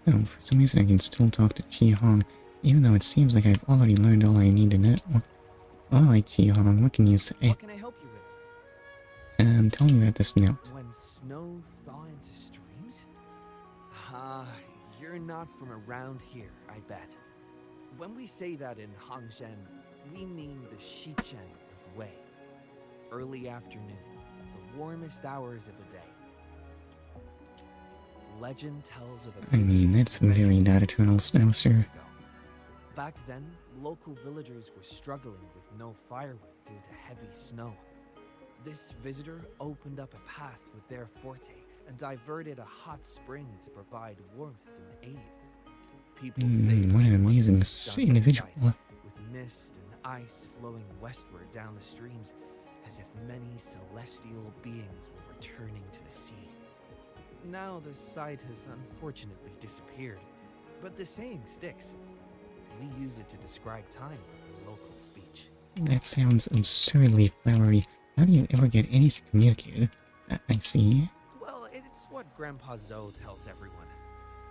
Oh, for some reason I can still talk to Chi Hong, even though it seems like I've already learned all I need to know. Alright, Chi Hong, what can you say? What can I help you with? Tell me about this note. When snow thaw into streams? You're not from around here, I bet. When we say that in Hangzhen, we mean the Shichen of Wei. Early afternoon, the warmest hours of the day. Legend tells of a That's very not eternal snow, sir. Back then, local villagers were struggling with no firewood due to heavy snow. This visitor opened up a path with their forte and diverted a hot spring to provide warmth and aid. People say what an amazing individual. With mist and ice flowing westward down the streams, as if many celestial beings were returning to the sea. Now the sight has unfortunately disappeared, but the saying sticks. We use it to describe time in local speech. That sounds absurdly flowery. How do you ever get anything communicated? I see. Well, it's what Grandpa Zoe tells everyone.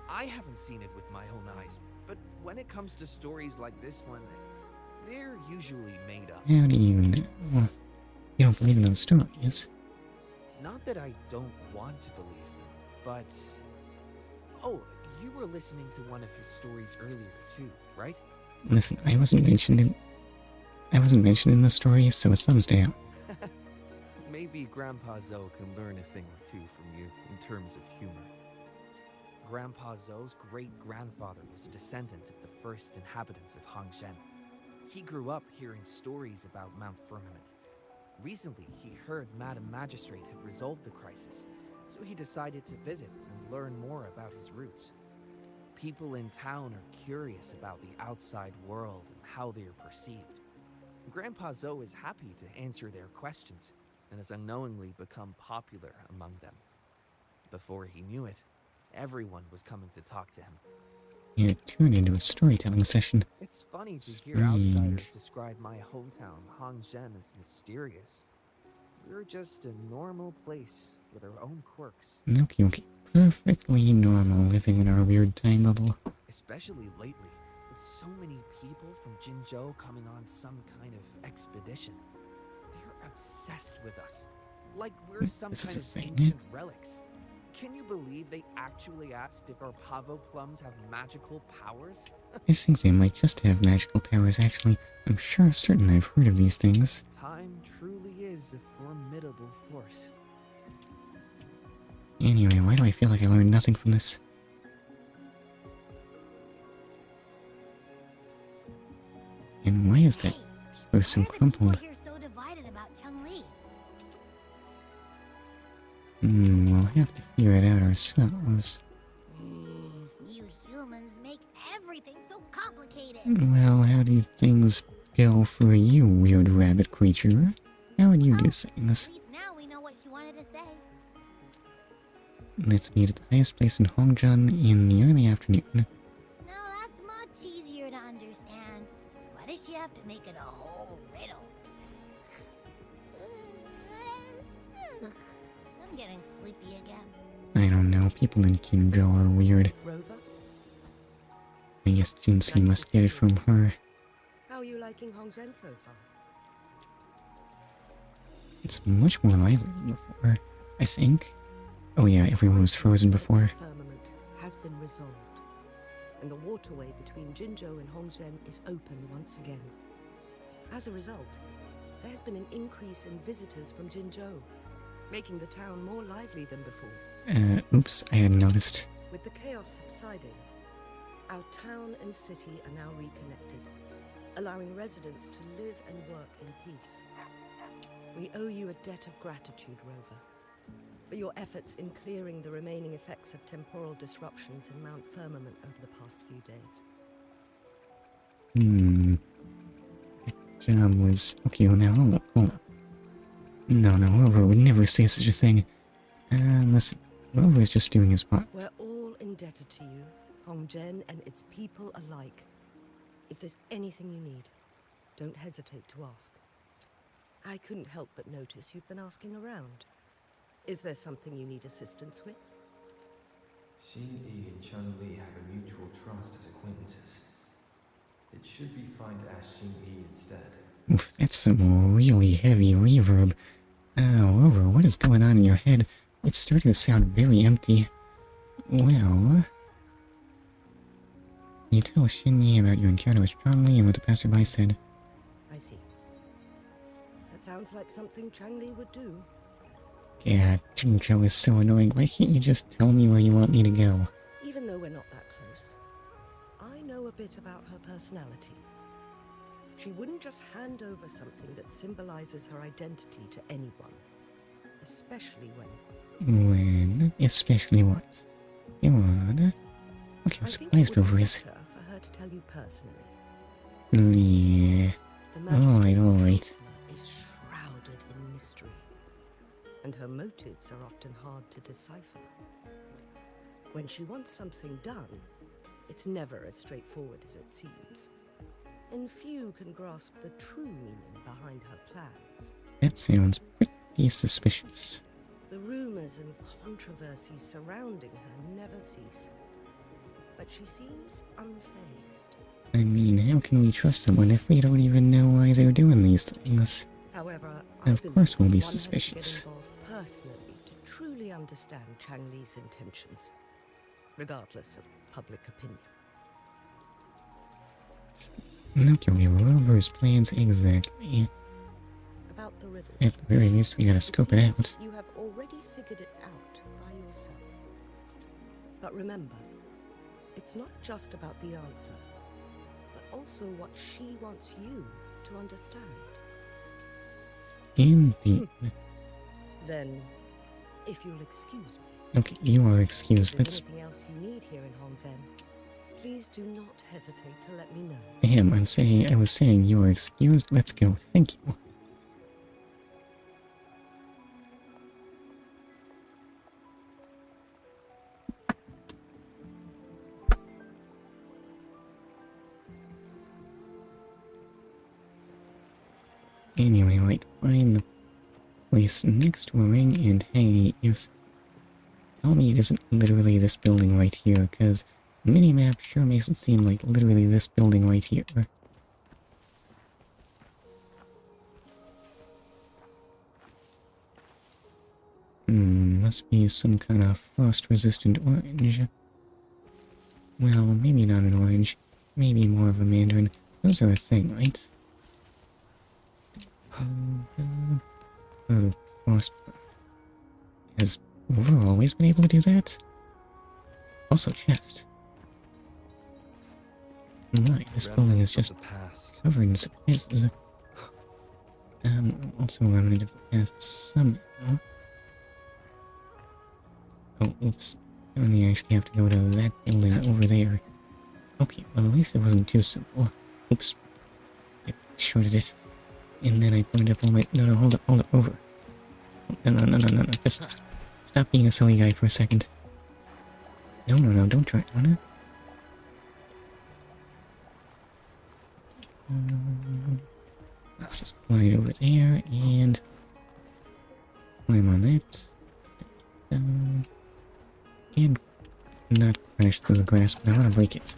I haven't seen it with my own eyes, but when it comes to stories like this one, they're usually made up. How do you know? Well, you don't believe in those stories? Not that I don't want to believe them, but... Oh, you were listening to one of his stories earlier too, right? Listen, I wasn't mentioned in the story, so a thumbs down. Maybe Grandpa Zoe can learn a thing or two from you in terms of humor. Grandpa Zoe's great-grandfather was a descendant of the first inhabitants of Hangzhen. He grew up hearing stories about Mount Firmament. Recently, he heard Madam Magistrate had resolved the crisis, so he decided to visit and learn more about his roots. People in town are curious about the outside world and how they are perceived. Grandpa Zoe is happy to answer their questions, and has unknowingly become popular among them. Before he knew it, everyone was coming to talk to him. It turned into a storytelling session. It's funny to hear outsiders describe my hometown, Hangzhen, as mysterious. We're just a normal place with our own quirks. Okay. Perfectly normal living in our weird time bubble. Especially lately, with so many people from Jinzhou coming on some kind of expedition. They're obsessed with us, like we're some kind of ancient relics. Can you believe they actually asked if our pavo plums have magical powers? I think they might just have magical powers, actually. I'm certain I've heard of these things. Time truly is a formidable force. Anyway, why do I feel like I learned nothing from this? And why is that paper so crumpled? You're so divided about Changli. We'll have to figure it out ourselves. You humans make everything so complicated. Well, how do things go for you, weird rabbit creature? How would you do things? At least now we know what she wanted to say. Let's meet at the highest place in Hongjun in the early afternoon. No, that's much easier to understand. Why does she have to make it a whole riddle? I'm getting sleepy again. I don't know, people in Kinjo are weird. Rover, I guess Jinsei must get it from her. how are you liking Hongzhen so far? It's much more lively than before, I think. Oh yeah, everyone was frozen before. Firmament has been resolved, and the waterway between Jinzhou and Hongzhen is open once again. As a result, there has been an increase in visitors from Jinzhou, making the town more lively than before. Oops, I hadn't noticed. With the chaos subsiding, our town and city are now reconnected, allowing residents to live and work in peace. We owe you a debt of gratitude, Rover, for your efforts in clearing the remaining effects of temporal disruptions in Mount Firmament over the past few days. That job was... Okay, well now, hold up. No, Rover would never say such a thing. Listen, Rover is just doing his part. We're all indebted to you, Hongzhen and its people alike. If there's anything you need, don't hesitate to ask. I couldn't help but notice you've been asking around. Is there something you need assistance with? Xingyi and Changli have a mutual trust as acquaintances. It should be fine to ask Xingyi instead. Oof, that's some really heavy reverb. Rover, what is going on in your head? It's starting to sound very empty. Well... You tell Xingyi about your encounter with Changli and what the passerby said. I see. That sounds like something Changli would do. Yeah, Jinzhou is so annoying. Why can't you just tell me where you want me to go? Even though we're not that close, I know a bit about her personality. She wouldn't just hand over something that symbolizes her identity to anyone. Especially when... Especially what? You want? Look how surprised Rover is. For her to tell you personally. Yeah. The magistrate's Alright. charisma is shrouded in mystery, and her motives are often hard to decipher. When she wants something done, it's never as straightforward as it seems. And few can grasp the true meaning behind her plans. That sounds pretty suspicious. The rumors and controversies surrounding her never cease. But she seems unfazed. I mean, how can we trust someone if we don't even know why they're doing these things? However, Of course we'll be suspicious. One has to get involved personally to truly understand Changli's intentions, regardless of public opinion. Okay, Rover's plans exactly. About the riddle. At the very least, we gotta scope it out. seems you have already figured it out by yourself. But remember, it's not just about the answer, but also what she wants you to understand. Indeed. Then, if you'll excuse me, Okay, you are excused. if Let's... there's anything else you need here in Hongzhen, please do not hesitate to let me know. I was saying you are excused. Let's go. Thank you. Anyway, wait, find the place next to a ring and hanging eaves. Tell me it isn't literally this building right here, because the minimap sure makes it seem like literally this building right here. must be some kind of frost-resistant orange. Well, maybe not an orange. Maybe more of a mandarin. Those are a thing, right? Oh, frost... Has Rover always been able to do that? Also chest. My, this building is just covered in surprises. Also a remnant of the past somehow. Oh, oops. I only actually have to go to that building over there. Okay, well at least it wasn't too simple. Oops. I shorted it. And then I pointed up all my... No, hold up, over. No. Just stop being a silly guy for a second. No, don't try it, Anna. Let's just glide over there and climb on that. And not crash through the grass, but I want to break it.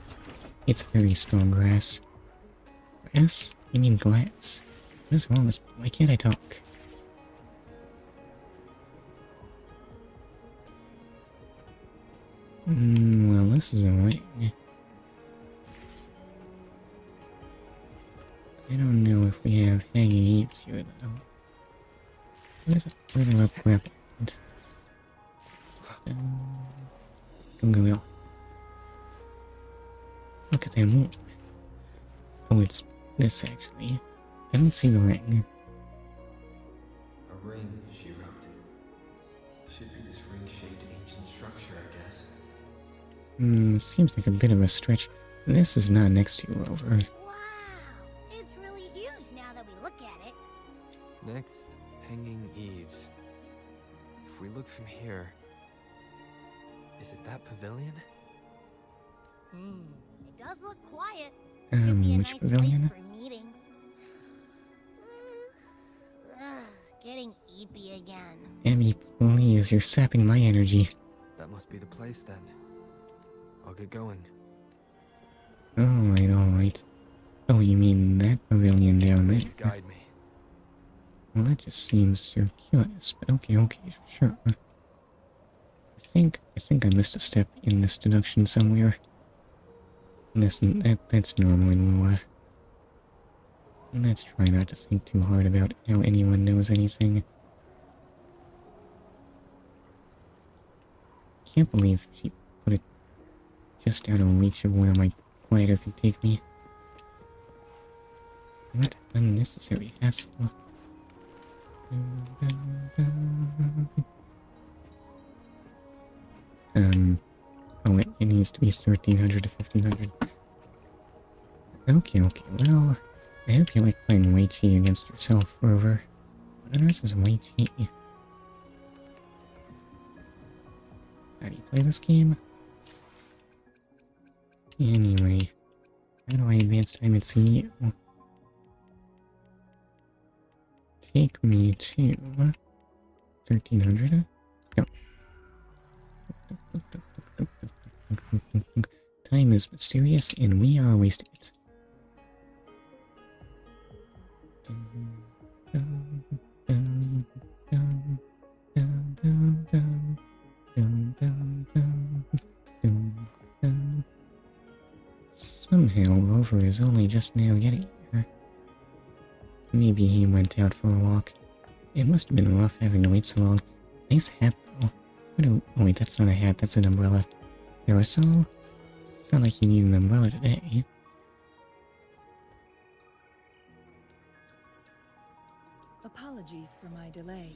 It's very strong grass. Grass? You mean glass? What is wrong with me? Why can't I talk? Well, this is alright. I don't know if we have hanging eaves here, though. There's a further up grapple point. Don't go well. Look at that move. Oh, it's this, actually. I don't see the ring. A ring, she wrote. Should be this ring-shaped ancient structure, I guess. Seems like a bit of a stretch. This is not next to you, Rover. Wow, it's really huge now that we look at it. Next, hanging eaves. If we look from here... Is it that pavilion? It does look quiet. Should be a Which nice pavilion? place for meetings. Getting eepy again. Abby, please, you're sapping my energy. That must be the place then. I'll get going. Alright. Oh, you mean that pavilion down there? Guide me. Well, that just seems circuitous, but okay, sure. I think I missed a step in this deduction somewhere. Listen, that's normal in Lua. Let's try not to think too hard about how anyone knows anything. Can't believe she put it just out of reach of where my glider could take me. What unnecessary hassle. Oh, it needs to be 1300 to 1500. Okay, well, I hope you like playing Wei Chi against yourself, Rover. What on earth is Wei Chi? How do you play this game? Anyway, how do I advance time and see you? Take me to 1300? Go. Time is mysterious and we are wasting it. Somehow Rover is only just now getting here. Maybe he went out for a walk. It must have been rough having to wait so long. Nice hat though. Oh wait, that's not a hat, that's an umbrella. Parasol? It's not like you need an umbrella today. Apologies for my delay.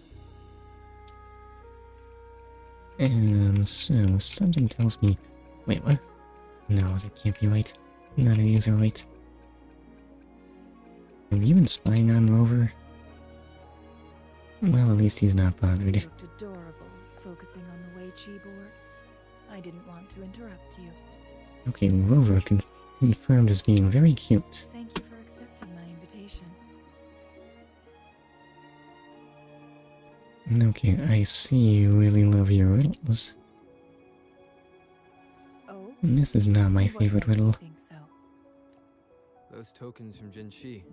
So something tells me... Wait, what? No, that can't be right. None of these are right. Have you been spying on Rover? Well, at least he's not bothered. You looked adorable, focusing on the Wei Chi board. I didn't want to interrupt you. Okay, Rover confirmed as being very cute. Thank you for accepting my invitation. Okay, I see you really love your riddles. Oh? This is not my What favorite makes you riddle. think so? Those tokens from Jinshi.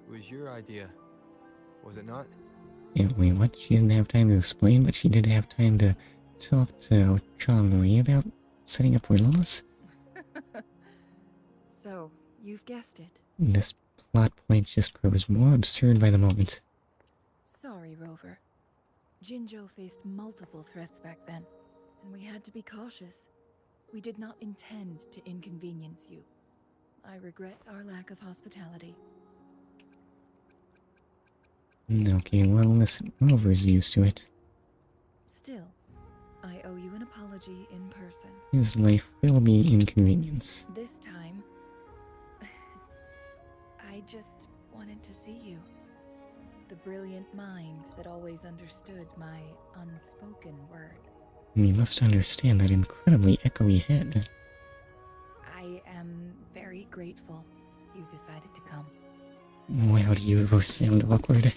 It was your idea, was it not? Wait, what? She didn't have time to explain, but she did have time to talk to Changli about setting up riddles? So, you've guessed it. This plot point just grows more absurd by the moment. Sorry, Rover. Jinzhou faced multiple threats back then, and we had to be cautious. We did not intend to inconvenience you. I regret our lack of hospitality. Okay, well, listen, Rover's used to it. Still, I owe you an apology in person. His life will be inconvenience. This time, I just wanted to see you. The brilliant mind that always understood my unspoken words. We must understand that incredibly echoey head. I am very grateful you decided to come. Wow, do you ever sound awkward?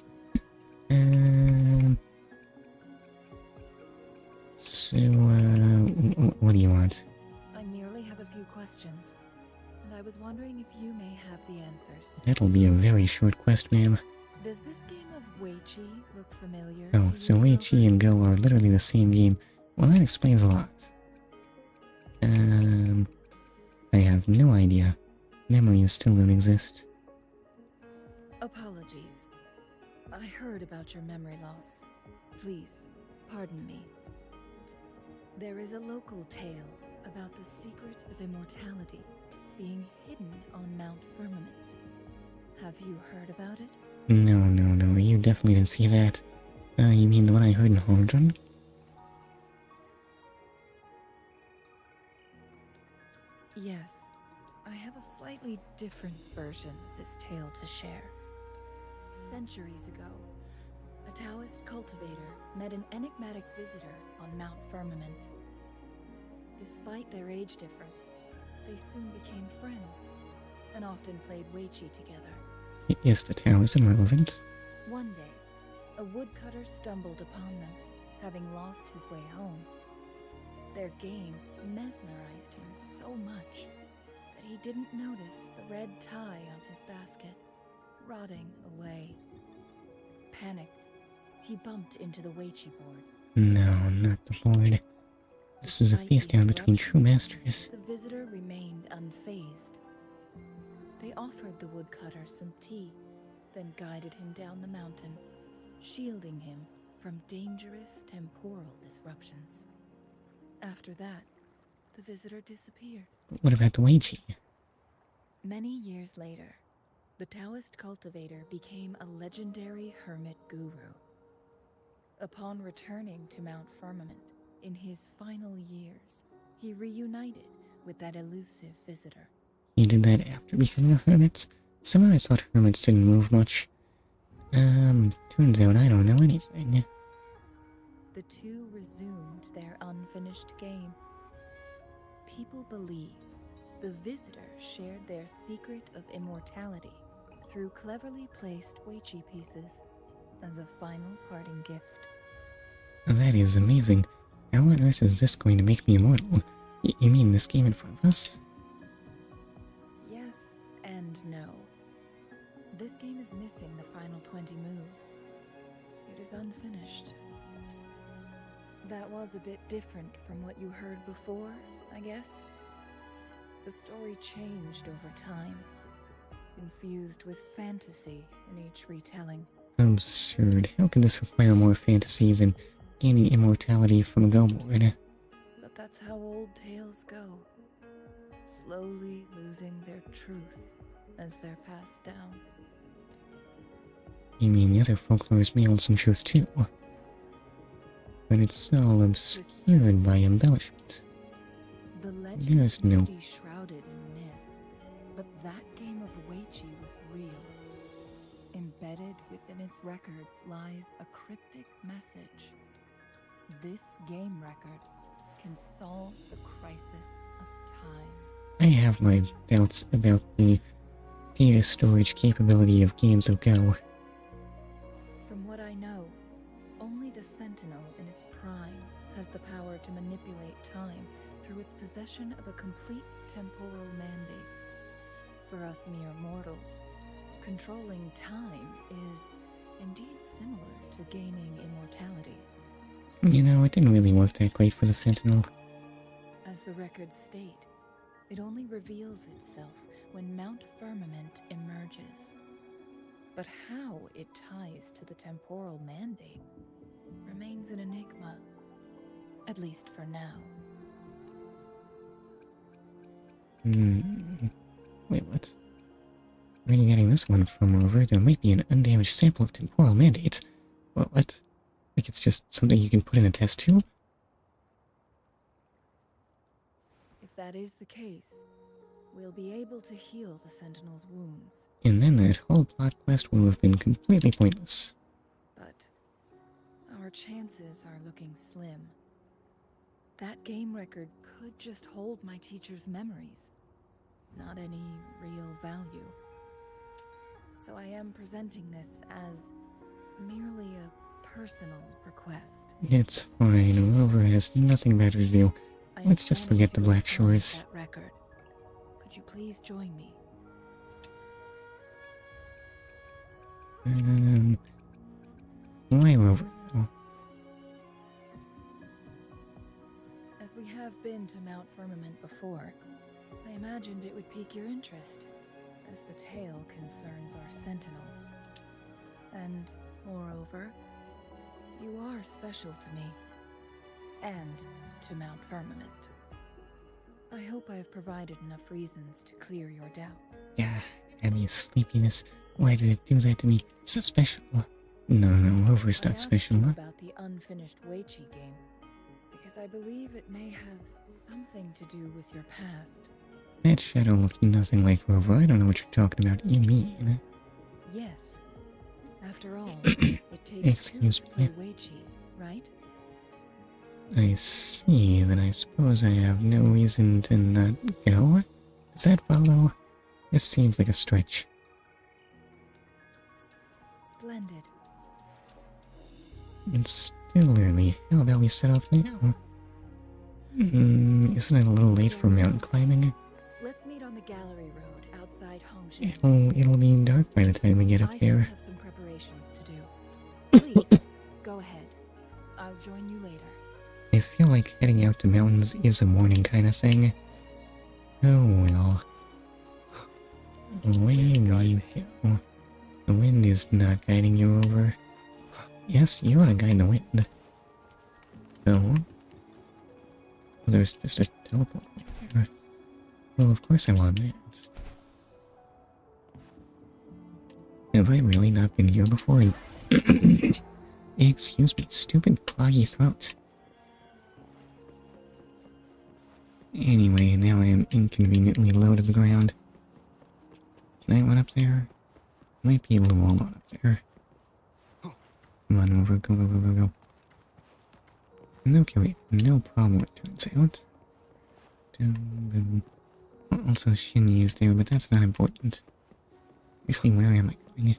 So, what do you want? I merely have a few questions, and I was wondering if you may have the answers. That'll be a very short quest, ma'am. Does this game of Weiqi look familiar? Oh, to so you, Weiqi Rover? and Go are literally the same game. Well, that explains a lot. I have no idea. Memories still don't exist. Apologies. I heard about your memory loss. Please, pardon me. There is a local tale about the secret of immortality being hidden on Mount Firmament. Have you heard about it? No, you definitely didn't see that. You mean the one I heard in Hondron? Yes. I have a slightly different version of this tale to share. Centuries ago, a Taoist cultivator met an enigmatic visitor on Mount Firmament. Despite their age difference, they soon became friends, and often played Weiqi together. Is the Taoism relevant? One day, a woodcutter stumbled upon them, having lost his way home. Their game mesmerized him so much that he didn't notice the red tie on his basket, rotting away. Panicked, he bumped into the Weiqi board. No, not the board. This was a Despite face the down between true interruption, masters. The visitor remained unfazed. They offered the woodcutter some tea, then guided him down the mountain, shielding him from dangerous temporal disruptions. After that, the visitor disappeared. What about the Weiqi? Many years later, the Taoist cultivator became a legendary hermit guru. Upon returning to Mount Firmament in his final years, he reunited with that elusive visitor. He did that after becoming a hermit? Somehow I thought hermits didn't move much. Turns out I don't know anything. The two resumed their unfinished game. People believe the visitor shared their secret of immortality through cleverly placed Weiqi pieces as a final parting gift. That is amazing. How on earth is this going to make me immortal? You mean this game in front of us? Yes and no. This game is missing the final 20 moves. It is unfinished. That was a bit different from what you heard before, I guess. The story changed over time, infused with fantasy in each retelling. Absurd. How can this require more fantasy than gaining immortality from a go board? But that's how old tales go, slowly losing their truth as they're passed down. You mean the other folklores may hold some truth too? But it's all obscured by embellishment. The legend There's may no... be shrouded in myth, but that game of Weiqi was real. Embedded within its records lies a cryptic message. This game record can solve the crisis of time. I have my doubts about the data storage capability of games of Go. From what I know, only the Sentinel in its prime has the power to manipulate time through its possession of a complete temporal mandate. For us mere mortals, controlling time is indeed similar to gaining immortality. You know, it didn't really work that great for the Sentinel. As the records state, it only reveals itself when Mount Firmament emerges. But how it ties to the temporal mandate remains an enigma, at least for now. Wait, what? Where are you getting this one from, Rover? There might be an undamaged sample of temporal mandate. What? Like it's just something you can put in a test tube? If that is the case, we'll be able to heal the Sentinel's wounds. And then that whole plot quest will have been completely pointless. But our chances are looking slim. That game record could just hold my teacher's memories, not any real value. So I am presenting this as merely a personal request. It's fine. Rover has nothing better to do. I Let's just have forget the managed to Black expunge Shores. that record. Could you please join me? Why Rover? Oh, As we have been to Mount Firmament before, I imagined it would pique your interest, as the tale concerns our Sentinel. And, moreover, you are special to me, and to Mount Firmament. I hope I have provided enough reasons to clear your doubts. yeah, had me a sleepiness. Why did it do that to me? So special. No, Rover's I not asked special. you about the unfinished Weiqi game, because I believe it may have something to do with your past. That shadow looked nothing like Rover. I don't know what you're talking about. You mean? Yes. After all, it takes Excuse two to play me. Weiqi, right? I see. Then I suppose I have no reason to not go? Does that follow? This seems like a stretch. Splendid. It's still early. How about we set off now? Isn't it a little late for mountain climbing? Let's meet on the gallery road outside Hongshan. It'll be dark by the time we get up I still there. have some preparations to do. Please, go ahead. I'll join you later. I feel like heading out to mountains is a morning kind of thing. Oh well. Away we go. The wind is not guiding you over. Yes, you want to guide the wind. No. There's just a teleport right there. Well, of course I want that. Have I really not been here before? Excuse me, stupid cloggy throat. Anyway, now I am inconveniently low to the ground. Can I run up there? Might be a little warm up there. Come on over, go. Okay, wait, no problem it turns out. Also, Shinny is there, but that's not important. Actually, where am I going?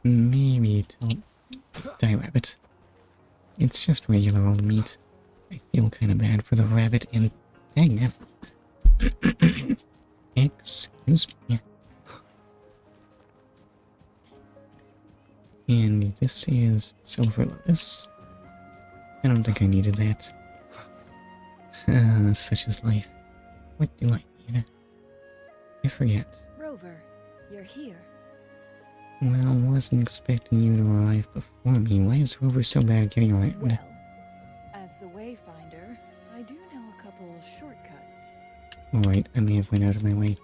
Maybe die rabbit. It's just regular old meat. I feel kind of bad for the rabbit and dang it. Excuse me. And this is Silver Lotus. I don't think I needed that. Such is life. What do I need? I forget. Rover, you're here. Well, wasn't expecting you to arrive before me. Why is Rover so bad at getting around? Well, as the Wayfinder, I do know a couple shortcuts. Alright, I may have went out of my way.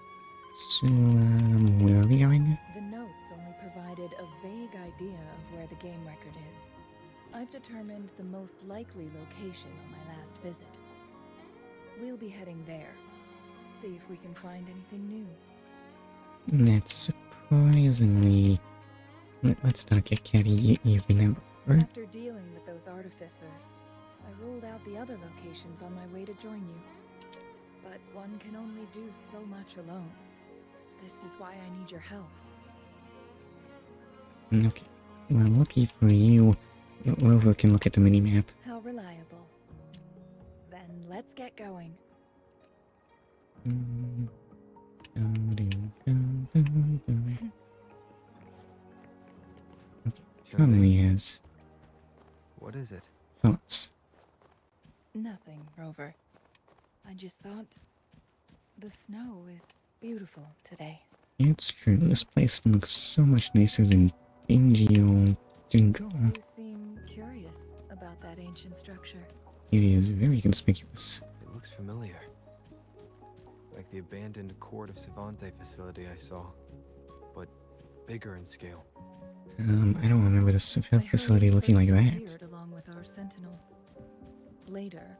So, where are we going? The notes only provided a vague idea of where the game record is. I've determined the most likely location on my last visit. We'll be heading there. See if we can find anything new. That's surprisingly... Let's not get catty. You've been there before? After dealing with those artificers, I ruled out the other locations on my way to join you. But one can only do so much alone. This is why I need your help. Okay. Well, lucky for you, Rover can look at the minimap. How reliable. Then let's get going. probably has What is it? thoughts. Nothing, Rover. I just thought the snow is beautiful today. It's true, this place looks so much nicer than dingy old Jinjo. You seem curious about that ancient structure. It is very conspicuous. It looks familiar. Like the abandoned Court of Savante facility I saw, but bigger in scale. I don't remember this I heard facility it looking like first that. appeared along with our sentinel. Later,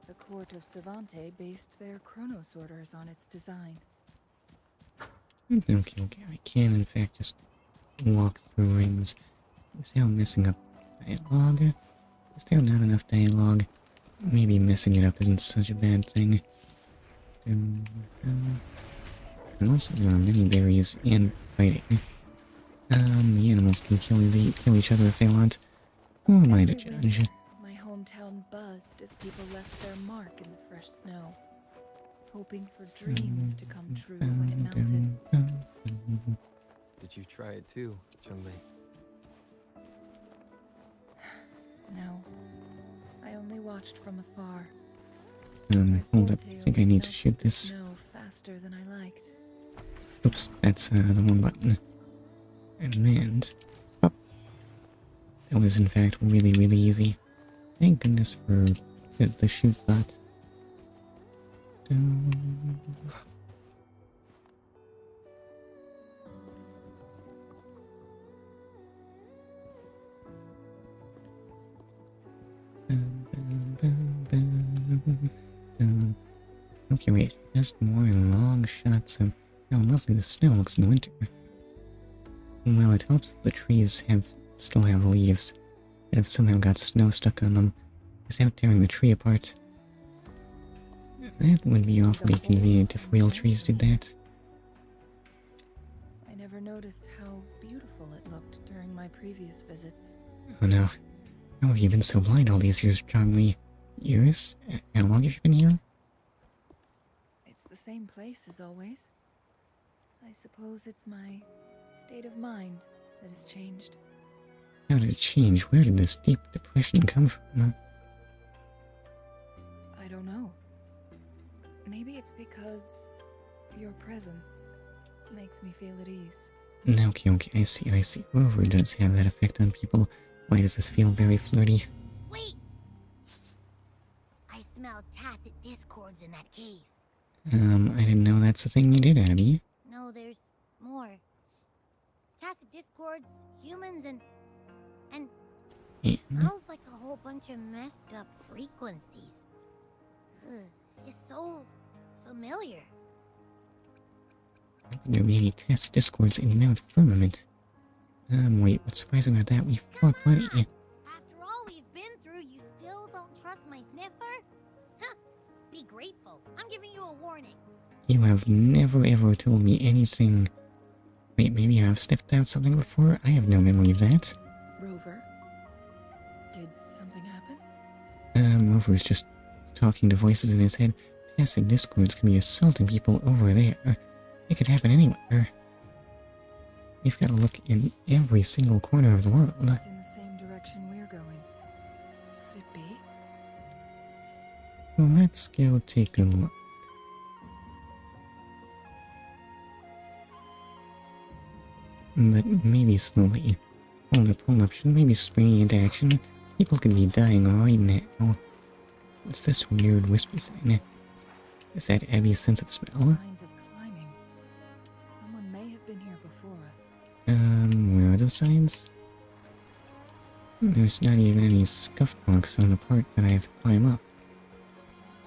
the Court of Savante based their Chronos orders on its design. Okay, I can in fact just walk through rings without messing up dialogue. Is there not enough dialogue? Maybe messing it up isn't such a bad thing. And also there are many berries and fighting. The animals can kill each other if they want. Who am I to judge? My hometown buzzed as people left their mark in the fresh snow, hoping for dreams to come true when it melted. Did you try it too, Changli? No, I only watched from afar. Hold up, I think I need to shoot this. Snow faster than I liked. Oops, that's the one button. And oh, that was in fact really, really easy. Thank goodness for the shoot bot. Okay, wait, just more long shots of how lovely the snow looks in the winter. Well, it helps that the trees still have leaves that have somehow got snow stuck on them without tearing the tree apart. That would be awfully convenient if real trees did that. I never noticed how beautiful it looked during my previous visits. Oh no. How have you been so blind all these years, Changli? Years? How long have you been here? It's the same place as always. I suppose it's my state of mind that has changed. How did it change? Where did this deep depression come from? I don't know. Maybe it's because your presence makes me feel at ease. Okay, I see. Rover does have that effect on people. Why does this feel very flirty? Wait! I smell tacit discords in that cave. I didn't know that's the thing you did, Abby. No, there's more. Tacit discords, humans, and Yeah. smells like a whole bunch of messed up frequencies. Ugh, it's so familiar. How could there be any test discords in Mount Firmament? Wait, what's surprising about that? We fought plenty. After all we've been through, you still don't trust my sniffer? Huh. Be grateful. I'm giving you a warning. You have never ever told me anything. Wait, maybe you have sniffed out something before? I have no memory of that. Rover, did something happen? Rover's just talking to voices in his head. Tacit discords can be assaulting people over there. It could happen anywhere. We've got to look in every single corner of the world. It's in the same direction we're going. Could it be? Well, let's go take a look. But maybe slowly. Hold up, shouldn't we be springing into action? People could be dying right now. What's this weird wispy thing? Is that Abby's sense of smell? Signs of climbing. Someone may have been here before us. Where are those signs? There's not even any scuff marks on the part that I have to climb up.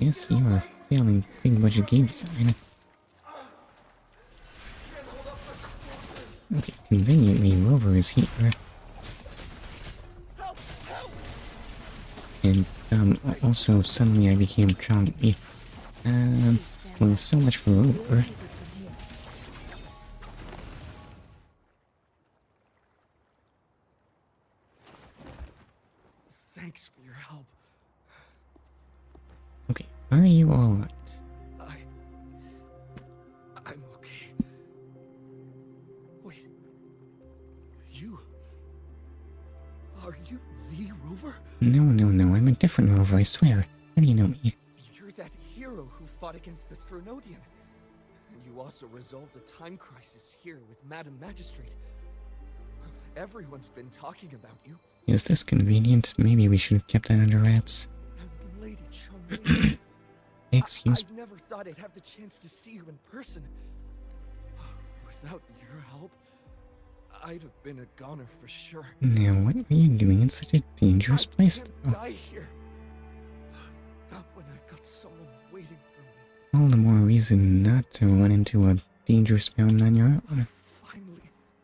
Yes, you are failing big budget game design. Okay, conveniently, Rover is here. And, also, suddenly I became Changli. Well, so much for Rover. Thanks for your help. Okay, are you alright? I'm okay. Wait. Are you the Rover? No, I'm a different Rover, I swear. How do you know me? You're that hero who fought against the Stronodian. And you also resolved the time crisis here with Madam Magistrate. Everyone's been talking about you. Is this convenient? Maybe we should have kept that under wraps. And Lady Changli. Excuse I never thought I'd have the chance to see you in person. Without your help, I'd have been a goner for sure. Now, what are you doing in such a dangerous place, I though? can't die here. Not when I've got someone waiting for me. All the more reason not to run into a dangerous mountain on your own.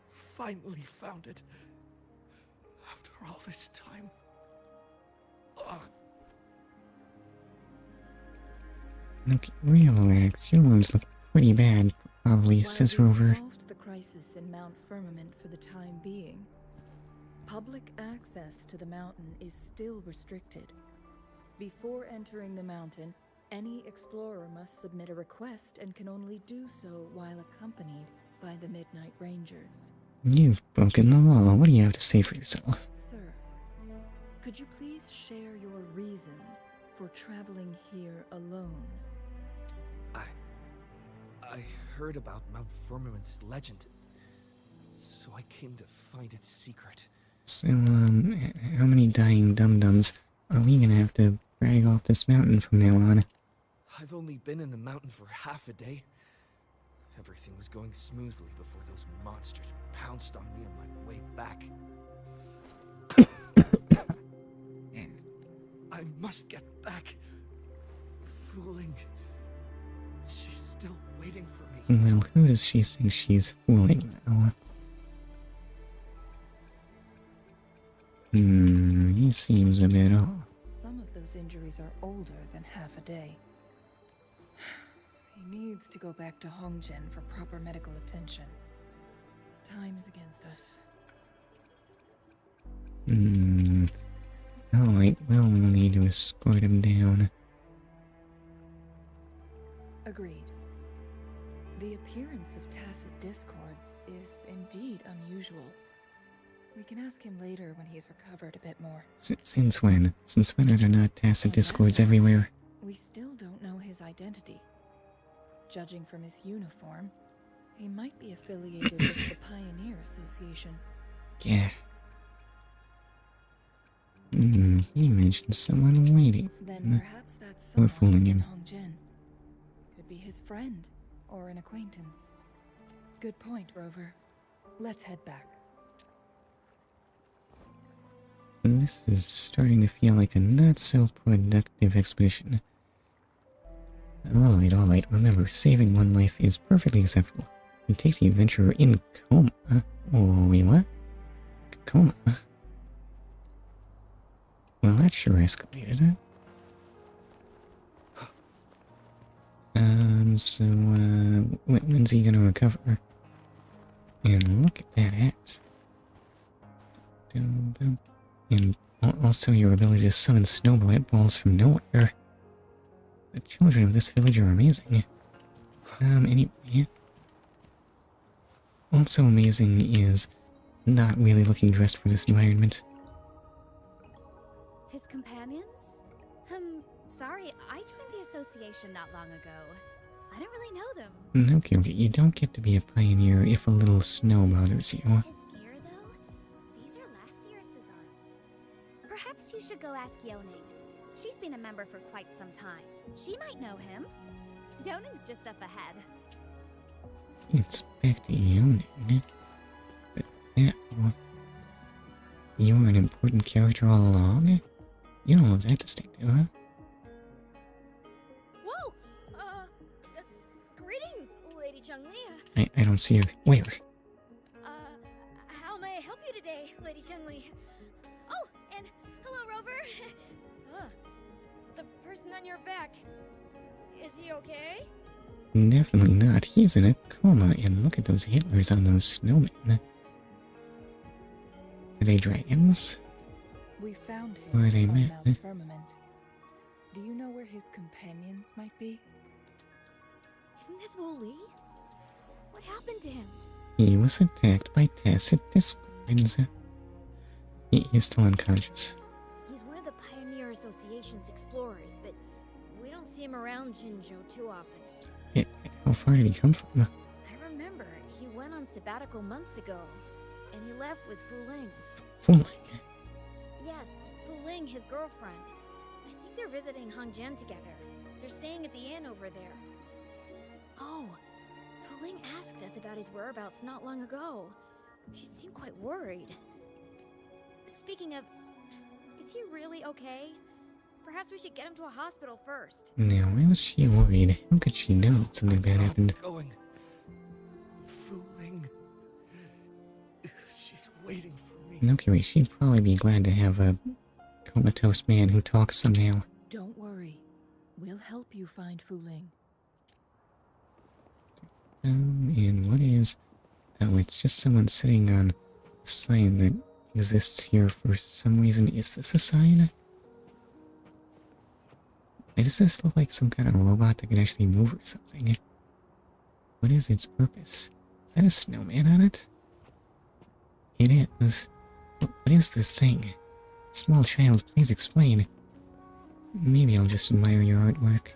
Finally found it. After all this time. Ugh. Okay, relax. Your wounds look pretty bad, probably, While says we Rover. solved the crisis in Mount Firmament for the time being, public access to the mountain is still restricted. Before entering the mountain, any explorer must submit a request and can only do so while accompanied by the Midnight Rangers. You've broken the law. What do you have to say for yourself? Sir, could you please share your reasons for traveling here alone? I heard about Mount Firmament's legend, so I came to find its secret. So, how many dying dum-dums are we gonna have to drag off this mountain from now on? I've only been in the mountain for half a day. Everything was going smoothly before those monsters pounced on me on my way back. I must get back. Fooling. She's still waiting for me. Well, who does she think she's fooling now? He seems a bit off. Some of those injuries are older than half a day. He needs to go back to Hongzhen for proper medical attention. Time's against us. Alright, well, we'll need to escort him down. Agreed. The appearance of tacit discords is indeed unusual. We can ask him later when he's recovered a bit more. Since when? Since when are there not tacit discords everywhere? We still don't know his identity. Judging from his uniform, he might be affiliated with the Pioneer Association. Yeah. He mentioned someone waiting for Then him. perhaps that's We're someone fooling who's in him. Hongzhen. Could be his friend or an acquaintance. Good point, Rover. Let's head back. This is starting to feel like a not-so-productive expedition. Alright, remember, saving one life is perfectly acceptable. We take the adventurer in coma. Oh, wait, what? Coma? Well, that sure escalated, huh? When's he gonna recover? And look at that hat. And also your ability to summon snowballs from nowhere. The children of this village are amazing. Anyway. Also amazing is not really looking dressed for this environment. His companions? Sorry, I joined the association not long ago. I don't really know them. Okay, you don't get to be a pioneer if a little snow bothers you. His gear, though? These are last year's designs. Perhaps you should go ask Yoning. She's been a member for quite some time. She might know him. Yoning's just up ahead. It's back to Yoning. But now, you're an important character all along? You don't have that distinctive, huh? Whoa! Greetings, Lady Changli. I don't see her. Where? How may I help you today, Lady Changli? Oh, and hello, Rover. The person on your back, is he okay? Definitely not. He's in a coma, and look at those antlers on those snowmen. Are they dragons? We found him Where are they on met? Mount Firmament. Do you know where his companions might be? Isn't this Wooly? What happened to him? He was attacked by tacit discords. He's still unconscious. He's one of the Pioneer Association's explorers, but we don't see him around Jinzhou too often. How far did he come from? I remember he went on sabbatical months ago, and he left with Fu Ling. Fu Ling. Yes, Fu Ling, his girlfriend. I think they're visiting Hongjian together. They're staying at the inn over there. Oh, Fu Ling asked us about his whereabouts not long ago. She seemed quite worried. Speaking of, is he really okay? Perhaps we should get him to a hospital first. Now, why was she worried? How could she know that something bad happened? Going. Fu Ling. She's waiting for me. Okay, wait, she'd probably be glad to have a comatose man who talks somehow. Don't worry. We'll help you find Fu Ling. And what is... Oh, it's just someone sitting on a sign that exists here for some reason. Is this a sign? Does this look like some kind of robot that can actually move or something? What is its purpose? Is that a snowman on it? It is. What is this thing? Small child, please explain. Maybe I'll just admire your artwork.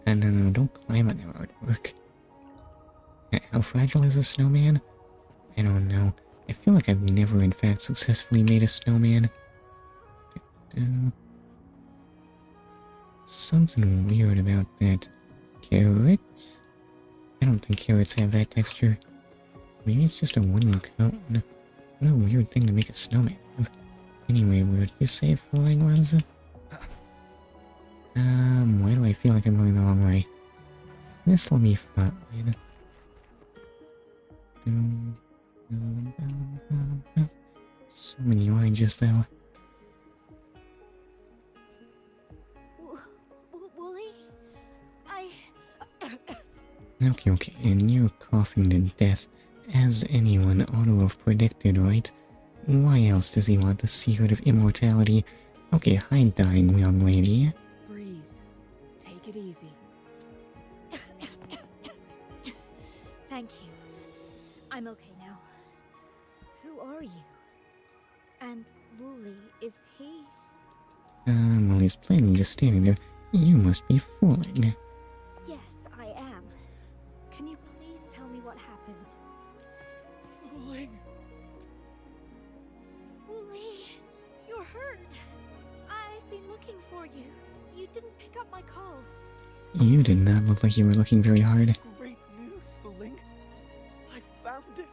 No, don't climb on your artwork. How fragile is a snowman? I don't know. I feel like I've never in fact successfully made a snowman. Something weird about that. Carrot? I don't think carrots have that texture. Maybe it's just a wooden cone. What a weird thing to make a snowman of. Anyway, where did you say Fu Ling was? Why do I feel like I'm going the wrong way? This'll be fine. So many oranges, though. Wooly? Okay, and you're coughing to death, as anyone ought to have predicted, right? Why else does he want the secret of immortality? Okay, hide dying, young lady. Breathe. Take it easy. Thank you. I'm okay now. Who are you? And Wooly, is he? Well, he's plainly just standing there. You must be fooling. Yes, I am. Can you please tell me what happened? Fu Ling. Wooly, you're hurt. I've been looking for you. You didn't pick up my calls. You did not look like you were looking very hard. Great news, Fu Ling. I found it.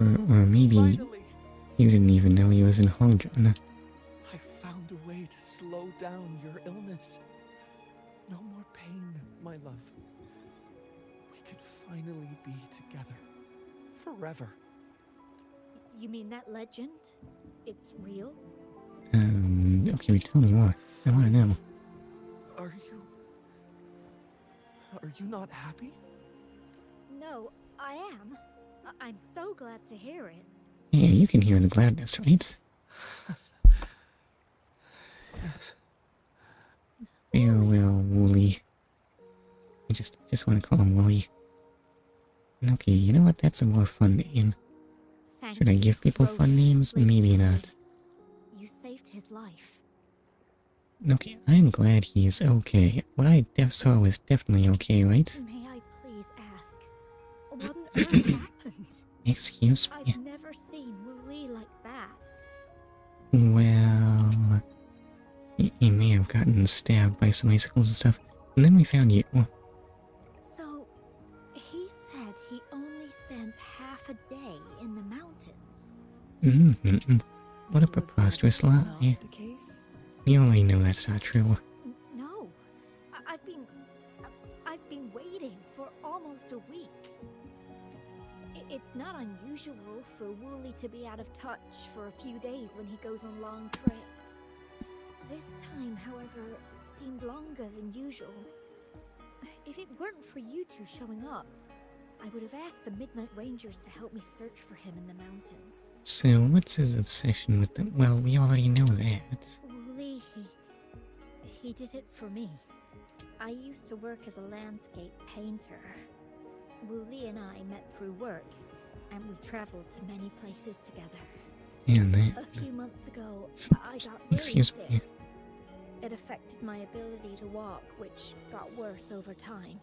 Or maybe Finally. you didn't even know he was in Hongjian. I found a way to slow down your illness. No more pain, my love. We can finally be together. Forever. You mean that legend? It's real? Okay, wait, tell me more. I want to know. Are you not happy? No, I am. I'm so glad to hear it. Yeah, you can hear the gladness, right? Yes. Farewell, Wooly. I just want to call him Wooly. Okay, you know what? That's a more fun name. Thank Should I give people you, fun names? Rose. Maybe not. You saved his life. Okay, I'm glad he's okay. What I saw was definitely okay, right? May I please ask, what on earth happened? Excuse me? I've never seen Wooly like that. Well... He may have gotten stabbed by some icicles and stuff, and then we found you. So, he said he only spent half a day in the mountains. What a preposterous Was that lie. not the case? We already know that's not true. No, I've been waiting for almost a week. It's not unusual for Wooly to be out of touch for a few days when he goes on long trips. This time, however, seemed longer than usual. If it weren't for you two showing up, I would have asked the Midnight Rangers to help me search for him in the mountains. So, what's his obsession with them? Well, we already know that. Wooly, he did it for me. I used to work as a landscape painter. Wooly and I met through work, and we traveled to many places together. And that... A few months ago, I got really Excuse sick. me. It affected my ability to walk, which got worse over time.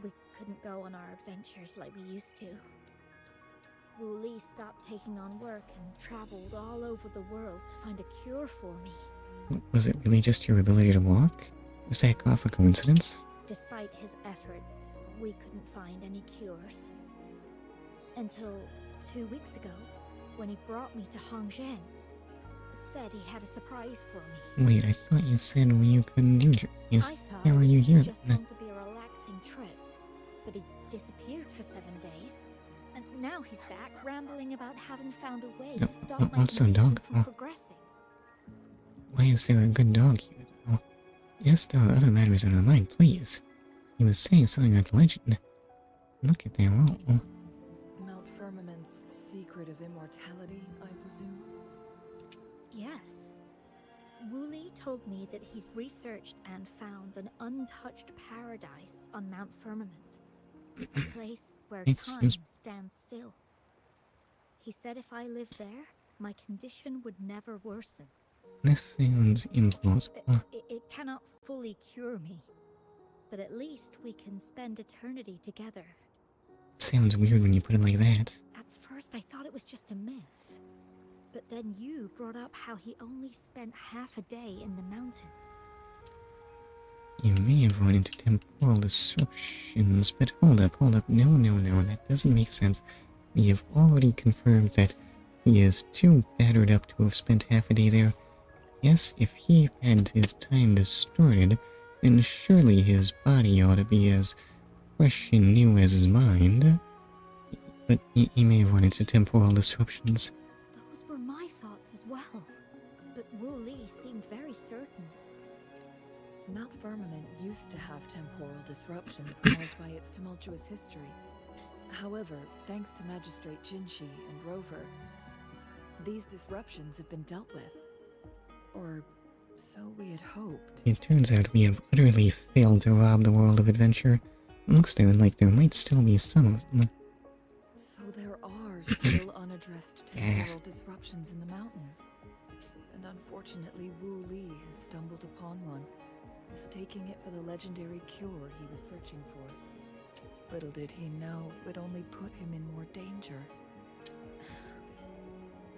We couldn't go on our adventures like we used to. Wu Li stopped taking on work and traveled all over the world to find a cure for me. Was it really just your ability to walk? Was that off a coincidence? Despite his efforts, we couldn't find any cures. Until 2 weeks ago, when he brought me to Hongzhen. Said he had a surprise for me. Wait, I thought you said you couldn't do is I thought how are it you was here just then? going to be a relaxing trip, but he disappeared for 7 days. And now he's back rambling about having found a way to stop my also condition dog, from progressing. Why is there a good dog here though? Yes, there are other matters on our mind, please. He was saying something about the legend. Look at that wall. Mount Firmament's secret of immortality, I presume? Yes. Wu Li told me that he's researched and found an untouched paradise on Mount Firmament. A place where time Excuse- stands still. He said if I lived there, my condition would never worsen. This sounds implausible. It cannot fully cure me, but at least we can spend eternity together. It sounds weird when you put it like that. At first I thought it was just a myth, but then you brought up how he only spent half a day in the mountains. You may have run into temporal disruptions, but hold up. No, that doesn't make sense. We have already confirmed that he is too battered up to have spent half a day there. Yes, if he had his time distorted, then surely his body ought to be as fresh and new as his mind. But he may have run into temporal disruptions. Those were my thoughts as well, but Wu Li seemed very certain. Mount Firmament used to have temporal disruptions caused by its tumultuous history. However, thanks to Magistrate Jinshi and Rover, these disruptions have been dealt with. Or so we had hoped. It turns out we have utterly failed to rob the world of adventure. Looks like there might still be some of them. So there are still unaddressed temporal disruptions in the mountains. And unfortunately, Wu Li has stumbled upon one, mistaking it for the legendary cure he was searching for. Little did he know it would only put him in more danger.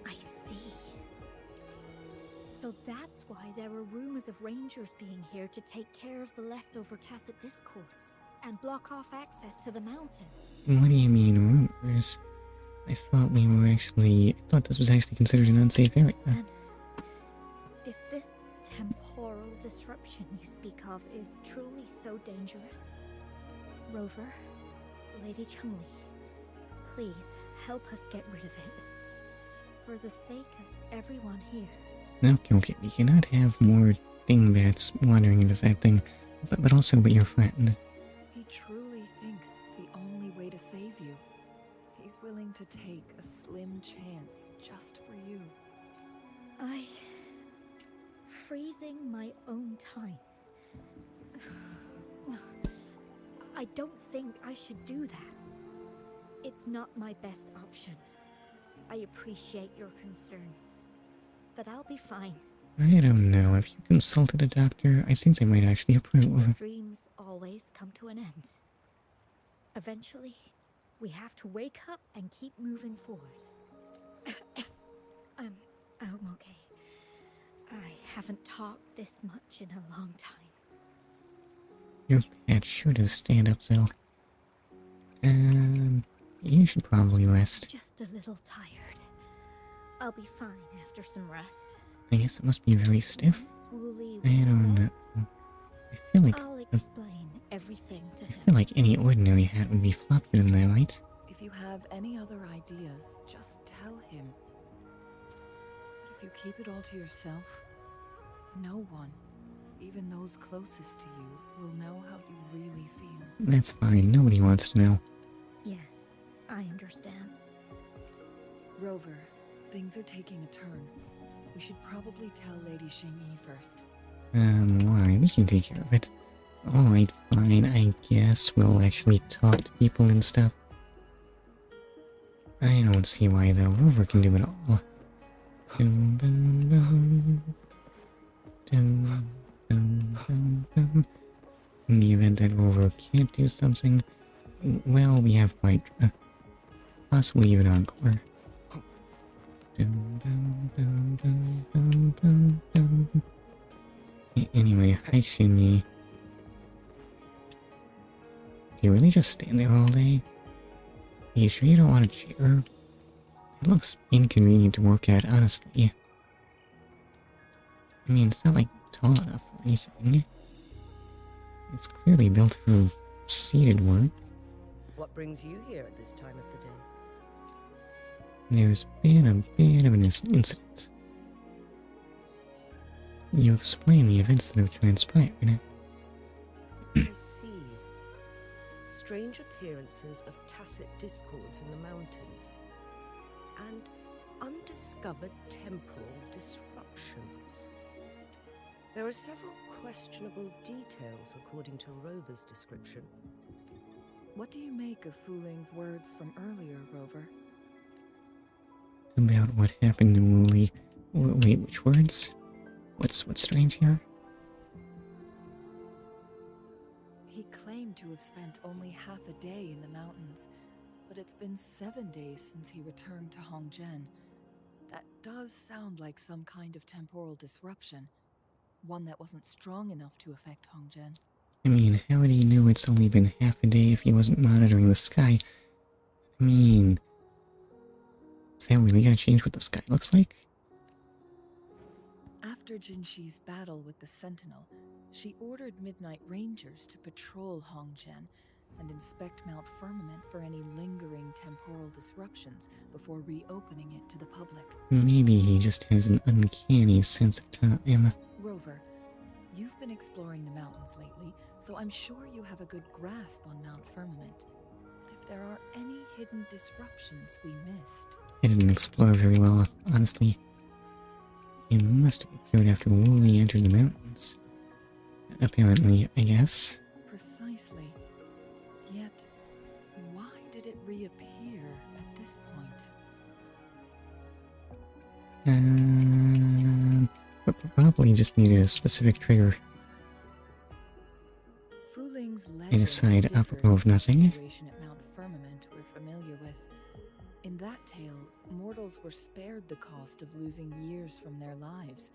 I see. So that's why there were rumors of rangers being here to take care of the leftover tacit discords and block off access to the mountain. What do you mean, rumors? I thought this was actually considered an unsafe area. And if this temporal disruption you speak of is truly so dangerous, Rover, Lady Changli, please help us get rid of it. For the sake of everyone here. Okay, we cannot have more dingbats wandering into that thing, but also with your friend. He truly thinks it's the only way to save you. He's willing to take a slim chance just for you. Freezing my own time. I don't think I should do that. It's not my best option. I appreciate your concerns, but I'll be fine. I don't know. If you consulted a doctor, I think they might actually approve. Dreams always come to an end. Eventually, we have to wake up and keep moving forward. I'm okay. I haven't talked this much in a long time. Your pet sure does stand up, though. You should probably rest. Just a little tired. I'll be fine after some rest. I guess it must be very stiff. Once Wu Li I don't know. I feel like I'll explain everything to I him. feel like any ordinary hat would be floppier than that, right? If you have any other ideas, just tell him. But if you keep it all to yourself, no one, even those closest to you, will know how you really feel. That's fine. Nobody wants to know. Yes, I understand. Rover, things are taking a turn. We should probably tell Lady Xingyi first. Why? We can take care of it. Alright, fine. I guess we'll actually talk to people and stuff. I don't see why, though. Rover can do it all. Dum, dum, dum. Dum, dum, dum, dum. In the event that Rover can't do something, well, we have Hydra. Possibly even Encore. Dum, dum, dum, dum, dum, dum, dum. Anyway, hi Shinji. Do you really just stand there all day? Are you sure you don't want a chair? It looks inconvenient to work at, honestly. I mean, it's not like tall enough or anything. It's clearly built for seated work. What brings you here at this time of the day? There's been a bit of an incident. You explain the events that have transpired. I see. Strange appearances of tacit discords in the mountains. And undiscovered temporal disruptions. There are several questionable details according to Rover's description. What do you make of Fu Ling's words from earlier, Rover? About what happened to Wooly. Wait, which words? What's strange here? He claimed to have spent only half a day in the mountains, but it's been 7 days since he returned to Hongzhen. That does sound like some kind of temporal disruption, one that wasn't strong enough to affect Hongzhen. I mean, how would he know it's only been half a day if he wasn't monitoring the sky? I mean, is that really gonna change what the sky looks like? After Jinshi's battle with the Sentinel, she ordered Midnight Rangers to patrol Hongzhen and inspect Mount Firmament for any lingering temporal disruptions before reopening it to the public. Maybe he just has an uncanny sense of time. Rover, you've been exploring the mountains lately, so I'm sure you have a good grasp on Mount Firmament. If there are any hidden disruptions we missed... I didn't explore very well, honestly. It must have appeared after Wooly entered the mountains. Apparently, I guess. Precisely. Yet, why did it reappear at this point? Probably just needed a specific trigger. Fu Ling's I decide apropos of nothing. situation at Mount Firmament we're familiar with. In that tale, mortals were spared the cost of losing years from their lives.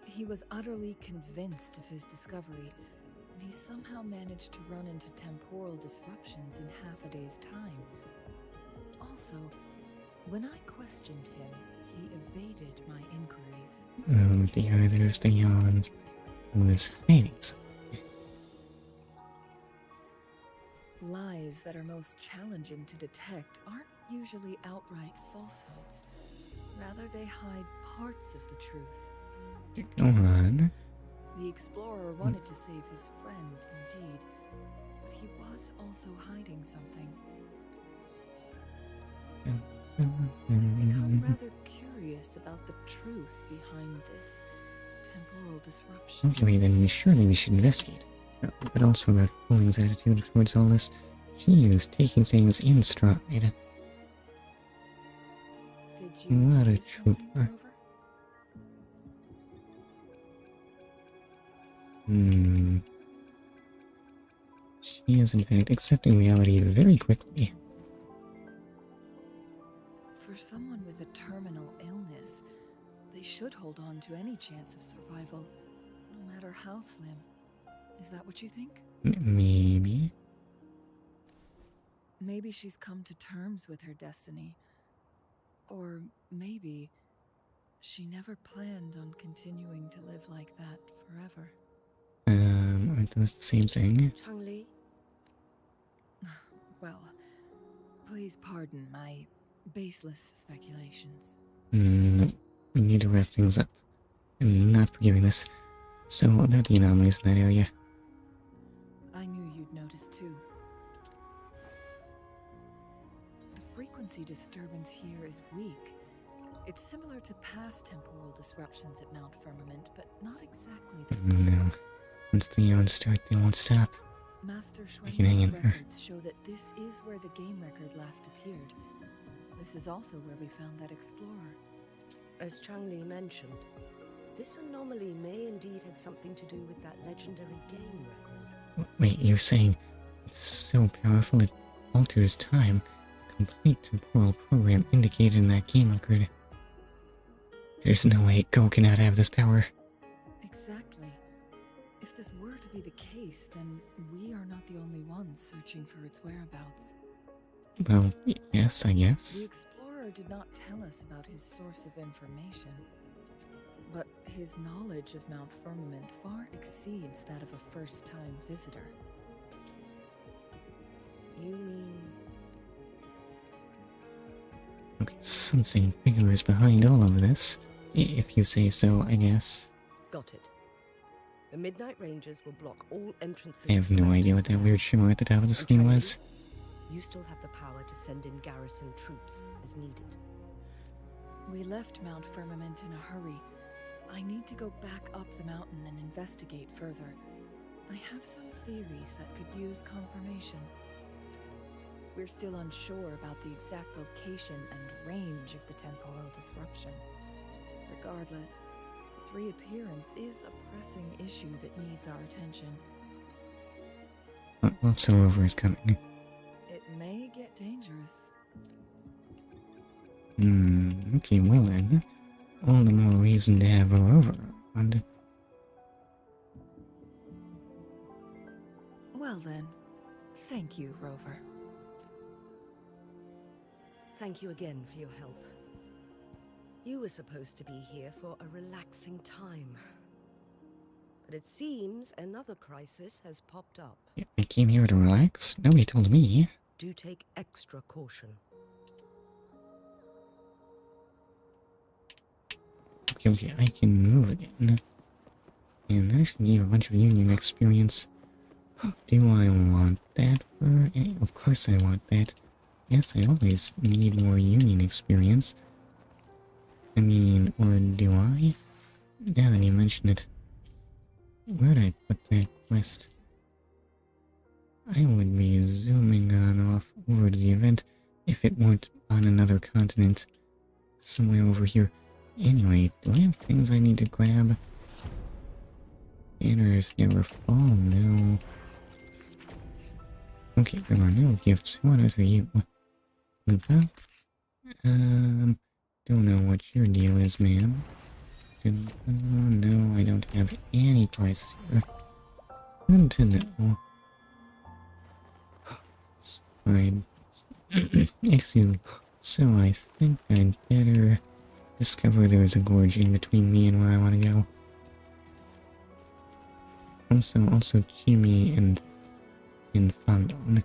He was utterly convinced of his discovery, and he somehow managed to run into temporal disruptions in half a day's time. Also, when I questioned him, he evaded my inquiries. Oh dear, there's the yawn. He was hiding something. Lies that are most challenging to detect aren't usually outright falsehoods. Rather, they hide parts of the truth. Go on. The explorer wanted to save his friend, indeed, but he was also hiding something. I've become rather curious about the truth behind this temporal disruption. Okay, then surely we should investigate. But also about Fu Ling's attitude towards all this. She is taking things in stride. Did you What a notice something, trooper. Rover? She is in fact accepting reality very quickly. For someone with a terminal illness, they should hold on to any chance of survival, no matter how slim. Is that what you think? Maybe. Maybe she's come to terms with her destiny. Or maybe she never planned on continuing to live like that forever. Aren't those the same thing? Changli? Well, please pardon my baseless speculations. We need to wrap things up. I'm not forgiving this. So, about the anomalies in that area. I knew you'd notice too. The frequency disturbance here is weak. It's similar to past temporal disruptions at Mount Firmament, but not exactly the same. No. Once the yawns start, they won't stop. Master I can hang in Schwengel's there. records show that this is where the game record last appeared. This is also where we found that explorer. As Changli mentioned, this anomaly may indeed have something to do with that legendary game record. Wait, you're saying it's so powerful it alters time? The complete temporal program indicated in that game record. There's no way Go cannot have this power. Exactly. If this were to be the case, then we are not the only ones searching for its whereabouts. Well, yes, I The guess. explorer did not tell us about his source of information, but his knowledge of Mount Firmament far exceeds that of a first-time visitor. You mean... Okay, something bigger is behind all of this. If you say so, I guess. Got it. The Midnight Rangers will block all entrances. I have no idea what that weird shimmer at the top of the screen was. You still have the power to send in garrison troops as needed. We left Mount Firmament in a hurry. I need to go back up the mountain and investigate further. I have some theories that could use confirmation. We're still unsure about the exact location and range of the temporal disruption. Regardless, its reappearance is a pressing issue that needs our attention. Well, so Rover is coming. It may get dangerous. Okay, well then. All the more reason to have a Rover around. Well then, thank you, Rover. Thank you again for your help. You were supposed to be here for a relaxing time. But it seems another crisis has popped up. I came here to relax. Nobody told me. Do take extra caution. Okay, I can move again. And that actually gave a bunch of union experience. Do I want that for any? Of course I want that. Yes, I always need more union experience. I mean, or do I? Now that you mention it, where'd I put that quest? I would be zooming on off over to the event if it weren't on another continent. Somewhere over here. Anyway, do I have things I need to grab? Banners never fall, no. Okay, there are no gifts. What are you? Lupa? Don't know what your deal is, ma'am. No, I don't have any prices here. Good to know. Fine. Excuse me. So I think I'd better discover there's a gorge in between me and where I want to go. Also Jimmy and Fandon.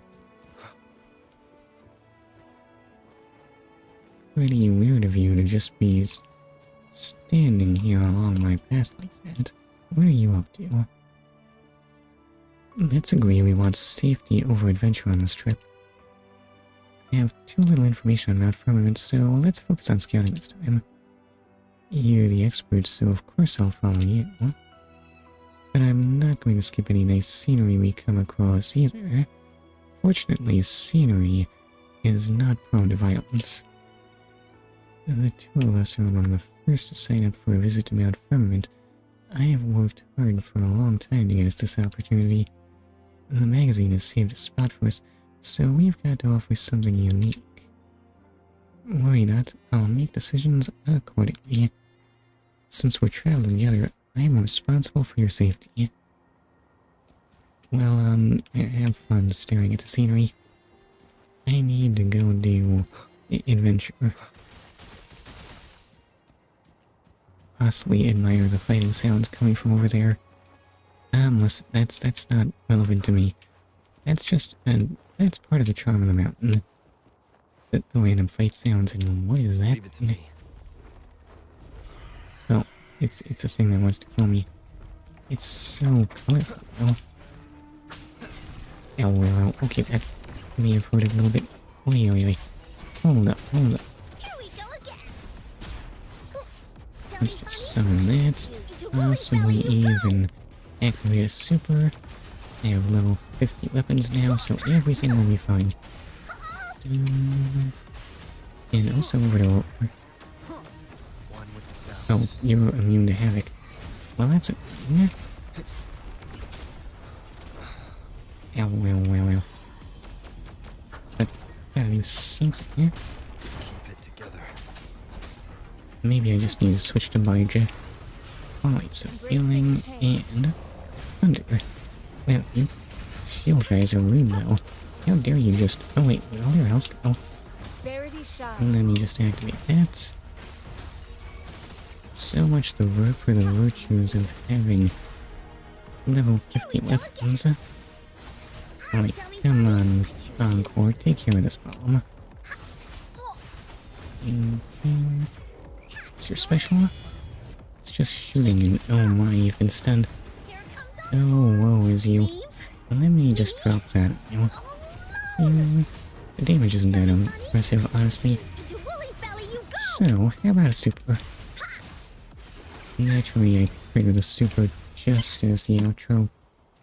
Pretty weird of you to just be standing here along my path like that. What are you up to? Let's agree we want safety over adventure on this trip. I have too little information on Mount Firmament, so let's focus on scouting this time. You're the expert, so of course I'll follow you. But I'm not going to skip any nice scenery we come across either. Fortunately, scenery is not prone to violence. The two of us are among the first to sign up for a visit to Mount Firmament. I have worked hard for a long time to get us this opportunity. The magazine has saved a spot for us, so we've got to offer something unique. Worry not, I'll make decisions accordingly. Since we're traveling together, I am responsible for your safety. Well, have fun staring at the scenery. I need to go do adventure. Possibly admire the fighting sounds coming from over there. Listen, that's not relevant to me. That's just, that's part of the charm of the mountain. The random fight sounds, and what is that? Leave it to me. Oh, it's a thing that wants to kill me. It's so colorful. Oh, okay, that may have hurt a little bit. Wait. Hold up. Here we go again. Let's just summon that. Possibly even activate a super. I have level 50 weapons now, so everything will be fine. And also over to... One with the sound. Oh, you're immune to havoc. Well, that's a thing. Ow, ow, ow, ow. But gotta do something here. Keep it together. Maybe I just need to switch to Baija. Alright, so healing and thunder. Well, you shield guys are rude though. How dare you just... Oh wait, where'd all your health go? And let me just activate that. So much for the virtues of having level 50 weapons. Alright, come on, Encore, take care of this problem. What's your special? It's just shooting and oh my, you've been stunned. Oh, woe is you. Let me just drop that. The damage isn't that impressive, honestly. So, how about a super? Naturally, I trigger the super just as the outro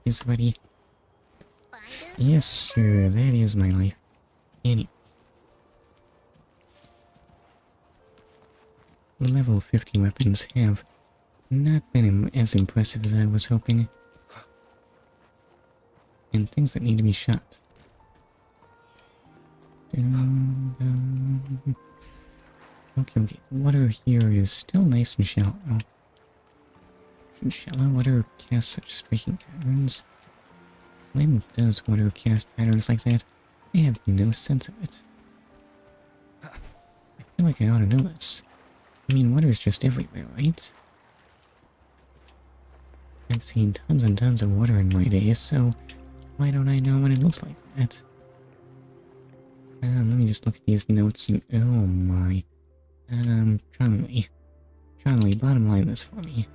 is ready. Yes, sir, that is my life. Anyway. Level 50 weapons have not been as impressive as I was hoping. And things that need to be shot. Okay, the water here is still nice and shallow. Should shallow water cast such striking patterns? When does water cast patterns like that? I have no sense of it. I feel like I ought to know this. I mean, water's just everywhere, right? I've seen tons and tons of water in my day, so why don't I know what it looks like that? Let me just look at these notes and... Oh my. Changli. Changli, bottom line this for me.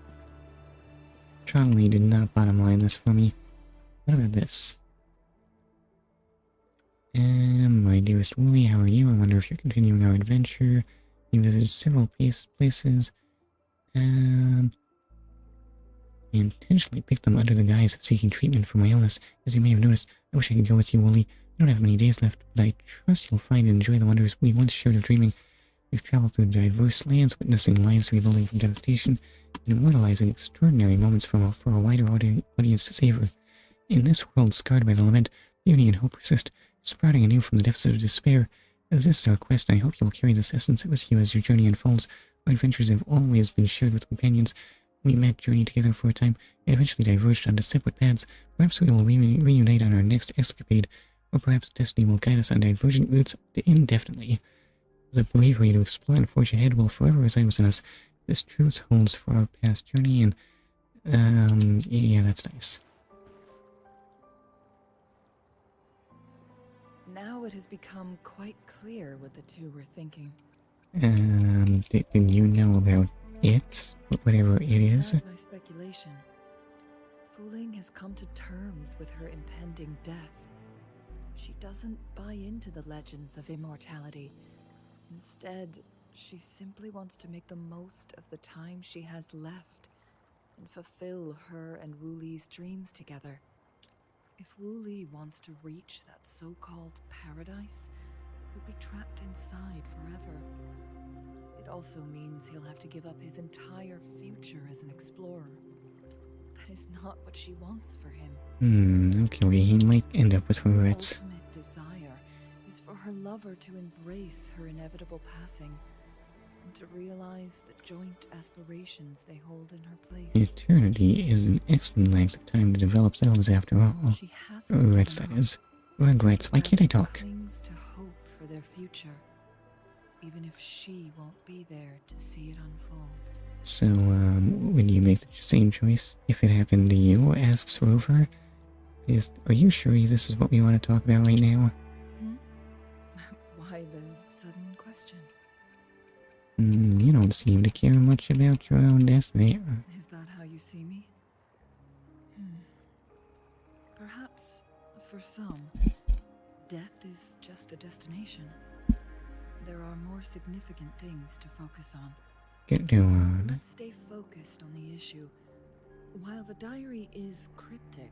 Changli did not bottom line this for me. What about this? My dearest Wooly, how are you? I wonder if you're continuing our adventure. You visited several places. I intentionally picked them under the guise of seeking treatment for my illness. As you may have noticed, I wish I could go with you, Wooly. I don't have many days left, but I trust you'll find and enjoy the wonders we once shared of dreaming. We've traveled through diverse lands, witnessing lives rebuilding from devastation, and immortalizing extraordinary moments for a wider audience to savor. In this world scarred by the lament, beauty and hope persist, sprouting anew from the depths of despair. This is our quest, and I hope you'll carry this essence with you as your journey unfolds. Our adventures have always been shared with companions. We met, journeyed together for a time, and eventually diverged onto separate paths. Perhaps we will reunite on our next escapade, or perhaps destiny will guide us on divergent routes indefinitely. The bravery to explore and forge ahead will forever reside within us. This truth holds for our past journey, and, yeah, that's nice. Now it has become quite clear what the two were thinking. Did you know about it? Whatever it is? Not my speculation. Fuling has come to terms with her impending death. She doesn't buy into the legends of immortality. Instead, she simply wants to make the most of the time she has left and fulfill her and Wuli's dreams together. If Wuli wants to reach that so-called paradise, he'll be trapped inside forever. It also means he'll have to give up his entire future as an explorer. That is not what she wants for him. Okay, he might end up with regrets. Her ultimate desire is for her lover to embrace her inevitable passing and to realize the joint aspirations they hold in her place. Eternity is an excellent length of time to develop those after all. Regrets, that is. Regrets. Why can't I talk? Clings to hope for their future, even if she won't be there to see it unfold. So, would you make the same choice if it happened to you? Asks Rover. Are you sure this is what we want to talk about right now? Why the sudden question? You don't seem to care much about your own death there. Is that how you see me? Perhaps, for some, death is just a destination. There are more significant things to focus on. Go on. Let's stay focused on the issue. While the diary is cryptic,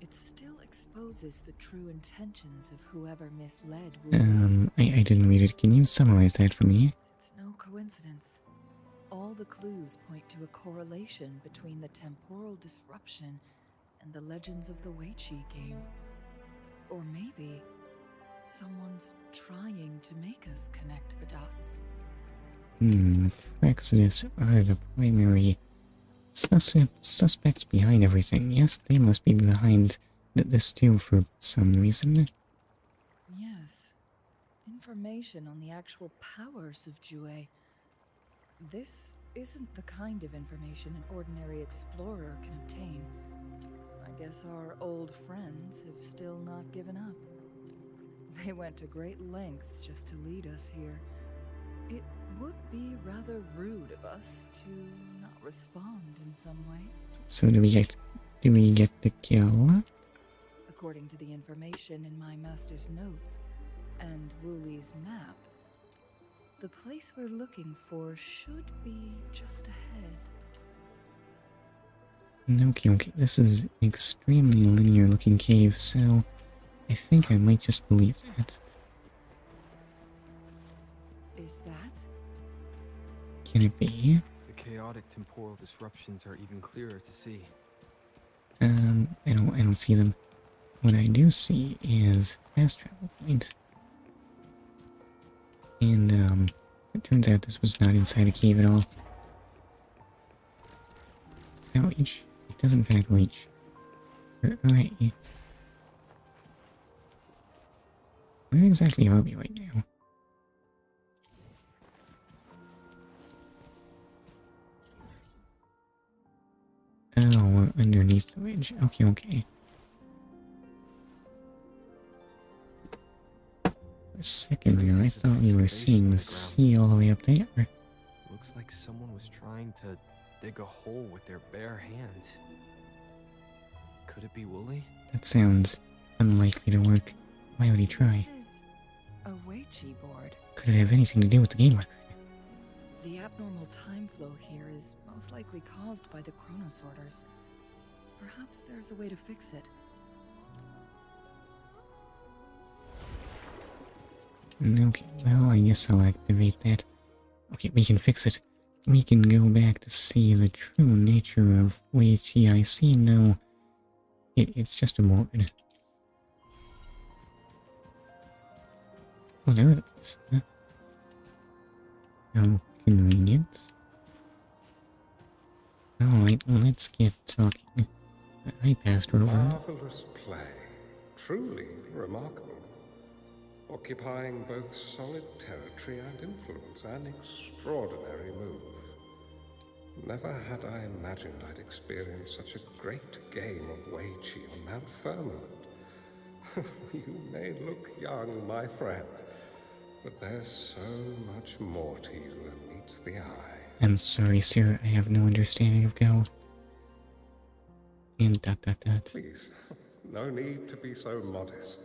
it still exposes the true intentions of whoever misled Wu. I didn't read it. Can you summarize that for me? It's no coincidence. All the clues point to a correlation between the temporal disruption and the legends of the Weiqi game. Or maybe someone's trying to make us connect the dots. Frexodus are the primary suspects behind everything. Yes, they must be behind this too for some reason. Yes. Information on the actual powers of Jue. This isn't the kind of information an ordinary explorer can obtain. I guess our old friends have still not given up. They went to great lengths just to lead us here. It would be rather rude of us to not respond in some way. So do we get the kill? According to the information in my master's notes and Wuli's map, the place we're looking for should be just ahead. Okay. This is an extremely linear looking cave, so I think I might just believe that. Is that? Can it be? The chaotic temporal disruptions are even clearer to see. I don't see them. What I do see is fast travel points. And it turns out this was not inside a cave at all. Does that reach? It does in fact reach. Alright. Where exactly are we right now? Oh, we're underneath the ridge. Okay. For a second there, I thought we were seeing the sea all the way up there. Looks like someone was trying to dig a hole with their bare hands. Could it be Wooly? That sounds unlikely to work. Why would he try? This is a Weiqi board. Could it have anything to do with the game record? The abnormal time flow here is most likely caused by the chronosorters. Perhaps there's a way to fix it. Okay, well, I guess I'll activate that. Okay, we can fix it. We can go back to see the true nature of Weiqi. I see no... It's just a board. Oh, there are the pieces. How convenient. Alright, let's get talking. I passed her over. Marvelous play. Truly remarkable. Occupying both solid territory and influence, an extraordinary move. Never had I imagined I'd experience such a great game of Weiqi on Mount Firmament. You may look young, my friend, but there's so much more to you than meets the eye. I'm sorry, sir. I have no understanding of Go. And ... Please, no need to be so modest.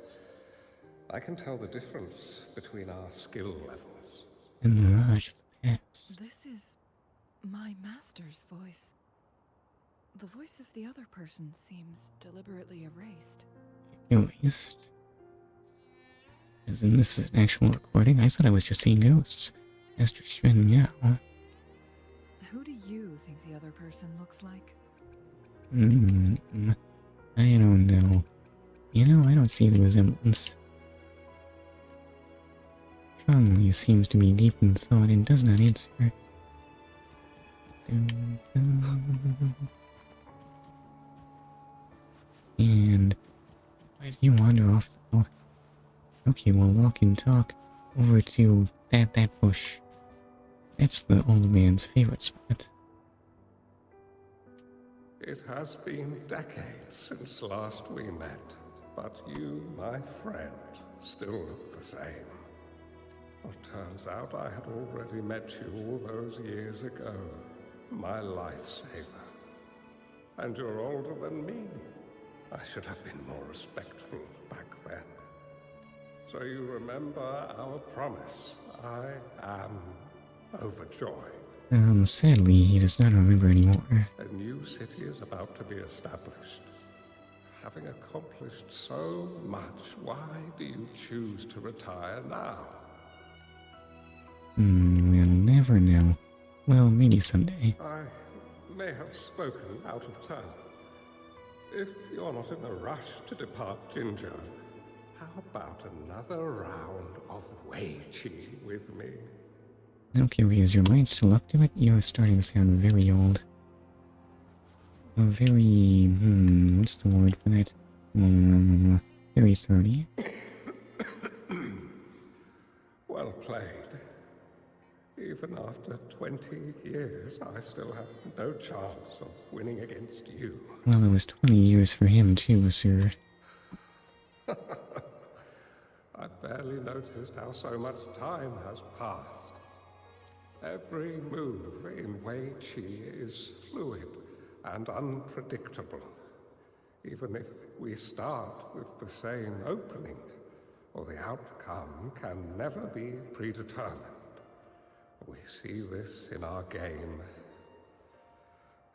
I can tell the difference between our skill levels. The mirage of the past. This is my master's voice. The voice of the other person seems deliberately erased. Erased? As in this is an actual recording? I thought I was just seeing ghosts. Master Shen Yao. Who do you think the other person looks like? I don't know. You know, I don't see the resemblance. Changli seems to be deep in thought and does not answer. And why did you wander off though? Okay, we'll walk and talk over to that bush. That's the old man's favorite spot. It has been decades since last we met, but you, my friend, still look the same. Well, turns out I had already met you all those years ago, my lifesaver. And you're older than me. I should have been more respectful back then. So you remember our promise. I am overjoyed. Sadly, he does not remember anymore. A new city is about to be established. Having accomplished so much, why do you choose to retire now? We'll never know. Well, maybe someday. I may have spoken out of turn. If you're not in a rush to depart Jinzhou, how about another round of Wei Qi with me? Okay, is your mind still up to it? You're starting to sound very old. Very, what's the word for that? Very 30. Well played. Even after 20 years, I still have no chance of winning against you. Well, it was 20 years for him too, sir. I barely noticed how so much time has passed. Every move in Wei Qi is fluid and unpredictable. Even if we start with the same opening, or the outcome can never be predetermined. We see this in our game,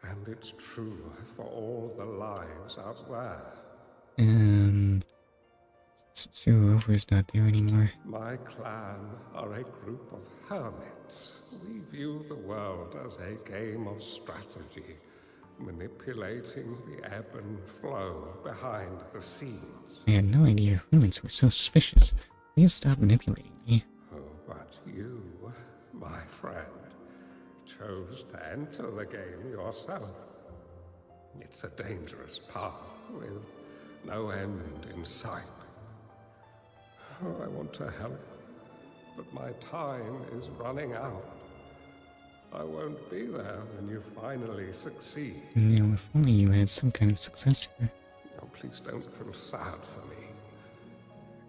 and it's true for all the lives out there. So Rover's not there anymore. My clan are a group of hermits. We view the world as a game of strategy, manipulating the ebb and flow behind the scenes. I had no idea humans were so suspicious. Please stop manipulating me. Oh, but you, my friend, chose to enter the game yourself. It's a dangerous path with no end in sight. Oh, I want to help, but my time is running out. I won't be there when you finally succeed. Now, if only you had some kind of successor. Oh, please don't feel sad for me.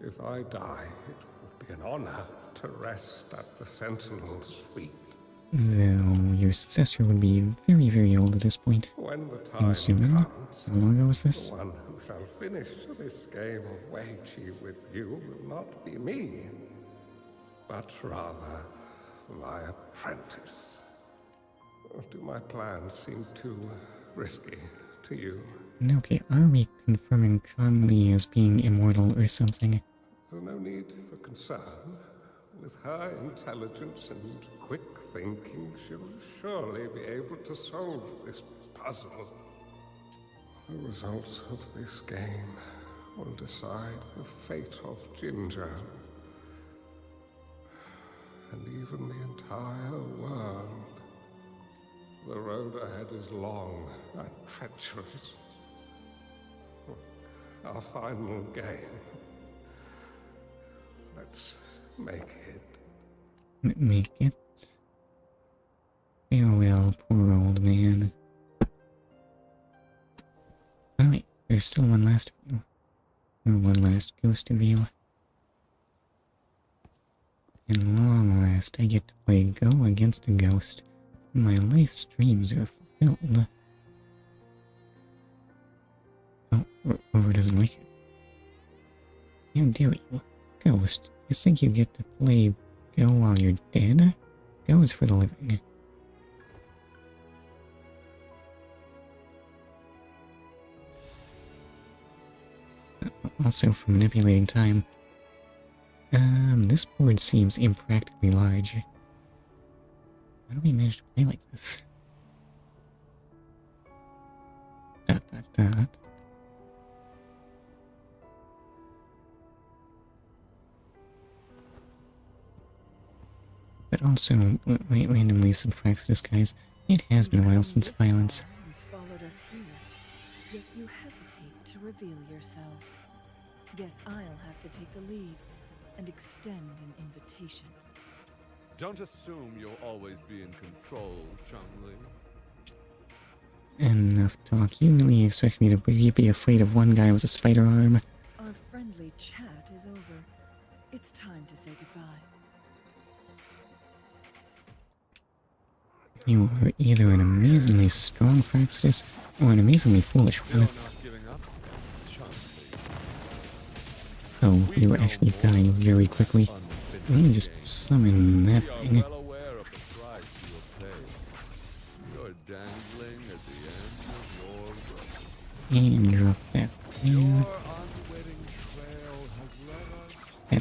If I die, it would be an honor to rest at the Sentinel's feet. Though your successor would be very, very old at this point. When the I'm time assuming. comes, How long ago was this? the one who shall finish this game of Wei Qi with you will not be me, but rather my apprentice. Or do my plans seem too risky to you? Okay, are we confirming Changli as being immortal or something? There's no need for concern. With her intelligence and quick thinking, she'll surely be able to solve this puzzle. The results of this game will decide the fate of Jinzhou, and even the entire world. The road ahead is long and treacherous. Our final game. Let's make it. Make it? Farewell, poor old man. Oh wait, there's still one last view. Or one last ghost view. And long last, I get to play Go Against a Ghost. My life's dreams are fulfilled. Oh, Rover doesn't like it. How dare you? Ghost, you think you get to play Go while you're dead? Go is for the living. Also for manipulating time. This board seems impractically large. How do we manage to play like this? Dot dot dot. But also, randomly some Fraxis guys. It has been a while since violence. You followed us here, yet you hesitate to reveal yourselves. Guess I'll have to take the lead and extend an invitation. Don't assume you'll always be in control, Changli. Enough talk. You really expect me to be afraid of one guy with a spider arm? Our friendly chat is over. It's time to say goodbye. You are either an amazingly strong Fraxis or an amazingly foolish one. You're not giving up, Changli. Oh, you were actually dying very quickly. Let me just summon that thing. We are well aware of the price you will pay. You're dangling at the end of your rope. And drop that thing.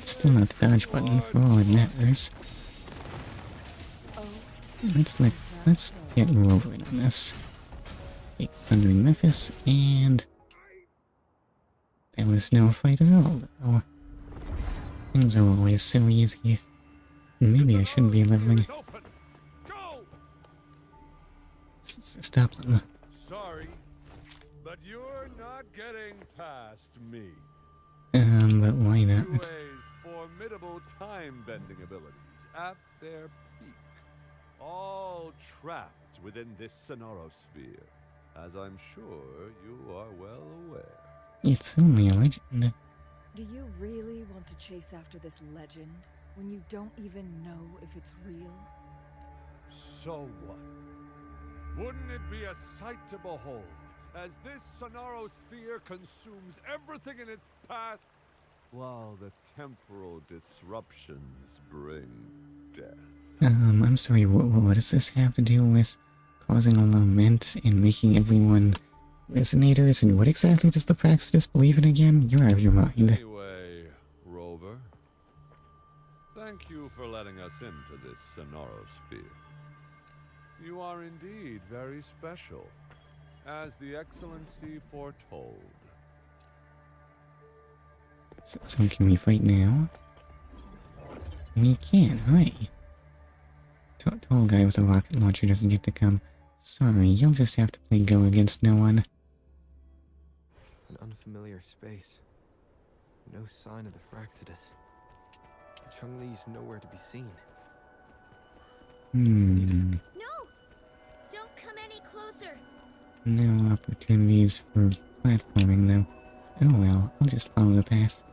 It's still not the dodge button for all it matters. Let's get Rover in on this. Take Thundering Memphis, and there was no fight at all, though. Things are always so easy. Maybe I shouldn't be leveling. Stop them. Sorry, but you're not getting past me. But why not? UA's formidable time-bending abilities at their peak, all trapped within this Sonorosphere, as I'm sure you are well aware. It's only a legend. Do you really want to chase after this legend when you don't even know if it's real? So what? Wouldn't it be a sight to behold, as this Sonorosphere consumes everything in its path, while the temporal disruptions bring death? I'm sorry, what does this have to do with causing a lament and making everyone resonators? And what exactly does the Praxis believe in again? You're out of your mind. Anyway, Rover, thank you for letting us into this Sonorosphere. You are indeed very special, as the Excellency foretold. So can we fight now? We can, hooray. Tall guy with a rocket launcher doesn't get to come. Sorry, you'll just have to play go against no one. An unfamiliar space. No sign of the Fraxidus. Changli's nowhere to be seen. No! Don't come any closer! No opportunities for platforming, though. Oh well, I'll just follow the path.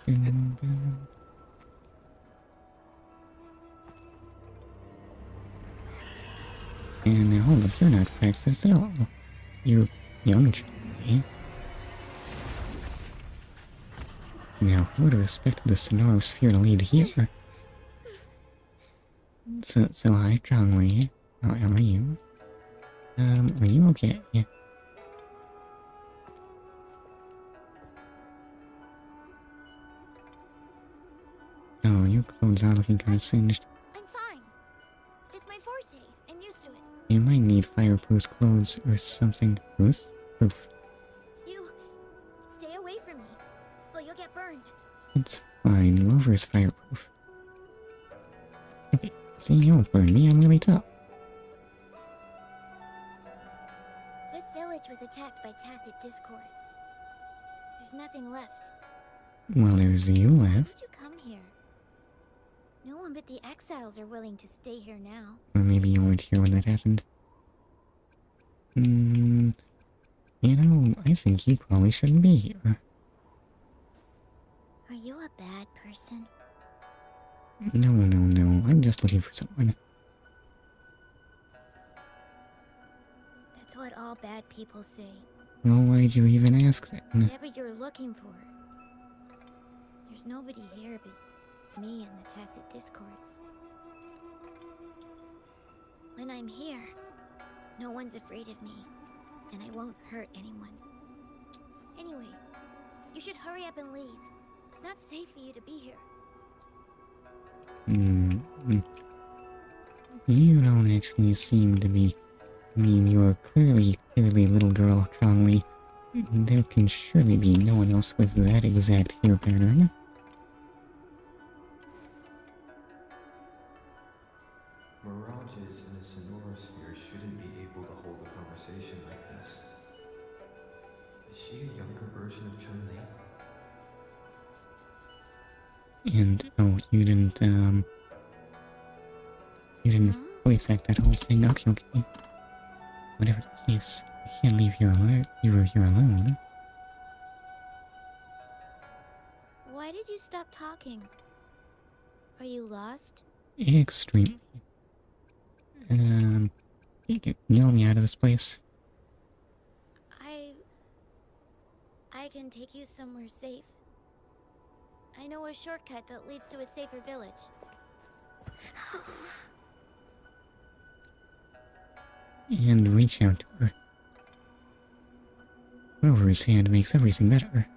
Boom, boom. And now hold up, you're not Fraxis at all. You're young Changli. Now, who would have expected the Sonorosphere to lead here? So hi, Changli. How are you? Are you okay? Oh, your clothes are looking kind of singed. I'm fine. It's my forte. I'm used to it. You might need fireproof clothes or something. Proof? You... stay away from me, or you'll get burned. It's fine. Rover's fireproof. Okay, see, you won't burn me. I'm really tough. This village was attacked by tacit discords. There's nothing left. Well, there's you Why left. did you come here? No one but the exiles are willing to stay here now. Or maybe you weren't here when that happened. You know, I think you probably shouldn't be here. Are you a bad person? No. I'm just looking for someone. That's what all bad people say. Well, why'd you even ask that? Whatever you're looking for. There's nobody here but me and the tacit discords. When I'm here, no one's afraid of me, and I won't hurt anyone. Anyway, you should hurry up and leave. It's not safe for you to be here. You don't actually seem to be... I mean, you're clearly little girl, Changli. There can surely be no one else with that exact hair pattern. Mirages in the Sonorosphere shouldn't be able to hold a conversation like this. Is she a younger version of Changli? And, oh, you didn't voice act that whole thing. Okay. Whatever the case, I can't leave you alone. You were here alone. Why did you stop talking? Are you lost? Extremely. You can yell me out of this place. I can take you somewhere safe. I know a shortcut that leads to a safer village. And reach out to her. Rover's hand makes everything better.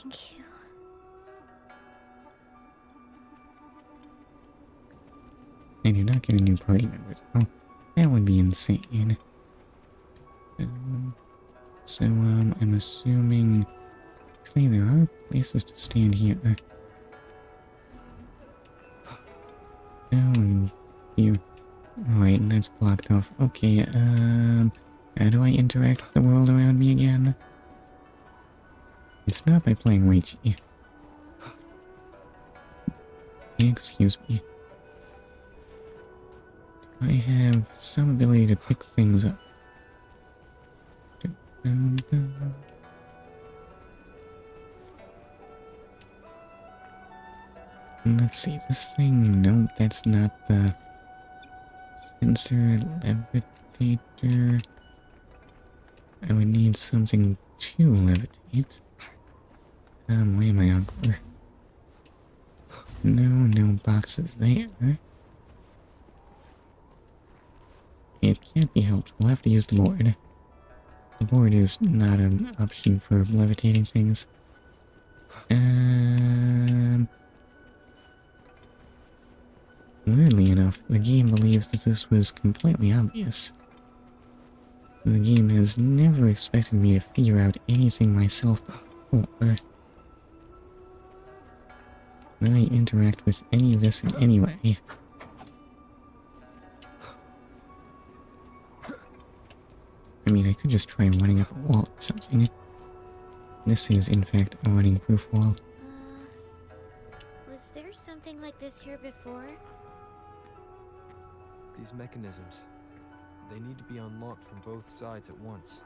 Thank you. I do not get a new party members. Oh, that would be insane. I'm assuming... Actually, there are places to stand here. Oh, and you... Alright, that's blocked off. Okay, how do I interact with the world around me again? It's not by playing Weichi. Excuse me. Do I have some ability to pick things up? Let's see, this thing, nope, that's not the sensor levitator. I would need something to levitate. Why am I awkward? No boxes there. It can't be helped, we'll have to use the board. The board is not an option for levitating things. Weirdly enough, the game believes that this was completely obvious. The game has never expected me to figure out anything myself before. When I interact with any of this in any way. I mean, I could just try running up a wall or something. This is, in fact, a running-proof wall. Was there something like this here before? These mechanisms, they need to be unlocked from both sides at once.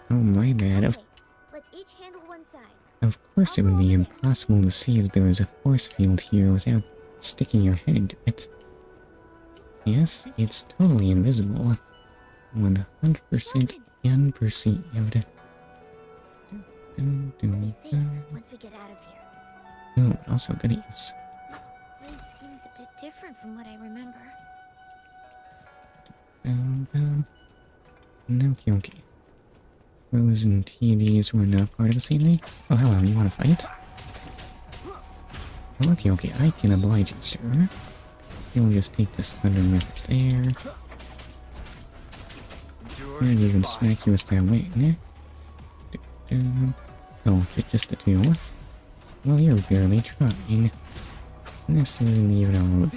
Oh, my bad. Okay, let's each handle one side. Of course it would be impossible to see that there is a force field here without sticking your head into it. Yes, it's totally invisible. 100% unperceived. We'll be safe once we get out of here. Oh, also goodies. This place seems a bit different from what I remember. Okay. Frozen TVs were not part of the scenery. Oh, hello, you want to fight? Okay, I can oblige you, sir. You'll just take this thunder methods there. Maybe even smack you with that wing. Oh, just the two. Well, you're barely trying. This isn't even a road.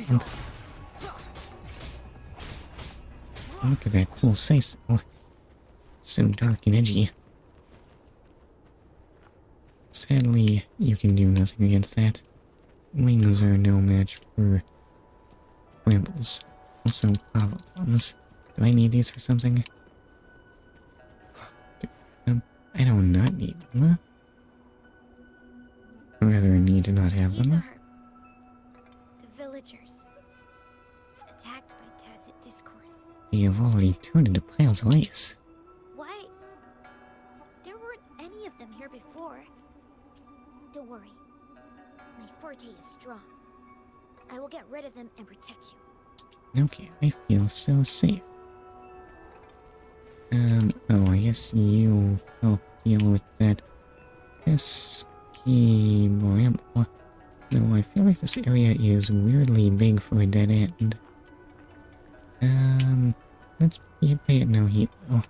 Look at that cool size. So dark and edgy. Sadly, you can do nothing against that. Wings are no match for brambles. Also, lava bombs. Do I need these for something? I do not need them. Rather need to not have them. These are the villagers, attacked by tacit discords. They have already turned into piles of ice. Why? There weren't any of them here before. Don't worry. My forte is strong. I will get rid of them and protect you. Okay, I feel so safe. Oh, I guess you help deal with that pesky bramble. Though I feel like this area is weirdly big for a dead end. Let's pay it no heat, though.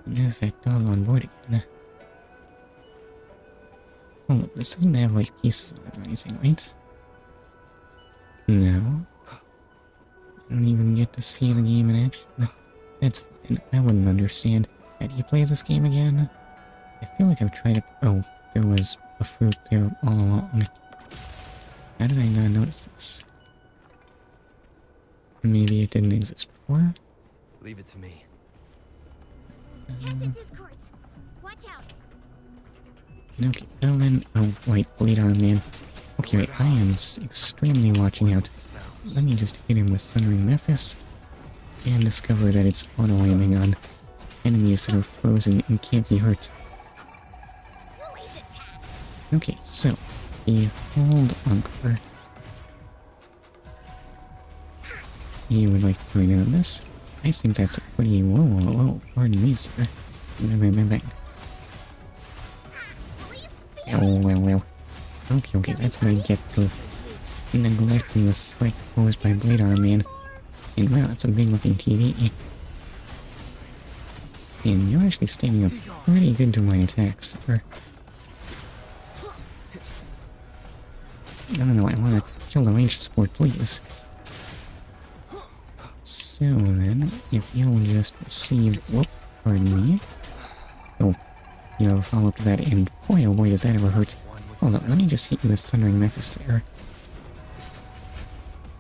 There's that dog on board again. Oh, look, this doesn't have, like, pieces on it or anything, right? No. I don't even get to see the game in action. That's fine, I wouldn't understand. How do you play this game again? I feel like I've tried it. Oh, there was a fruit there all along. How did I not notice this? Maybe it didn't exist before? Leave it to me. Tacit discords. Watch out. Okay, well then, oh wait, bleed on man. Okay, wait, I am extremely watching out. Let me just hit him with Thundering Memphis, and discover that it's auto-aiming on enemies that are frozen and can't be hurt. Okay, so, behold Uncle. You would like to join in on this? I think that's a pretty... Whoa, pardon me, sir. Bang. Well. Okay, that's what I get for neglecting the threat posed by Blade Armor Man. And wow, that's a big looking TV. And you're actually standing up pretty good to my attacks there. No, I want to kill the ranged support, please. So then, if you'll just receive... Whoop, pardon me. Oh, you know, follow up to that, and boy oh boy does that ever hurt. Hold on, let me just hit you with Thundering Memphis there.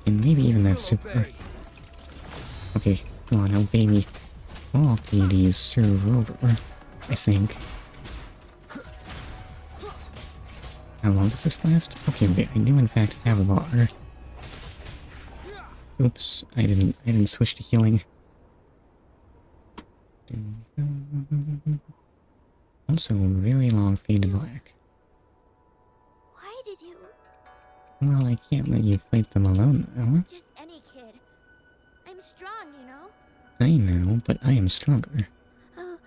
And maybe even that super... Okay, come on, obey me. All deities serve over, I think. How long does this last? Okay, I do in fact have a bar. Oops, I didn't switch to healing. Also, very long fade to black. Why did you... Well, I can't let you fight them alone, though. Just any kid. I'm strong, you know? I know, but I am stronger. Oh.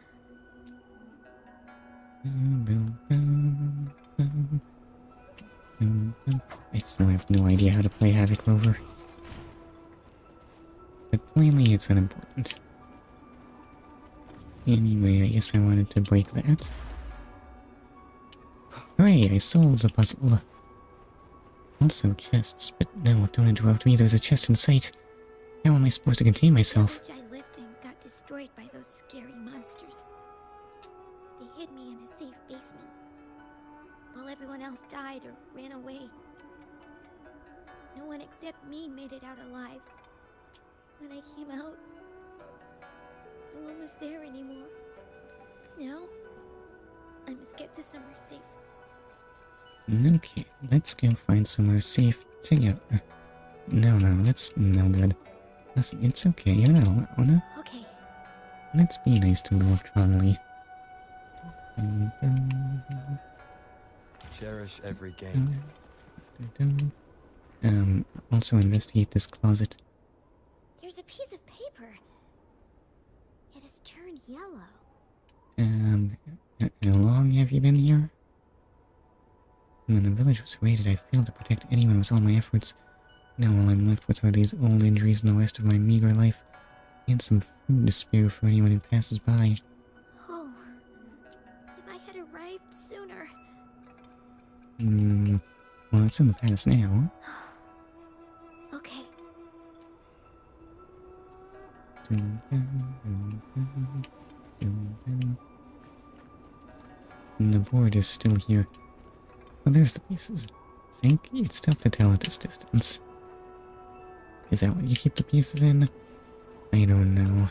I still have no idea how to play Havoc Rover. But plainly it's unimportant. Anyway, I guess I wanted to break that. Hooray, I solved the puzzle. Also chests, but no, don't interrupt me, there's a chest in sight. How am I supposed to contain myself? The village I lived in got destroyed by those scary monsters. They hid me in a safe basement, while everyone else died or ran away. No one except me made it out alive. When I came out, no one was there anymore. Now, I must get to somewhere safe. Okay, let's go find somewhere safe together. No, that's no good. Listen, it's okay, you're not alone. Okay. Let's be nice to Lord Changli. Cherish every game. Also investigate this closet. There's a piece of paper. It has turned yellow. How long have you been here? When the village was raided, I failed to protect anyone with all my efforts. Now all I'm left with are these old injuries and the rest of my meager life, and some food to spare for anyone who passes by. Oh, if I had arrived sooner. Well, it's in the past now. Okay. The board is still here. Oh, there's the pieces. I think it's tough to tell at this distance. Is that what you keep the pieces in? I don't know.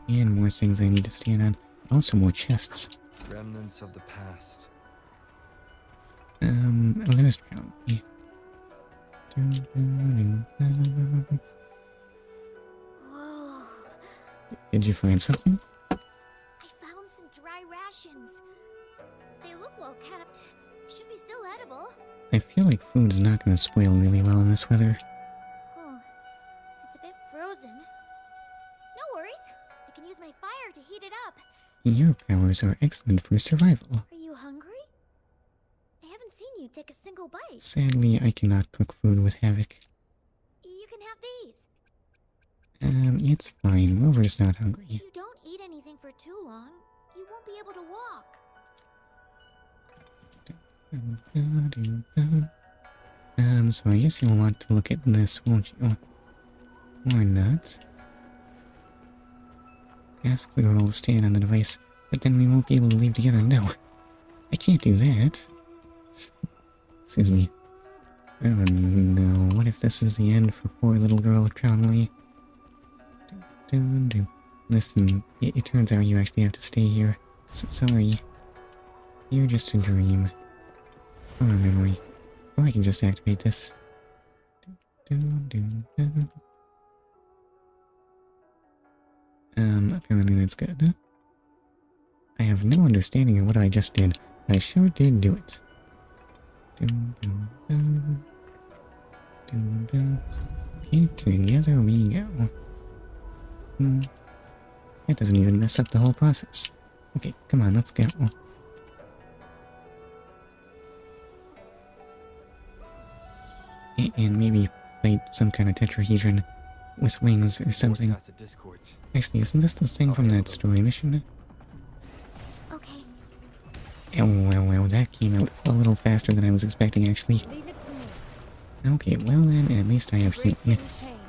And more things I need to stand on. Also more chests. Remnants of the past. Oh, there's Changli. Whoa. Did you find something? I found some dry rations. They look well kept. Should be still edible. I feel like food's not gonna spoil really well in this weather. Oh, it's a bit frozen. No worries. I can use my fire to heat it up. Your powers are excellent for survival. Are you hungry? I haven't seen you take a single bite. Sadly, I cannot cook food with Havoc. You can have these. It's fine. Rover's not hungry. If you don't eat anything for too long, you won't be able to walk. So I guess you'll want to look at this, won't you? Or not. Ask the girl to stand on the device, but then we won't be able to leave together. No, I can't do that. Excuse me. Oh no, what if this is the end for poor little girl Changli? Listen, it turns out you actually have to stay here. Sorry. You're just a dream. Or a memory. Or I can just activate this. Apparently that's good. I have no understanding of what I just did, but I sure did do it. Okay, together we go. That doesn't even mess up the whole process. Okay, come on, let's go. And maybe fight some kind of tetrahedron with wings or something. Actually, isn't this the thing from that story mission? Okay. Oh, that came out a little faster than I was expecting, actually. Leave it to me. Okay, well then, at least I have healing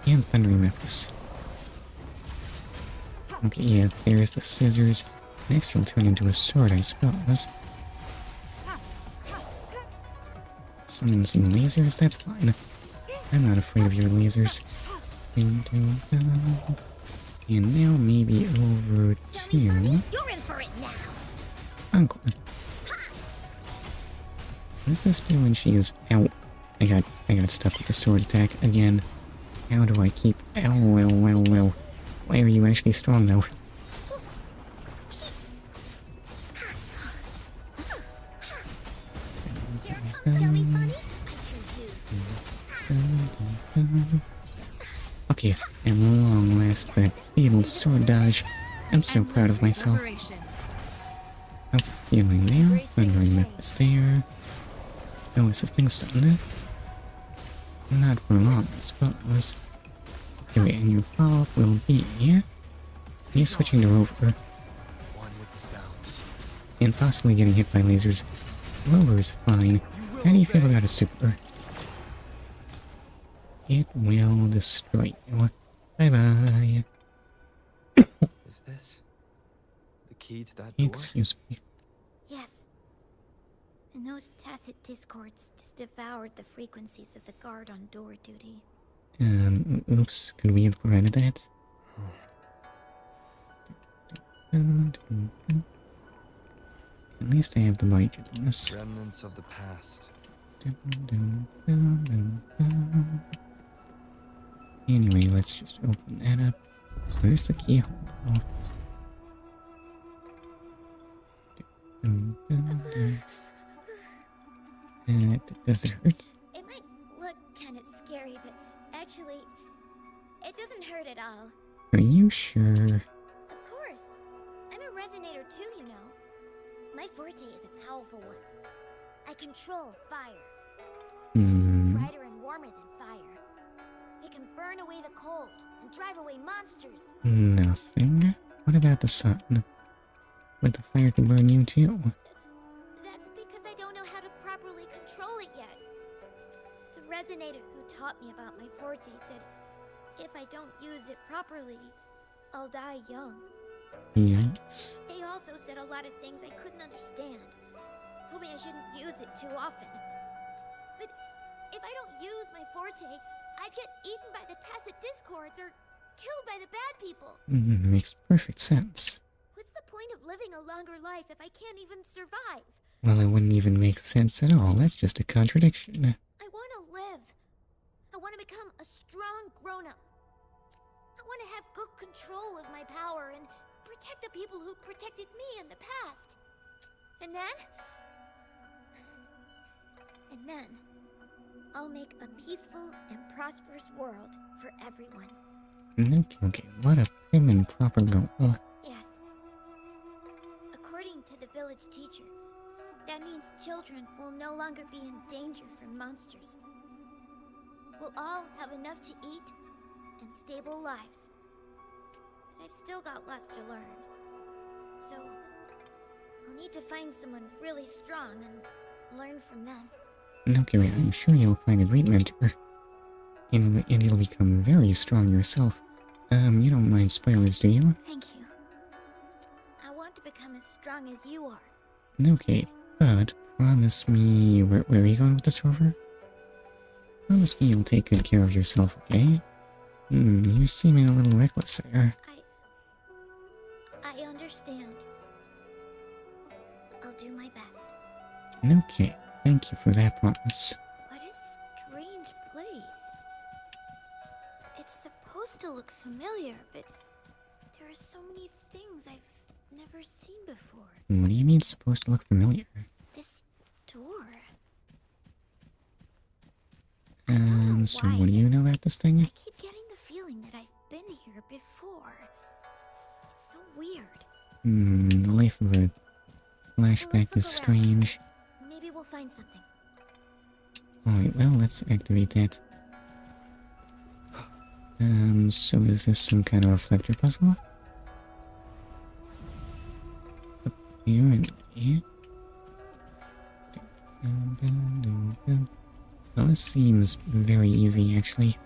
and thundering Memphis. Okay, yeah, there's the scissors. Next you'll turn into a sword, I suppose. Summon some lasers, that's fine. I'm not afraid of your lasers. And now maybe over to... You're in for it now. Uncle. What does this do when she is out? I got stuck with the sword attack again. How do I keep... Ow. Why are you actually strong though? Okay, at long last, that fabled sword dodge. I'm so proud of myself. Okay, healing there, thundering Memphis there. Oh, is this thing stunned? Not for long, I suppose. Okay, and your follow-up will be... you switching to Rover. And possibly getting hit by lasers. Rover is fine. How do you feel about a super? It will destroy you. Bye-bye. Is this the key to that door? Excuse me. Yes. And those tacit discords just devoured the frequencies of the guard on door duty. Oops. Could we have prevented that? At least I have the bite bonus. Remnants of the past. Anyway, let's just open that up. Where's the keyhole? Does it hurt? It might look kind of scary, but actually, it doesn't hurt at all. Are you sure? Of course. I'm a resonator too, you know. My forte is a powerful one. I control fire. Brighter and warmer than fire. It can burn away the cold and drive away monsters. Nothing. What about the sun? Would the fire can burn you too? That's because I don't know how to properly control it yet. The resonator who taught me about my forte said if I don't use it properly, I'll die young. Yikes. They also said a lot of things I couldn't understand. Told me I shouldn't use it too often. But if I don't use my forte, I'd get eaten by the tacit discords or killed by the bad people. Makes perfect sense. What's the point of living a longer life if I can't even survive? Well, it wouldn't even make sense at all. That's just a contradiction. I want to live. I want to become a strong grown-up. I want to have good control of my power and protect the people who protected me in the past. And then, I'll make a peaceful and prosperous world for everyone. Okay, what a prim and proper goal. Yes. According to the village teacher, that means children will no longer be in danger from monsters. We'll all have enough to eat and stable lives. But I've still got lots to learn. So, I'll need to find someone really strong and learn from them. Okay, I'm sure you'll find a great mentor. And you'll become very strong yourself. You don't mind spoilers, do you? Thank you. I want to become as strong as you are. Okay, but promise me... Where are you going with this, Rover? Promise me you'll take good care of yourself, okay? You're seeming a little reckless there. I understand. I'll do my best. Okay, thank you for that promise. What a strange place. It's supposed to look familiar, but there are so many things I've never seen before. What do you mean supposed to look familiar? This door. So what do you know about this thing? I keep getting the feeling that I've been here before. It's So weird. The life of a flashback is strange. Maybe we'll find something. Alright, well, let's activate that. So is this some kind of reflector puzzle? Up here and here? Well, this seems very easy, actually.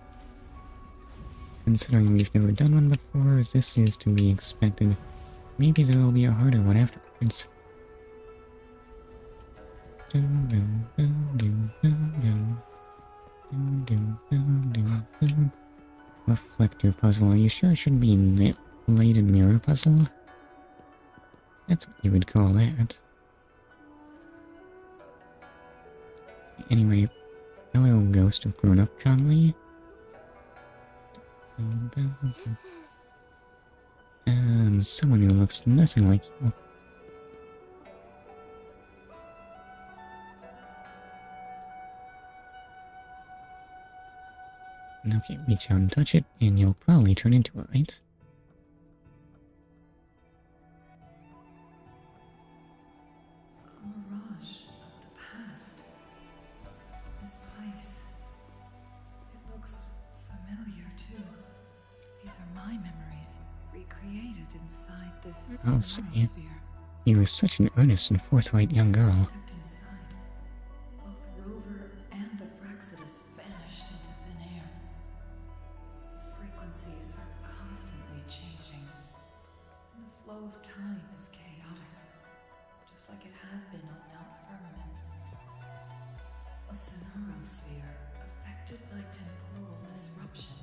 Considering we've never done one before, as this is to be expected. Maybe there will be a harder one afterwards. Reflector puzzle. Are you sure it should be lighted mirror puzzle? That's what you would call that. Anyway, hello, ghost of grown-up Changli. This is... Someone who looks nothing like you. Okay, reach out and touch it, and you'll probably turn into it, right? A mirage of the past. This place. It looks familiar, too. These are my memories, recreated inside this I'll say. sphere. You were such an earnest and forthright young girl. Stepped inside. Both Rover and the Fraxidus vanished into thin air. Frequencies are constantly changing. And the flow of time is chaotic, just like it had been on Mount Firmament. A sonorosphere affected by temporal disruption.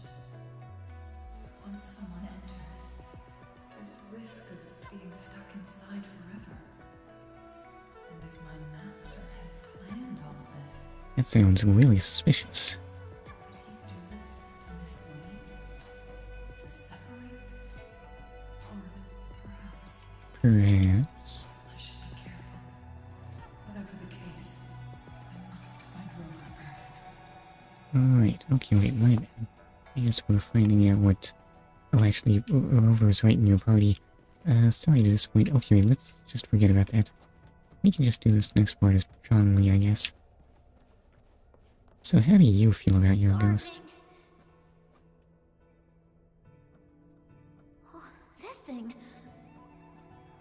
Once someone enters, there's risk of being stuck inside forever. And if my master had planned all of this, That sounds really suspicious. did he do this to mislead? To separate? Or perhaps Perhaps. I should be careful. Whatever the case, I must find Rover first. Alright, okay, wait, my bad. I guess we're finding out what... Oh, actually, Rover's right in your party. Sorry to disappoint. Okay, wait, let's just forget about that. We can just do this next part as Changli, I guess. So how do you feel about your ghost? Oh, this thing.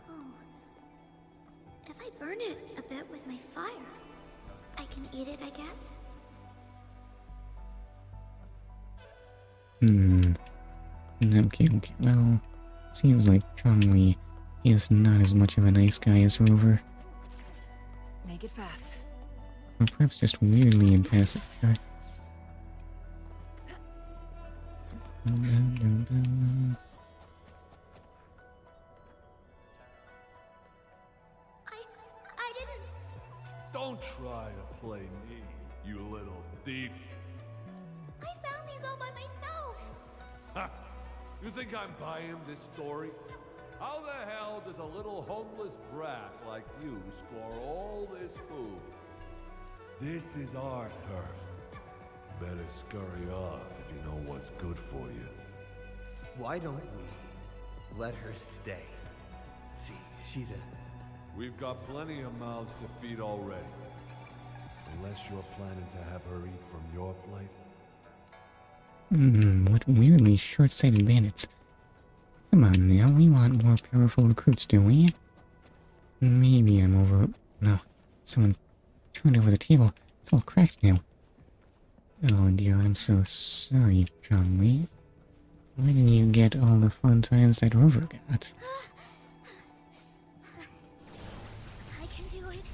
Oh. If I burn it a bit with my fire, I can eat it, I guess? Okay, well, seems like Changli is not as much of a nice guy as Rover. Make it fast. Or perhaps just weirdly impassive. I didn't... Don't try to play me, you little thief. I found these all by myself. Ha! You think I'm buying this story? How the hell does a little homeless brat like you score all this food? This is our turf. Better scurry off if you know what's good for you. Why don't we let her stay? See, she's a... We've got plenty of mouths to feed already. Unless you're planning to have her eat from your plate. What weirdly short-sighted bandits. Come on now, we want more powerful recruits, do we? Maybe I'm over... No, someone turned over the table. It's all cracked now. Oh dear, I'm so sorry, Changli. Why didn't you get all the fun times that Rover got? I can do it.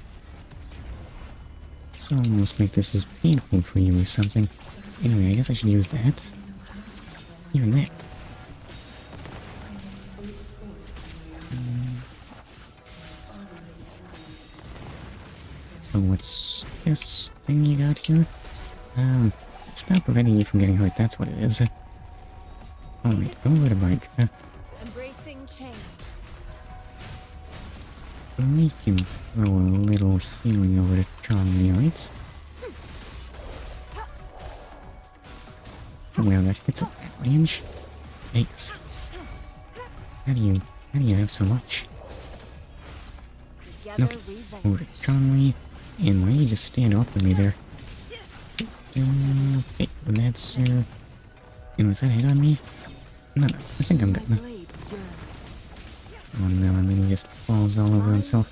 It's almost like this is painful for you or something. Anyway, I guess I should use that. Even that. Oh, what's this thing you got here? It's not preventing you from getting hurt, that's what it is. Alright, over to bike. Embracing change. We can throw a little healing over to Changli, right? Well, that hits at that range. Yikes. How do you How do you have so much? Together Okay, we over to vanquish. Changli. And why don't you just stand up with me there? Okay, that's and was that hit on me? No, I think I'm good. My blade yearns. Oh no, and then he just falls all over himself.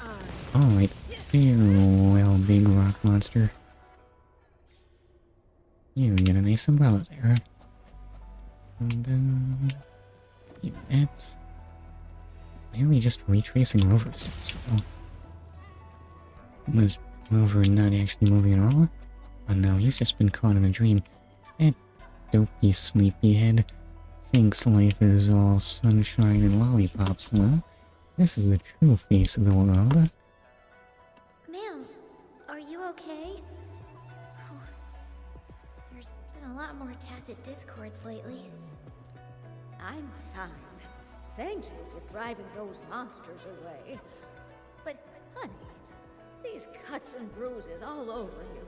Mine Alright, farewell, big rock monster. You get a nice umbrella there. And then... Even that. Why are we just retracing Rover steps, though? Was Rover not actually moving at all? Oh no, he's just been caught in a dream. That dopey sleepyhead thinks life is all sunshine and lollipops, huh? This is the true face of the world. Ma'am, are you okay? There's been a lot more tacit discords lately. I'm fine. Thank you for driving those monsters away. But, honey, these cuts and bruises all over you,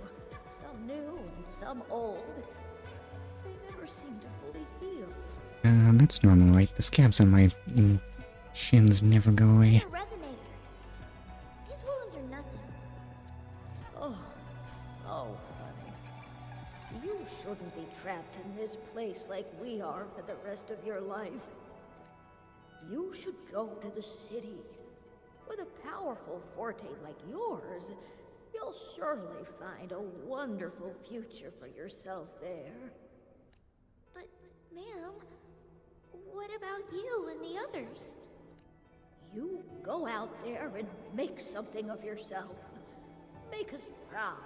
some new and some old, they never seem to fully heal. That's normal, right? The scabs on my shins never go away. The resonator. These wounds are nothing. Oh, honey. You shouldn't be trapped in this place like we are for the rest of your life. You should go to the city. With a powerful forte like yours, you'll surely find a wonderful future for yourself there. But, ma'am, what about you and the others? You go out there and make something of yourself. Make us proud.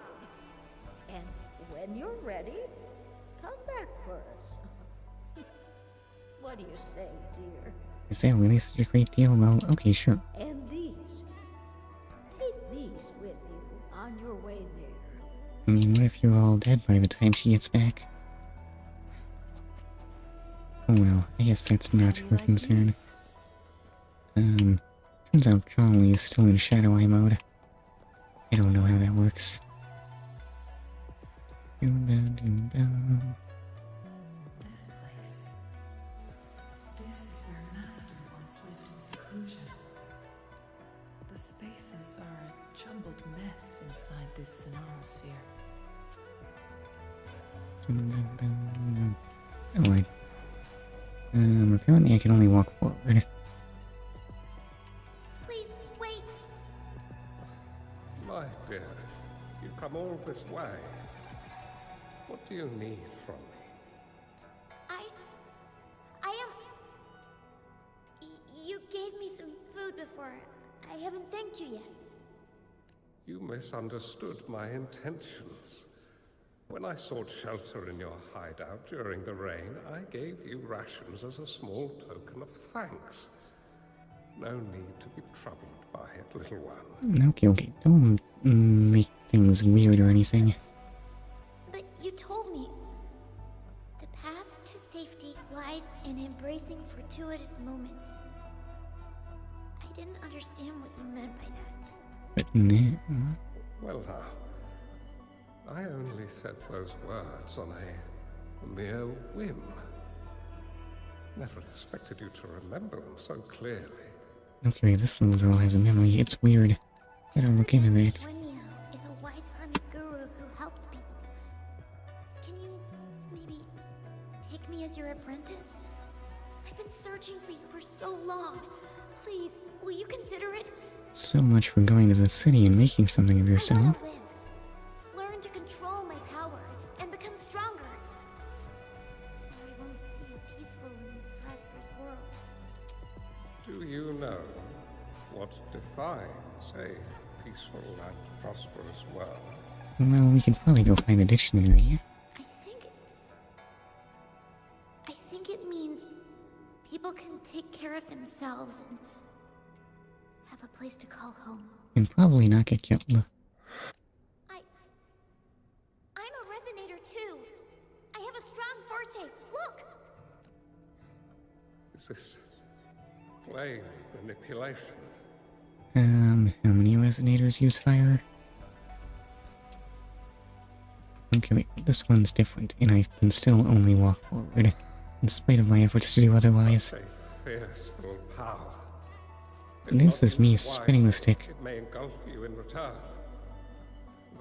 And when you're ready, come back for us. What do you say, dear? Is that really such a great deal? Well, okay, sure. And these. Take these with you on your way there. I mean, what if you're all dead by the time she gets back? Oh well, I guess that's not her concern. Turns out Changli is still in Shadow Eye mode. I don't know how that works. This place. This is where Master once lived in seclusion. The spaces are a jumbled mess inside this Sonaro sphere. Alright. Apparently I can only walk forward. Please, wait. My dear, you've come all this way. What do you need from me? I am... You gave me some food before. I haven't thanked you yet. You misunderstood my intentions. When I sought shelter in your hideout during the rain, I gave you rations as a small token of thanks. No need to be troubled by it, little one. Okay, don't make things weird or anything. But you told me the path to safety lies in embracing fortuitous moments. I didn't understand what you meant by that. But Well now, I only said those words on a mere whim. Never expected you to remember them so clearly. okay, this little girl has a memory. It's weird. Better look into that. Wenmiao is a wise hermit guru who helps people. Can you maybe take me as your apprentice? I've been searching for you for so long. Please, will you consider it? So much for going to the city and making something of I yourself. want to live. Learn to control my power and become stronger. I won't see a peaceful and prosperous world. Do you know what defines a peaceful and prosperous world? Well, we can probably go find a dictionary. I think it means people can take care of themselves and have a place to call home. And probably not get killed. I'm a resonator too. I have a strong forte. Look! Is this flame manipulation? How many resonators use fire? Okay, wait, this one's different, and I can still only walk forward, in spite of my efforts to do otherwise. A fearful power. This is me spinning the stick. It may engulf you in return.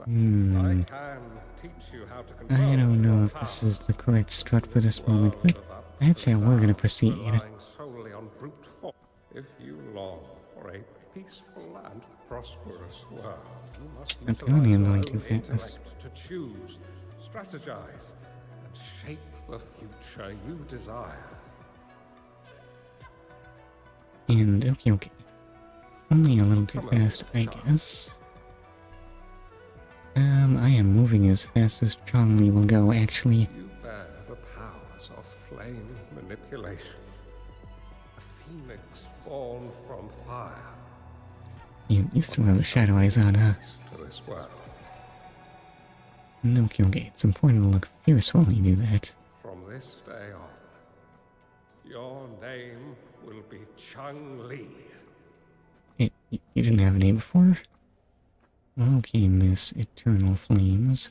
I Hmm. can teach you how to I control don't know your if this power. is the correct strut for this moment, World but of I'd say we're gonna upside proceed. relying solely on brute force. If you long for a peaceful and prosperous world, you must Apparently utilize I'm your going own too fast. intellect to choose, strategize, and shape the future you desire. And okay. Only a little too Come on, fast, I child. guess. I am moving as fast as Changli will go, actually. You bear the powers of flame manipulation. A phoenix born from fire. You still have the shadow eyes on, huh? To this world. Okay, it's important to look fierce while you do that. From this day on, your name will be Changli. You didn't have a name before? Okay, Miss Eternal Flames.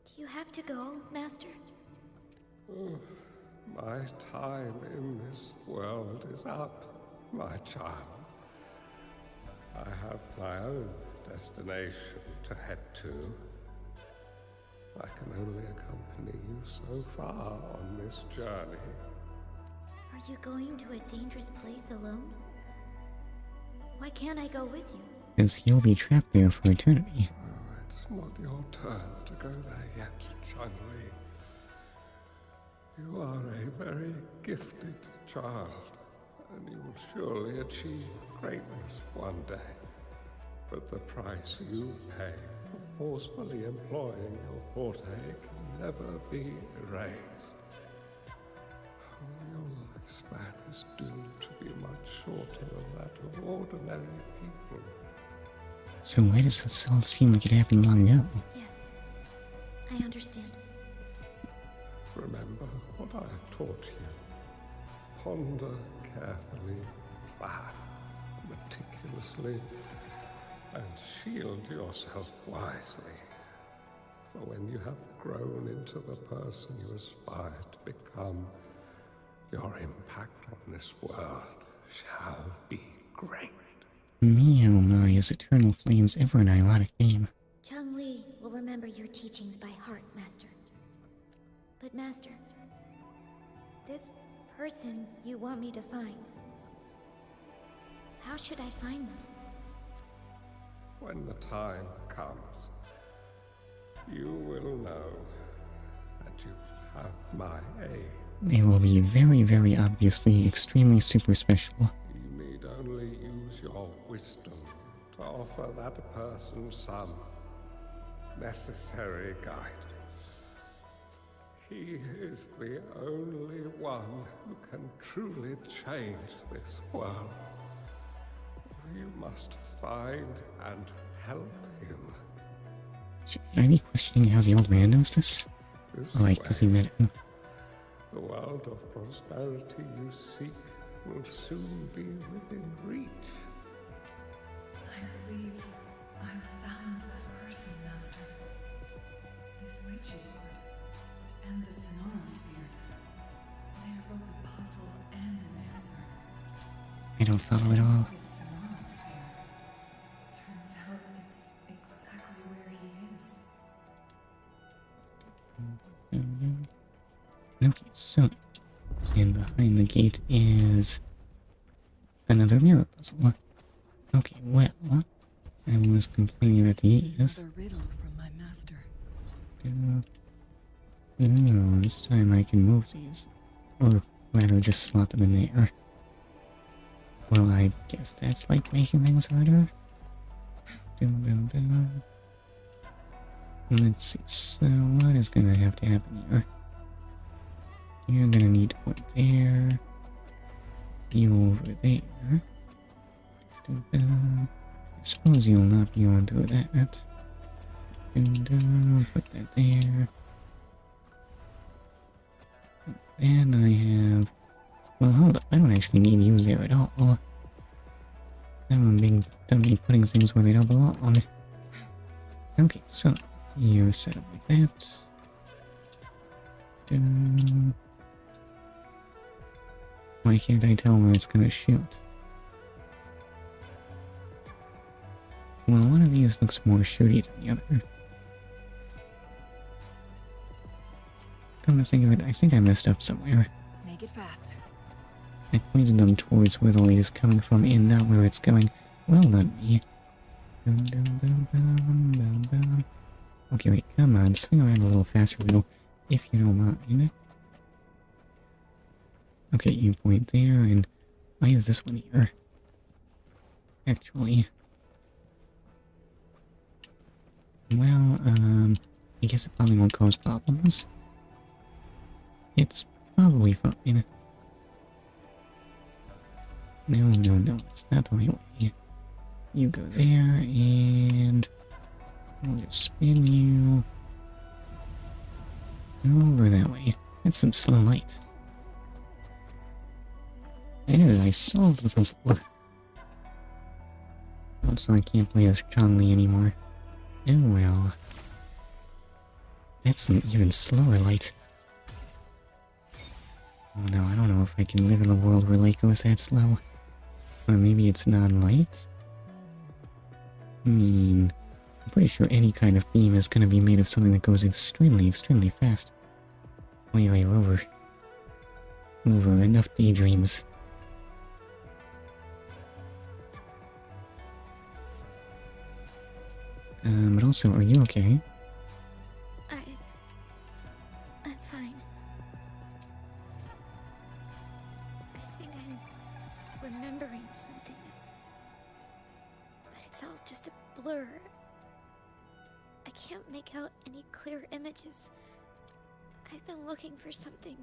Do you have to go, Master? My time in this world is up, my child. I have my own destination to head to. I can only accompany you so far on this journey. Are you going to a dangerous place alone? Why can't I go with you? Because he'll be trapped there for eternity. Oh, it's not your turn to go there yet, Changli. You are a very gifted child, and you will surely achieve greatness one day. But the price you pay for forcefully employing your forte can never be erased. Your lifespan is doomed to be much shorter than that of ordinary people. So why does this all seem like it happened long ago? Yes, I understand. Remember what I have taught you. Ponder carefully, plan meticulously, and shield yourself wisely. For when you have grown into the person you aspire to become, your impact on this world shall be great. Me, oh my, is Eternal Flames ever an ironic name? Changli will remember your teachings by heart, Master. But Master, this person you want me to find, how should I find them? When the time comes, you will know, and you have my aid. They will be very, very obviously extremely super special. You need only use your wisdom to offer that person some necessary guidance. He is the only one who can truly change this world. You must find and help him. Should I be questioning how the old man knows this? Like, because he met him. The world of prosperity you seek will soon be within reach. I believe I've found the person, Master. This Ouija board and the Sonorosphere. They are both a puzzle and an answer. I don't follow at all. The Sonorosphere. Turns out it's exactly where he is. Okay, so, and behind the gate is another mirror puzzle. Okay, well, I was complaining about the This is another riddle from my master. This time I can move these. Or rather just slot them in there. Well, I guess that's like making things harder. Let's see, so what is gonna have to happen here? You're gonna need to put there. You over there. I suppose you'll not be able to do that. Put that there. Then I have... Well, hold up. I don't actually need you there at all. I'm a big dummy putting things where they don't belong. Okay, so you're set up like that. Why can't I tell where it's gonna shoot? Well, one of these looks more shooty than the other. Come to think of it, I think I messed up somewhere. Make it fast. I pointed them towards where the light is coming from and not where it's going. Well done, me. Okay, wait, come on, swing around a little faster, Leo, if you don't mind. Okay, you point there, and why is this one here? Actually... Well, I guess it probably won't cause problems. It's probably fine. No, it's not the right way. You go there, and I'll just spin you over that way. That's some slow light. There, I solved the puzzle. Also, I can't play as Changli anymore. Oh well. That's an even slower light. Oh no, I don't know if I can live in a world where light goes that slow. Or maybe it's non-light? I mean, I'm pretty sure any kind of beam is gonna be made of something that goes extremely fast. Wait, over. Enough daydreams. But also, are you okay? I'm fine. I think I'm remembering something. But it's all just a blur. I can't make out any clear images. I've been looking for something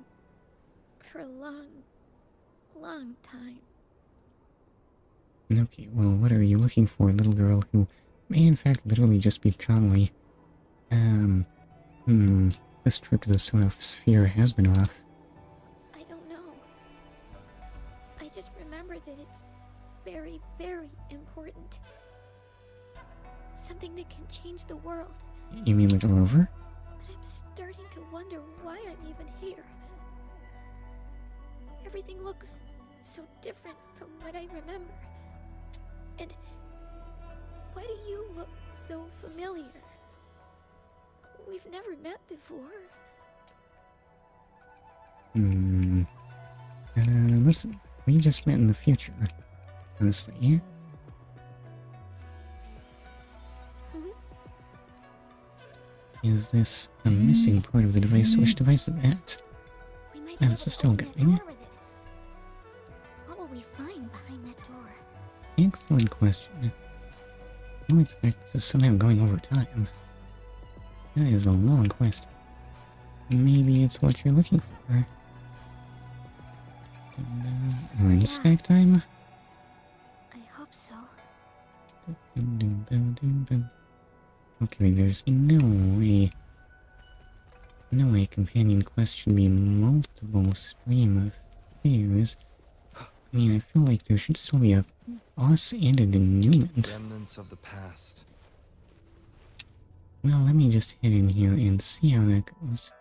for a long time. Okay, well, what are you looking for, little girl who may in fact literally just be Changli? This trip to the sphere has been rough. I don't know. I just remember that it's very important. Something that can change the world. You mean like a rover? But I'm starting to wonder why I'm even here. Everything looks so different from what I remember. And why do you look so familiar? We've never met before. Listen, we just met in the future. Honestly. Is this a missing part of the device? Which device is that? This is still going. What will we find behind that door? Excellent question. I like the fact this is somehow going over time. That is a long quest. Maybe it's what you're looking for. Inspect time? I hope so. Okay, there's no way a companion quest should be multiple stream of affairs. I mean, I feel like there should still be a boss and a denouement. Remnants of the past. Well, let me just head in here and see how that goes.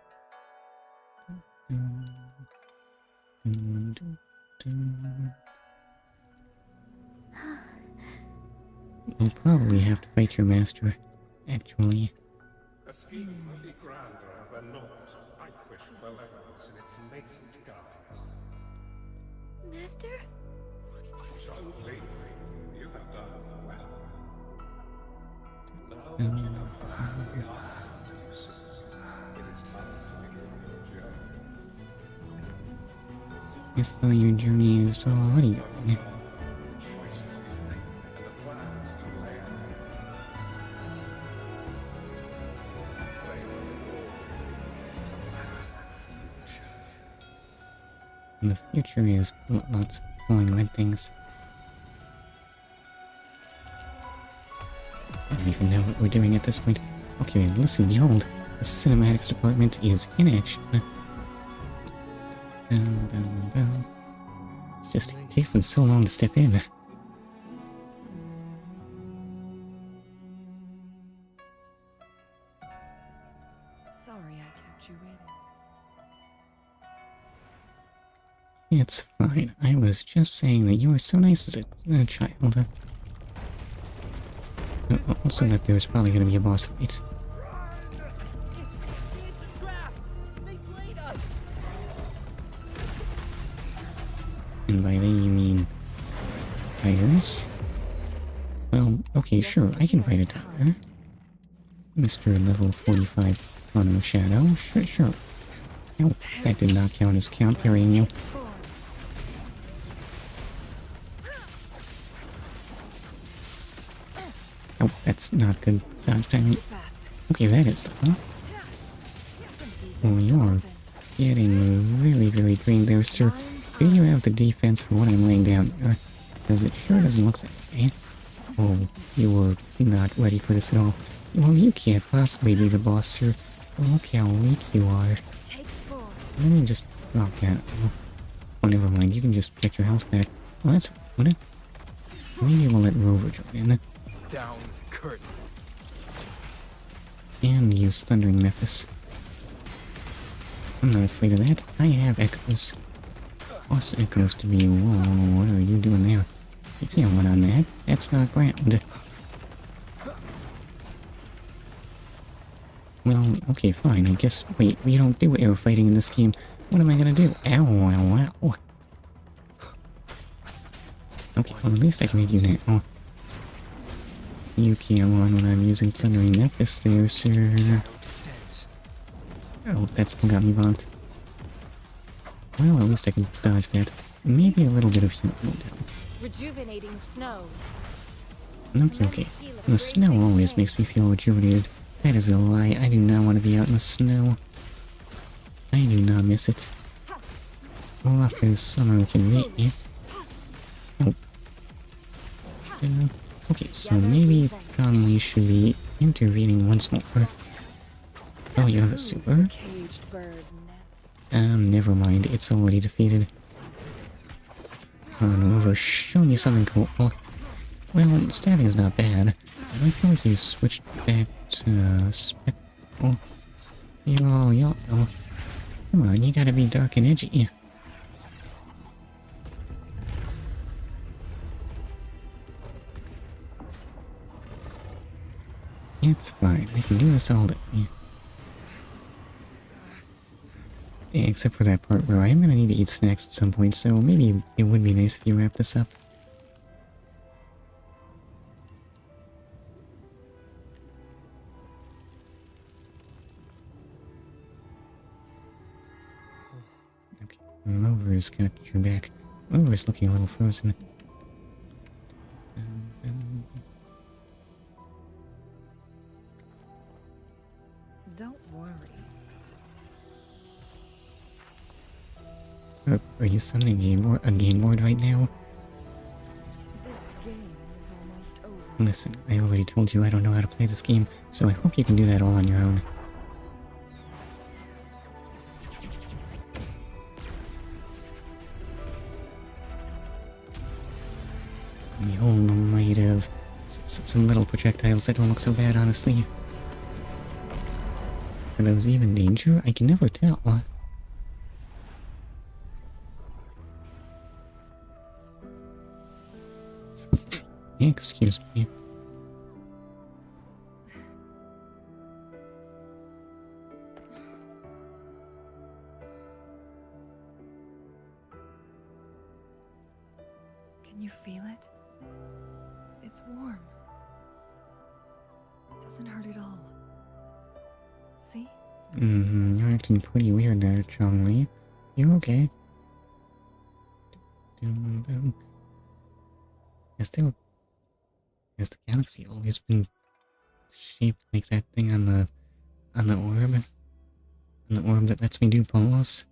You'll probably have to fight your master, actually. A scheme may be grander than not. Vanquish malevolence in its nascent guise. Master? Changli, you have done well. Now that you have found the answers you seek, it is time to begin your journey. I thought your journey is already going. The choices you make and the plans you lay out. They will all lead to that future. And the future is lots of glowing red things. I don't even know what we're doing at this point. Okay, listen, behold, the cinematics department is in action. It's just, it takes them so long to step in. Sorry I kept you waiting. It's fine. I was just saying that you were so nice as a child. Also that there's probably gonna be a boss fight. It's a trap! They played us! And by they you mean... tigers? Well, okay, sure, I can fight a tiger. Mr. Level 45 Chrono Shadow, sure. Oh, that did not count as count parrying you. Oh, that's not good dodge timing. Okay, that is though. Oh, you're getting really, really green there, sir. Do you have the defense for what I'm laying down here? Because it sure doesn't look that way. Oh, you were not ready for this at all. Well, you can't possibly be the boss, sir. Look how weak you are. Let me just drop that. Oh, never mind. You can just get your health back. Well, that's what. Maybe we'll let Rover join in. Down with the curtain. And use Thundering Memphis. I'm not afraid of that. I have echoes. Boss echoes to me. Whoa, what are you doing there? You can't run on that. That's not ground. Well, okay, fine. I guess... Wait, we don't do air fighting in this game. What am I gonna do? Ow, ow, ow. Okay, well, at least I can hit you now. You can't run when I'm using Thundering Memphis there, sir. Oh, that still got me bombed. Well, at least I can dodge that. Maybe a little bit of heat will help. Rejuvenating snow. Okay. The snow always makes me feel rejuvenated. That is a lie. I do not want to be out in the snow. I do not miss it. Off in summer can meet me. Oh. Okay, so maybe Changli should be intervening once more. Oh, you have a super? Never mind. It's already defeated. Come on over, show me something cool. Well, stabbing is not bad. I feel like you switched back to spectral. You're all yellow. Come on, you gotta be dark and edgy. It's fine, I can do this all day. Except for that part where I am gonna need to eat snacks at some point, so maybe it would be nice if you wrap this up. Okay, Rover's got your back. Rover's looking a little frozen. Don't worry. Are you summoning a game board right now? This game is almost over. Listen, I already told you I don't know how to play this game, so I hope you can do that all on your own. The whole might of some little projectiles that don't look so bad, honestly. Are those even danger? I can never tell. Excuse me. Can you feel it? It's warm. Doesn't hurt at all. See? You're acting pretty weird there, Changli. You okay? Has the galaxy always been shaped like that thing on the orb? On the orb that lets me do pulls?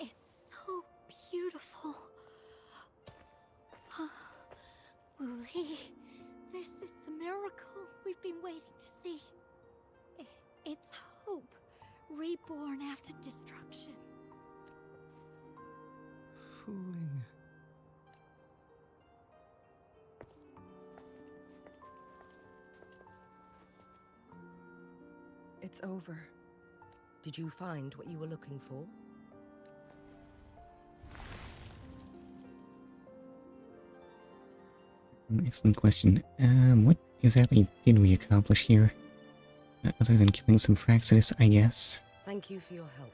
It's so beautiful. Wooly, this is the miracle we've been waiting to see. It's hope, reborn after destruction. Fooling. It's over. Did you find what you were looking for? Excellent question. What exactly did we accomplish here? Other than killing some Fraxidus, I guess. Thank you for your help.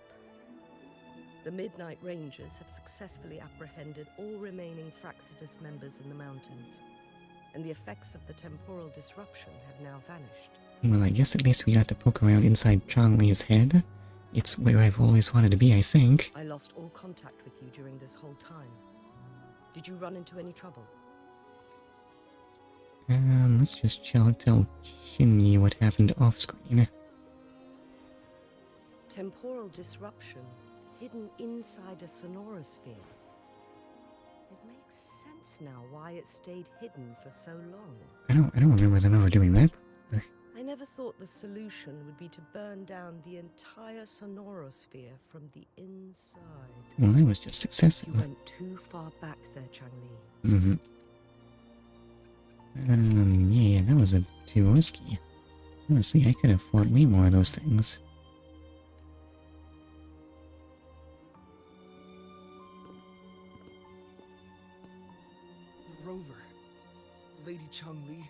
The Midnight Rangers have successfully apprehended all remaining Fraxidus members in the mountains, and the effects of the temporal disruption have now vanished. Well, I guess at least we got to poke around inside Changli's head. It's where I've always wanted to be, I think. I lost all contact with you during this whole time. Did you run into any trouble? Let's just tell Changli what happened off-screen. Temporal disruption hidden inside a sonorosphere. It makes sense now why it stayed hidden for so long. I don't remember them ever doing that. I never thought the solution would be to burn down the entire sonorosphere from the inside. Well, that was just successive. You went too far back there, Changli. Mm-hmm. Yeah, that was a too risky. Honestly, I could have fought way more of those things. Rover. Lady Changli.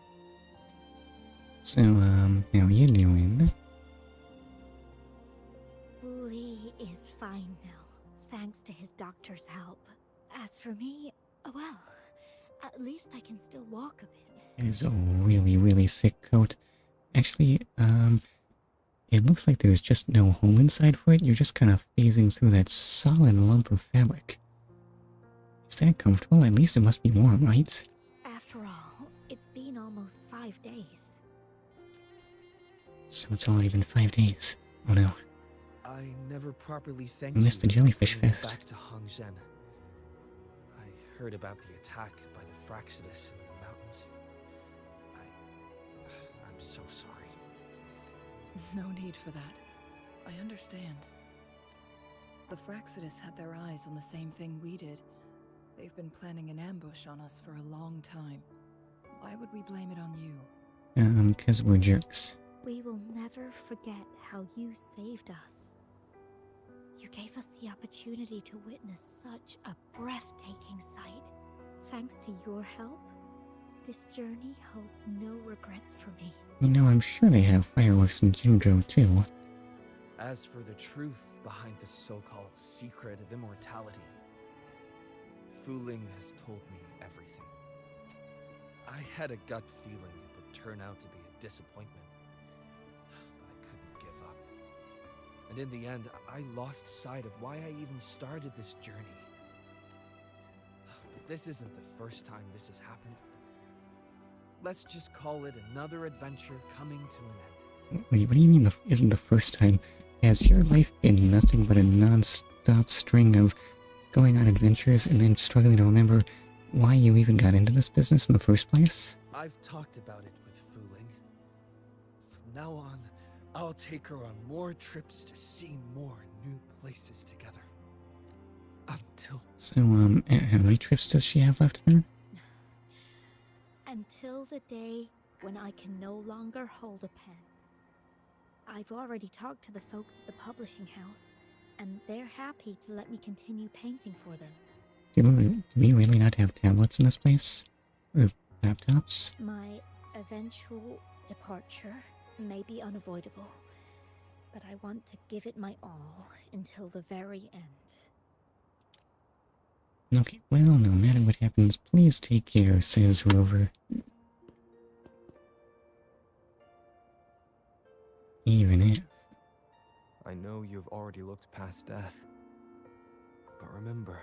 So, how you doing? Lee is fine now, thanks to his doctor's help. As for me, well, at least I can still walk a bit. It is a really, really thick coat. Actually, it looks like there's just no hole inside for it. You're just kind of phasing through that solid lump of fabric. Is that comfortable? At least it must be warm, right? After all, it's been almost 5 days. So it's already been 5 days. Oh no. I never properly thanked I missed the you jellyfish for bringing me fest. back to Hongzhen. I heard about the attack by the Fraxidus in the mountains. I'm so sorry. No need for that. I understand. The Fraxidus had their eyes on the same thing we did. They've been planning an ambush on us for a long time. Why would we blame it on you? 'Cause we're jerks. We will never forget how you saved us. You gave us the opportunity to witness such a breathtaking sight. Thanks to your help, this journey holds no regrets for me. You know, I'm sure they have fireworks in Jinzhou too. As for the truth behind the so-called secret of immortality, Fu Ling has told me everything. I had a gut feeling it would turn out to be a disappointment, but I couldn't give up. And in the end, I lost sight of why I even started this journey. But this isn't the first time this has happened. Let's just call it another adventure coming to an end. Wait, what do you mean isn't the first time? Has your life been nothing but a non-stop string of going on adventures and then struggling to remember why you even got into this business in the first place? I've talked about it with Fu Ling. From now on, I'll take her on more trips to see more new places together. Until... So, how many trips does she have left in her? Until the day when I can no longer hold a pen. I've already talked to the folks at the publishing house, and they're happy to let me continue painting for them. Do we really not have tablets in this place? Or laptops? My eventual departure may be unavoidable, but I want to give it my all until the very end. Okay, well, no matter what happens, please take care, says Rover. Even if... I know you've already looked past death. But remember,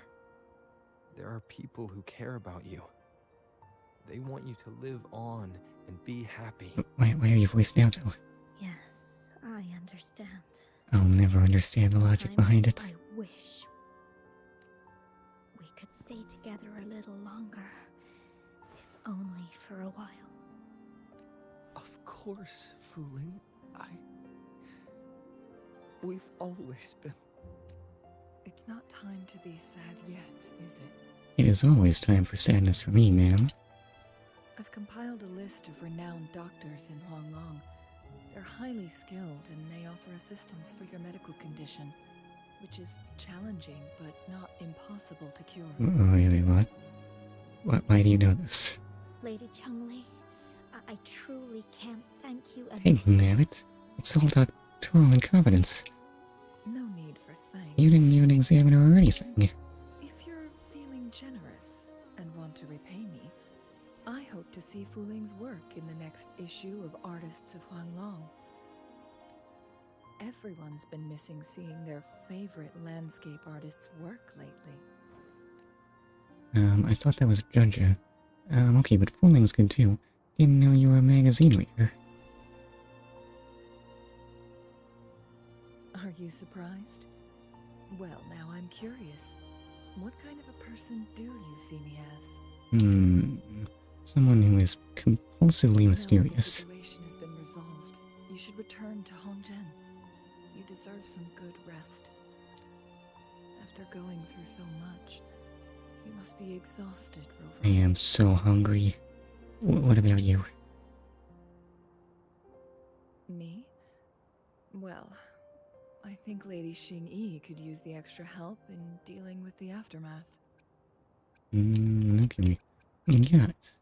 there are people who care about you. They want you to live on and be happy. Why are you voiced out, though? Yes, I understand. I'll never understand the logic behind it. I wish we could stay together a little longer, if only for a while. Of course, Fu Ling. We've always been... It's not time to be sad yet, is it? It is always time for sadness for me, ma'am. I've compiled a list of renowned doctors in Huanglong. They're highly skilled and may offer assistance for your medical condition, which is challenging but not impossible to cure. Wait, what? Why do you know this? Lady Changli, I truly can't thank you enough. Hey, damn it. It's all doctoral incompetence. No need for thanks. You didn't even examine her or anything. If you're feeling generous and want to repay me, I hope to see Fu Ling's work in the next issue of Artists of Huanglong. Everyone's been missing seeing their favorite landscape artist's work lately. I thought that was Judger. Okay, but Fu Ling's good too. Didn't know you were a magazine reader. Are you surprised? Well, now I'm curious. What kind of a person do you see me as? Someone who is compulsively mysterious. Now the situation has been resolved. You should return to Hongzhen. You deserve some good rest. After going through so much, you must be exhausted, Rover. I am so hungry. What about you? Me? Well, I think Lady Xing-Yi could use the extra help in dealing with the aftermath. Okay. Got it.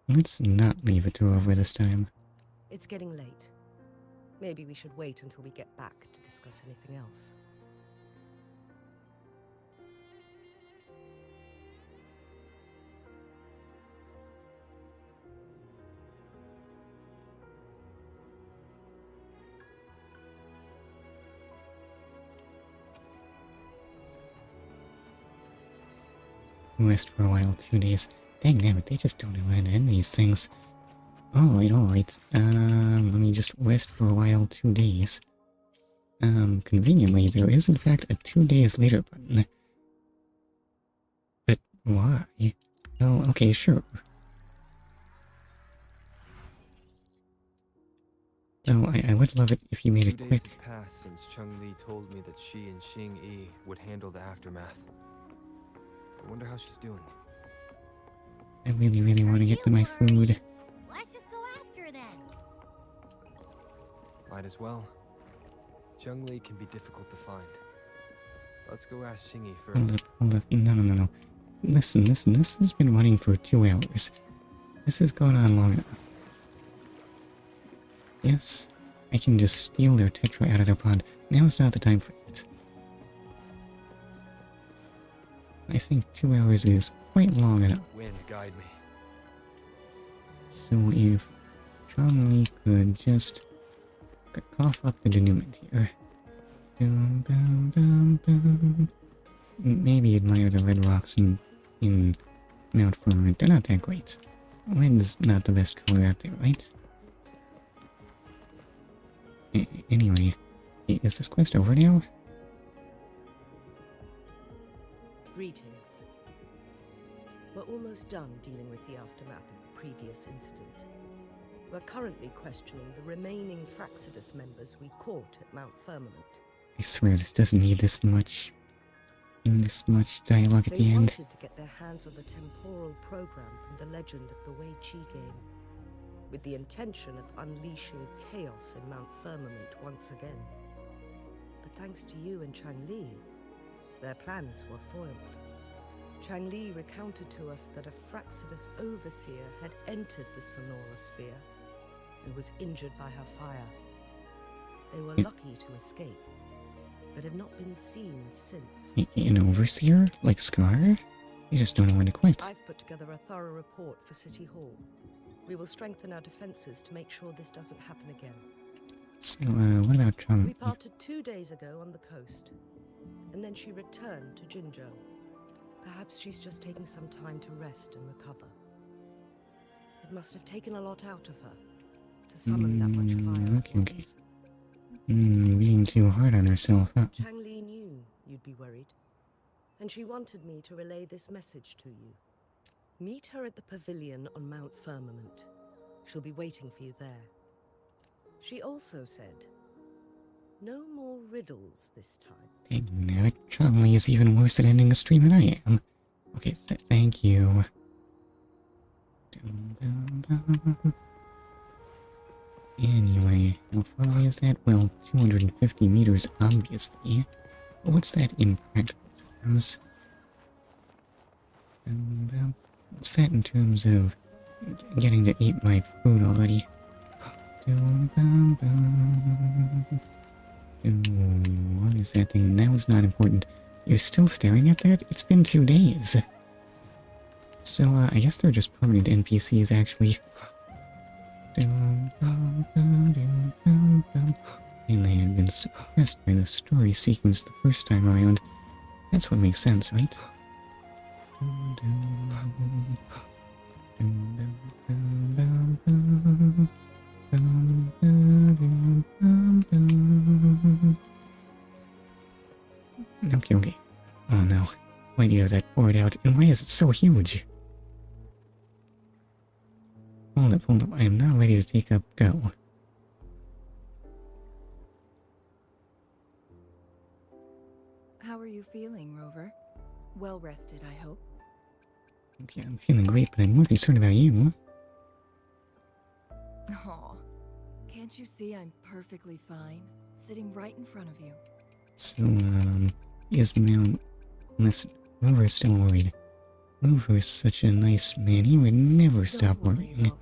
Let's not leave it to Rover this time. It's getting late. Maybe we should wait until we get back to discuss anything else. Rest for a while, 2 days. Dang nabbit, they just don't know when to end these things. Alright. Let me just rest for a while, 2 days. Conveniently, there is in fact a 2 days later button. But why? Oh, okay, sure. Oh, I would love it if you made it 2 quick. days have passed since Changli told me that she and Xing-Yi would handle the aftermath. I wonder how she's doing. I really want to get to my food. Let's just go ask her then. Might as well. Changli can be difficult to find. Let's go ask Xing-Yi first. Hold up. No. Listen, this has been running for 2 hours. This has gone on long enough. Yes, I can just steal their tetra out of their pod. Now's not the time for it. I think 2 hours is quite long enough. Wind, guide me. So if Changli could just cough up the denouement here. Maybe admire the red rocks in Mount Firmament. They're not that great. Red's not the best color out there, right? Anyway, is this quest over now? Greetings. We're almost done dealing with the aftermath of the previous incident. We're currently questioning the remaining Fraxidus members we caught at Mount Firmament. I swear this doesn't need this much dialogue at They the end. wanted to get their hands on the temporal program from the legend of the Wei Qi game, with the intention of unleashing chaos in Mount Firmament once again. But thanks to you and Changli, their plans were foiled. Changli recounted to us that a Fraxidus overseer had entered the Sonora sphere and was injured by her fire. They were lucky to escape, but have not been seen since. An overseer? Like Scar? They just don't know when to quit. I've put together a thorough report for City Hall. We will strengthen our defenses to make sure this doesn't happen again. So, what about We Changli? parted 2 days ago on the coast, and then she returned to Jinzhou. Perhaps she's just taking some time to rest and recover. It must have taken a lot out of her to summon that much fire at okay. once. Being too hard on herself, huh? Changli knew you'd be worried, and she wanted me to relay this message to you. Meet her at the pavilion on Mount Firmament. She'll be waiting for you there. She also said, no more riddles this time. Dang nabbit, Changli is even worse at ending a stream than I am. Okay, thank you. Anyway, how far away is that? Well, 250 meters, obviously. But what's that in practical terms? What's that in terms of getting to eat my food already? What is that thing? That was not important. You're still staring at that? It's been 2 days. So, I guess they're just permanent NPCs, actually. And they had been suppressed by the story sequence the first time around. That's what makes sense, right? Okay. Oh no. Why do you have that board out, and why is it so huge? Hold up. I am not ready to take up go. How are you feeling, Rover? Well rested, I hope. Okay, I'm feeling great, but I'm more concerned about you. Aw, can't you see I'm perfectly fine, sitting right in front of you? So, Ismail, listen, Rover's still worried. Rover is such a nice man, he would never stop Don't worry, worrying. Rover.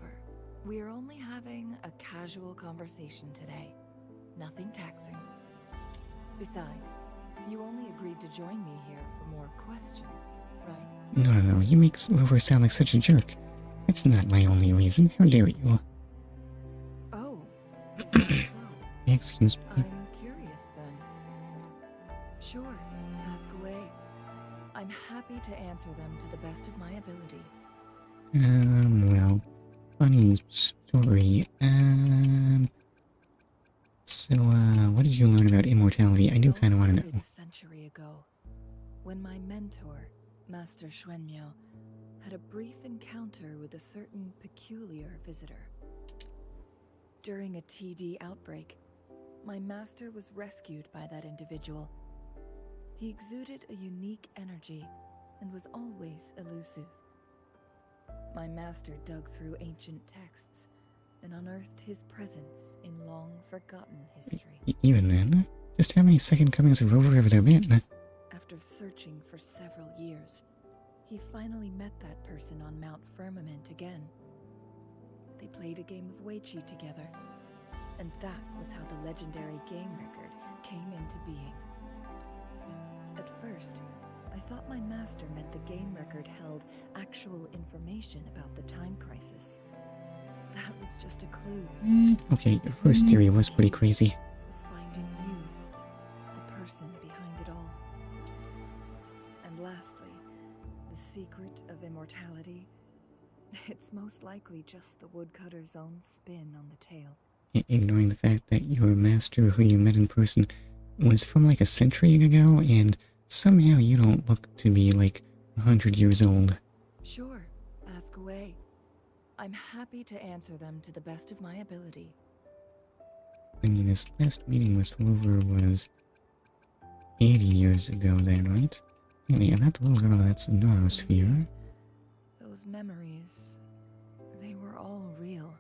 We're only having a casual conversation today. Nothing taxing. Besides, you only agreed to join me here for more questions, right? No, you make Rover sound like such a jerk. That's not my only reason, how dare you? Oh, is that so? Excuse me. I'm curious then. Sure, ask away. I'm happy to answer them to the best of my ability. Well, funny story. So, what did you learn about immortality? I do kind of want to know. A century ago, when my mentor, Master Xuanmiao, had a brief encounter with a certain peculiar visitor. During a TD outbreak, my master was rescued by that individual. He exuded a unique energy and was always elusive. My master dug through ancient texts and unearthed his presence in long-forgotten history. Even then, just how many second comings of Rover have there been? After searching for several years, he finally met that person on Mount Firmament again. They played a game of Weiqi together, and that was how the legendary game record came into being. At first, I thought my master meant the game record held actual information about the time crisis. That was just a clue. Okay, your first theory was pretty crazy. Was finding you, the person behind it all. And lastly, the secret of immortality. It's most likely just the woodcutter's own spin on the tale. Ignoring the fact that your master, who you met in person, was from like a century ago, and somehow you don't look to be like 100 years old. Sure, ask away. I'm happy to answer them to the best of my ability. I mean, his last meeting with Rover was 80 years ago then, right? Really, and not the little girl that's in Neurosphere. Those memories, they were all real.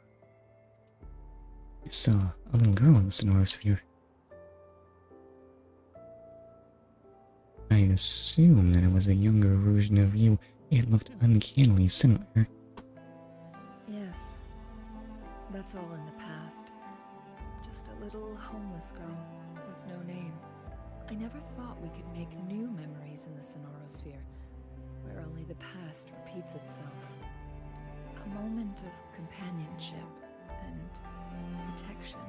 I saw a little girl in the Sonorosphere. I assume that it was a younger version of you. It looked uncannily similar. Yes, that's all in the past. Just a little homeless girl with no name. I never thought we could make new memories in the Sonorosphere, where only the past repeats itself. A moment of companionship and protection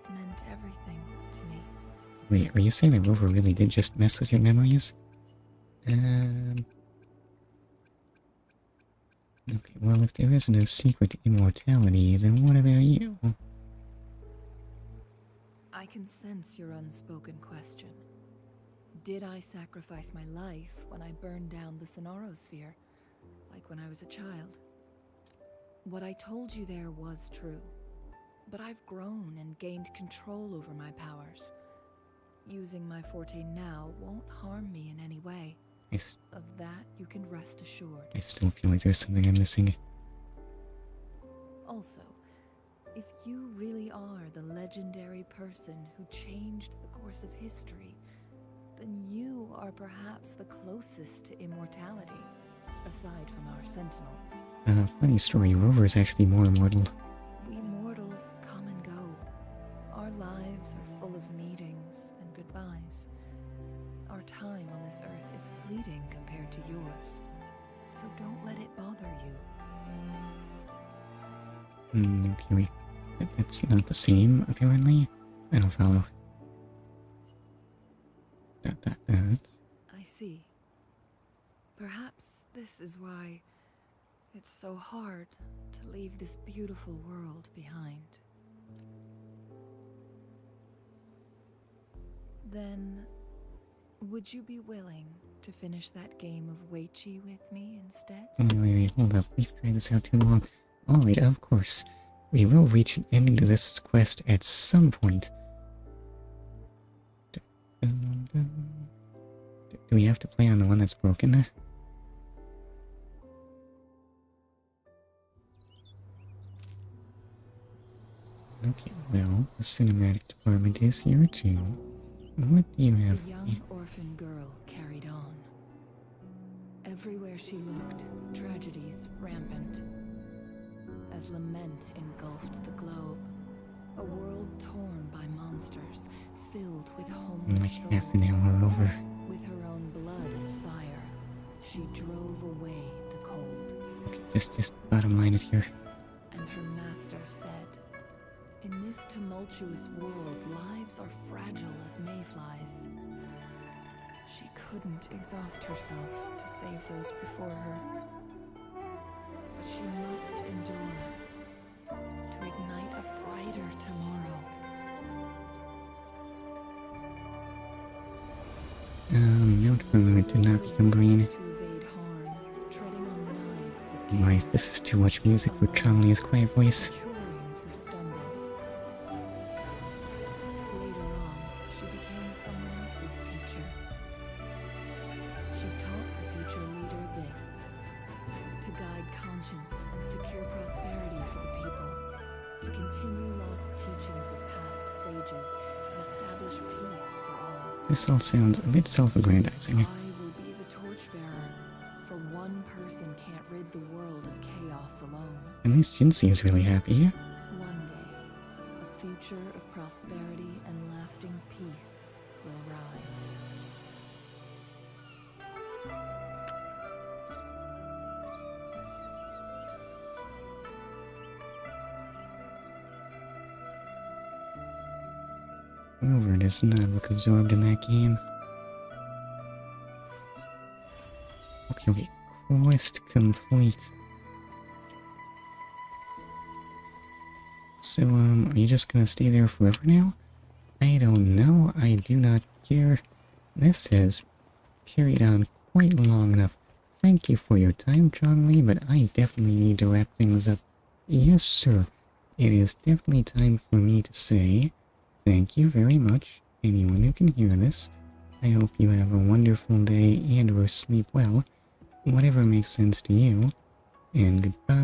meant everything to me. Wait, are you saying that Rover really did just mess with your memories? Okay, well, if there isn't a secret to immortality, then what about you? I can sense your unspoken question. Did I sacrifice my life when I burned down the Sonorosphere, like when I was a child? What I told you there was true, but I've grown and gained control over my powers. Using my forte now won't harm me in any way. Of that, you can rest assured. I still feel like there's something I'm missing. Also, If you really are the legendary person who changed the course of history, then you are perhaps the closest to immortality, aside from our sentinel. Funny story, Rover is actually more immortal. We mortals come and go. Our lives are full of meetings and goodbyes. Our time on this earth is fleeting compared to yours, so don't let it bother you. Okay, wait. It's not the same, apparently. I don't follow. That's... I see. Perhaps this is why it's so hard to leave this beautiful world behind. Then, would you be willing to finish that game of Weichi with me instead? Wait, hold up. We've tried this out too long. Alright, of course. We will reach an ending to this quest at some point. Do we have to play on the one that's broken? Okay, well, the cinematic department is here too. What do you have? The young orphan girl carried on. Everywhere she looked, tragedies rampant. As lament engulfed the globe, a world torn by monsters, filled with homeless Like half an hour over. With her own blood as fire, she drove away the cold. Okay, just bottom line it here. And her master said, "In this tumultuous world, lives are fragile as mayflies." She couldn't exhaust herself to save those before her. But she must endure to ignite a brighter tomorrow. Note for a moment did not become green. To evade harm, treading on knives with Right, this is too much music for Changli's quiet voice. maturing through stumbles. Later on, she became someone else's teacher. She taught the future leader this: to guide conscience and secure prosperity for the people, to continue lost teachings of past sages and establish peace for all. This all sounds a bit self-aggrandizing. I will be the torchbearer, for one person can't rid the world of chaos alone. At least Jinsei is really happy. One day, a future of prosperity and lasting peace will arrive. Rover does not look absorbed in that game. Okay, quest complete. So, are you just gonna stay there forever now? I don't know, I do not care. This says, carried on quite long enough. Thank you for your time, Changli, but I definitely need to wrap things up. Yes, sir. It is definitely time for me to say thank you very much, anyone who can hear this. I hope you have a wonderful day and or sleep well, whatever makes sense to you, and goodbye.